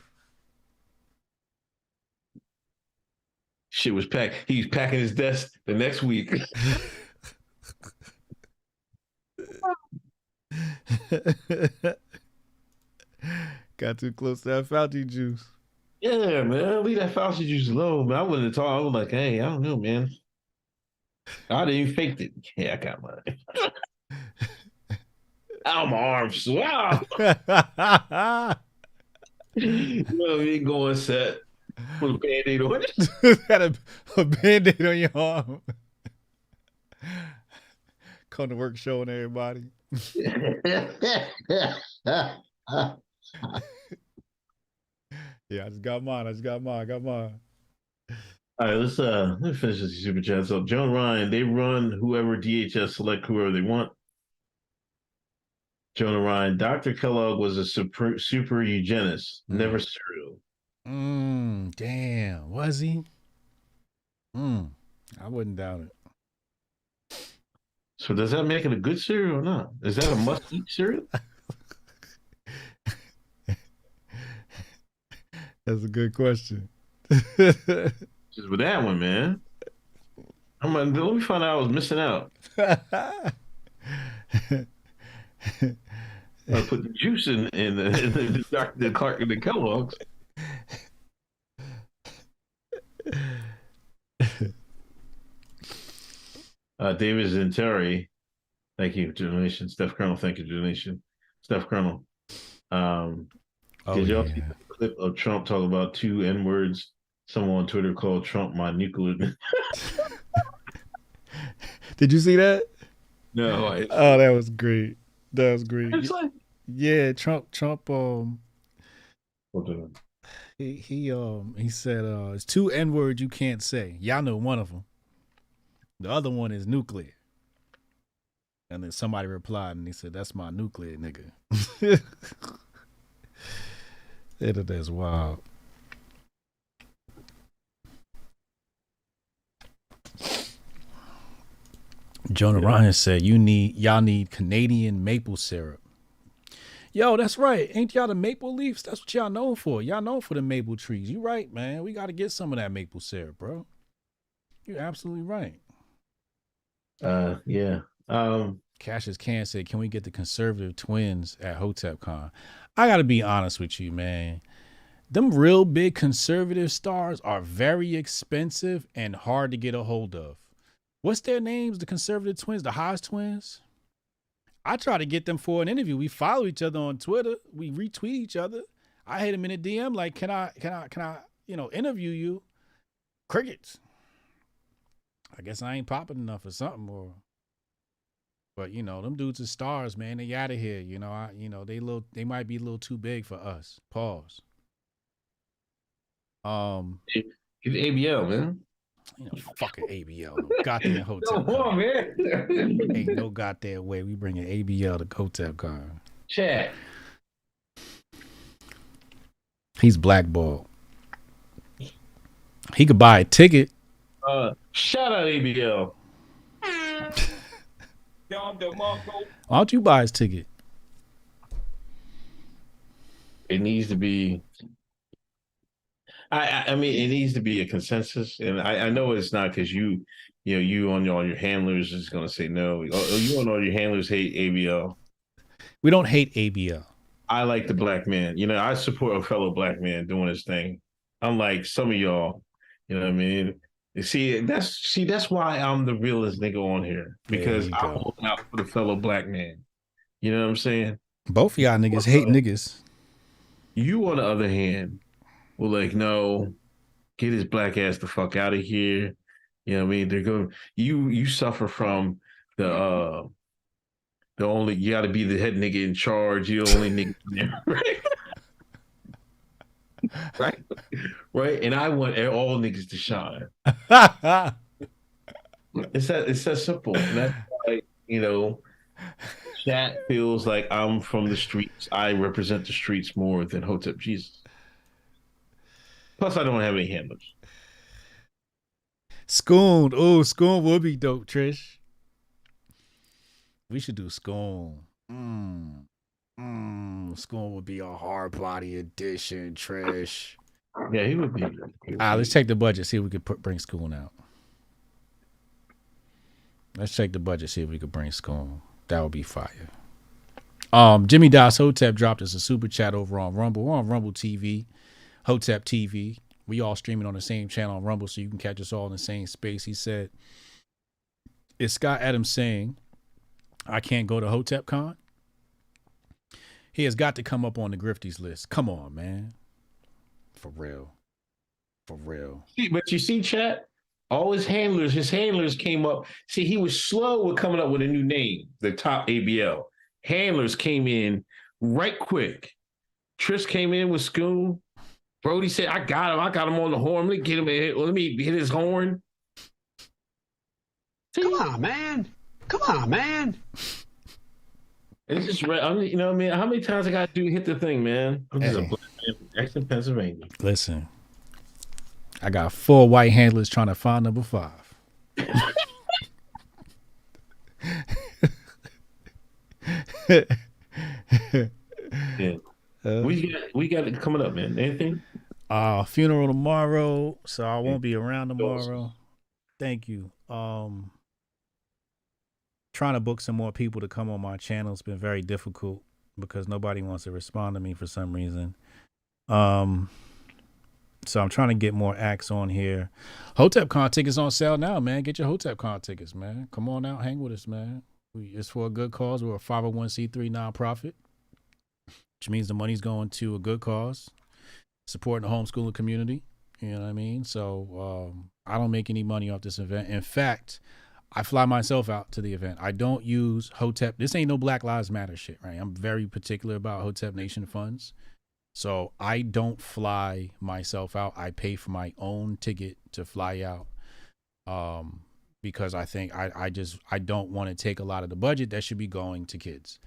Shit was packed. He's packing his desk the next week. Got too close to that Fauci juice. Yeah, man. Leave that Fauci juice alone, man. I wouldn't have talked. I was like, hey, I don't know, man. I didn't even fake it. Yeah, I got mine. Ow, my arms. Wow. You know me going set. Put a band-aid on it. Had a band-aid on your arm. Come to work showing everybody. Yeah, I just got mine. I got mine. All right, let's finish this super chat. So Joe and Ryan, they run whoever DHS select whoever they want. Joe and Ryan, Dr. Kellogg was a super eugenist, never cereal. Damn, was he? I wouldn't doubt it. So does that make it a good cereal or not? Is that a must-eat cereal? That's a good question. Just with that one, man. Let me find out I was missing out. I put the juice in the Dr. Clark and the Kellogg's. David Zenteri, thank you for donation. Steph Colonel, thank you for donation. Steph Colonel. Did y'all see the clip of Trump talk about 2 N-words? Someone on Twitter called Trump my nuclear. Did you see that? No. Oh, that was great. That was great. Like, yeah, Trump. He said it's 2 N-words you can't say. Y'all know one of them. The other one is nuclear. And then somebody replied and he said, "That's my nuclear nigga." It is wild. Jonah Ryan said, y'all need Canadian maple syrup. Yo, that's right. Ain't y'all the maple leaves? That's what y'all known for. Y'all known for the maple trees. You right, man. We got to get some of that maple syrup, bro. You're absolutely right. Yeah. Cassius Can said, can we get the conservative twins at HotepCon? I got to be honest with you, man. Them real big conservative stars are very expensive and hard to get a hold of. What's their names? The conservative twins, the Haas twins? I try to get them for an interview. We follow each other on Twitter. We retweet each other. I hit them in a DM like, can I, interview you? Crickets. I guess I ain't popping enough or something, but them dudes are stars, man. They out of here. They might be a little too big for us. Pause. Get ABL, man. Fucking ABL. No goddamn Hotep. Come on, man. Ain't no goddamn way we bringing ABL to HotepCon. Chat. He's blackballed. He could buy a ticket. Shout out ABL. Why don't you buy his ticket? It needs to be. I mean, it needs to be a consensus, and I know it's not because you on all your handlers is going to say no. You and all your handlers hate ABL. We don't hate ABL. I like the black man. I support a fellow black man doing his thing. Unlike some of y'all, you know what I mean. That's why I'm the realest nigga on here, because I'm holding out for the fellow black man. You know what I'm saying? Both of y'all niggas hate niggas. You, on the other hand, were like, no, get his black ass the fuck out of here. You know what I mean? They're going. You suffer from the only, you got to be the head nigga in charge. You're the only nigga in there, right? Right. And I want all niggas to shine. It's that simple. And that's why, chat feels like I'm from the streets. I represent the streets more than Hotep Jesus. Plus, I don't have any handlers. Scoon. Oh, Scoon would be dope, Trish. We should do Scoon. Scoon would be a hard body edition, Trish. Yeah, he would be. Let's check the budget, see if we could bring Scoon out. Let's check the budget, see if we could bring Scoon. That would be fire. Jimmy Das Hotep dropped us a super chat over on Rumble. We're on Rumble TV, Hotep TV. We all streaming on the same channel on Rumble, so you can catch us all in the same space. He said, is Scott Adams saying I can't go to HotepCon? He has got to come up on the Grifties list. Come on, man. For real. For real. But you see, chat, all his handlers came up. See, he was slow with coming up with a new name, the top ABL. Handlers came in right quick. Trish came in with Scoon. Brody said, I got him on the horn. Let me hit his horn. Come on, man. It's just, you know what I mean? How many times I got to hit the thing, man? I'm just a black man from Exton, Pennsylvania. Listen, I got 4 white handlers trying to find number 5. Yeah. We got it coming up, man. Anything? Funeral tomorrow, so I won't be around tomorrow. Thank you. Trying to book some more people to come on my channel. It's been very difficult because nobody wants to respond to me for some reason. So I'm trying to get more acts on here. HotepCon tickets on sale now, man. Get your HotepCon tickets, man. Come on out, hang with us, man. It's for a good cause. We're a 501c3 nonprofit, which means the money's going to a good cause, supporting the homeschooling community. You know what I mean? So I don't make any money off this event. In fact, I fly myself out to the event. I don't use Hotep. This ain't no Black Lives Matter shit, right? I'm very particular about Hotep Nation funds. So I don't fly myself out. I pay for my own ticket to fly out because I think I don't want to take a lot of the budget that should be going to kids.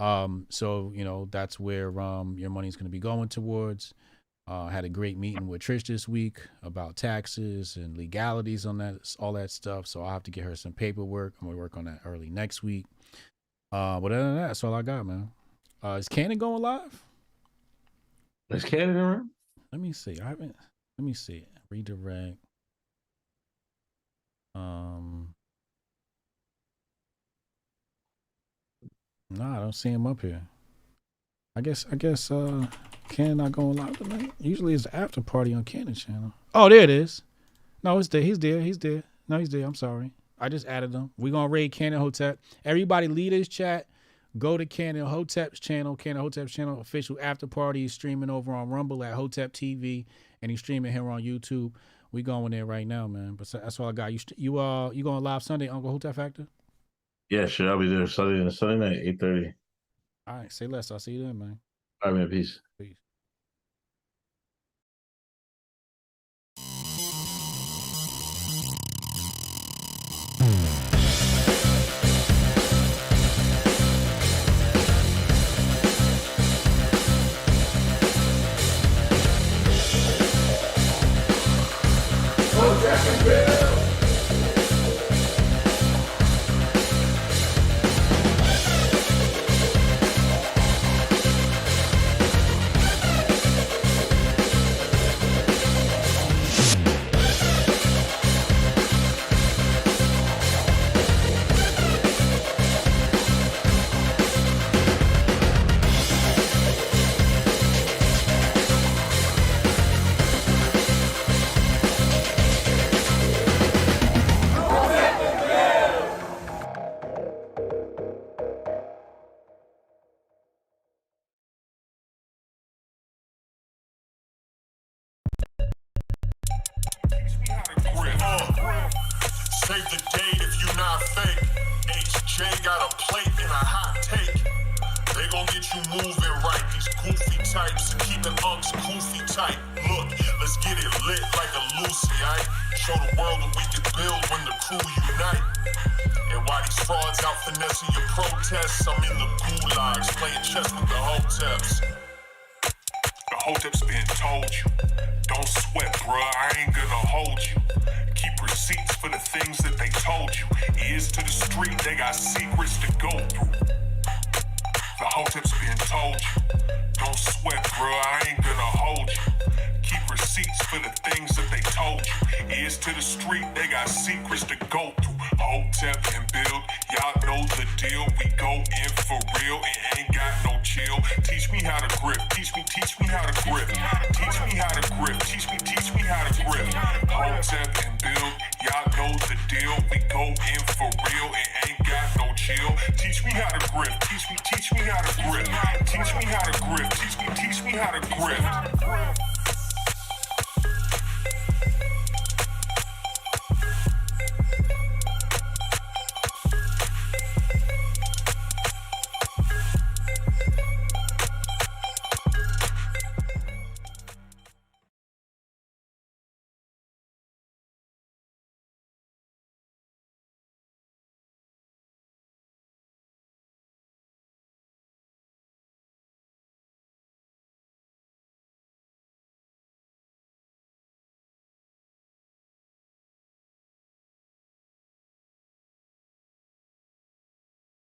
So, you know, that's where your money's going to be going towards. Had a great meeting with Trish this week about taxes and legalities on that, all that stuff. So I'll have to get her some paperwork. I'm going to work on that early next week. But other than that, that's all I got, man. Is Cannon going live? Is Cannon around? Let me see. Let me see. Redirect. No, I don't see him up here. I guess Cannon not going live tonight. Usually it's the after party on Cannon channel. Oh, there it is. No, it's there. He's there. No, he's there. I'm sorry. I just added him. We're gonna raid Cannon Hotep. Everybody leave this chat. Go to Cannon Hotep's channel, official after party. He's streaming over on Rumble at Hotep TV, and he's streaming here on YouTube. We going there right now, man. But that's all I got. You going live Sunday, Uncle Hotep Factor? Yeah, sure. I'll be there Sunday night, 8:30. All right, say less. I'll see you then, man. All right, man. Peace. Peace. Save the date if you not fake. HJ got a plate and a hot take. They gon' get you moving right. These goofy types and keeping unks goofy tight. Look, let's get it lit like a Lucy, aight? Show the world what we can build when the crew unite. And while these frauds out finessing your protests, I'm in the gulags playing chess with the Hoteps. The Hoteps been told you. Don't sweat, bruh, I ain't gonna hold you. Keep receipts for the things that they told you. Ears to the street, they got secrets to go through. The Hoteps been told you. Don't sweat, bruh, I ain't gonna hold you. Keep receipts for the things that they told you. Ears to the street, they got secrets to go through. Hotep and build, y'all know the deal. We go in for real and ain't got no chill. Teach me how to grip, teach me how to grip. Teach me how to grip, teach me how to grip. Hotep and build, y'all know the deal. We go in for real and ain't got no chill. Teach me how to grip, teach me how to grip. Teach me how to grip, teach me how to grip.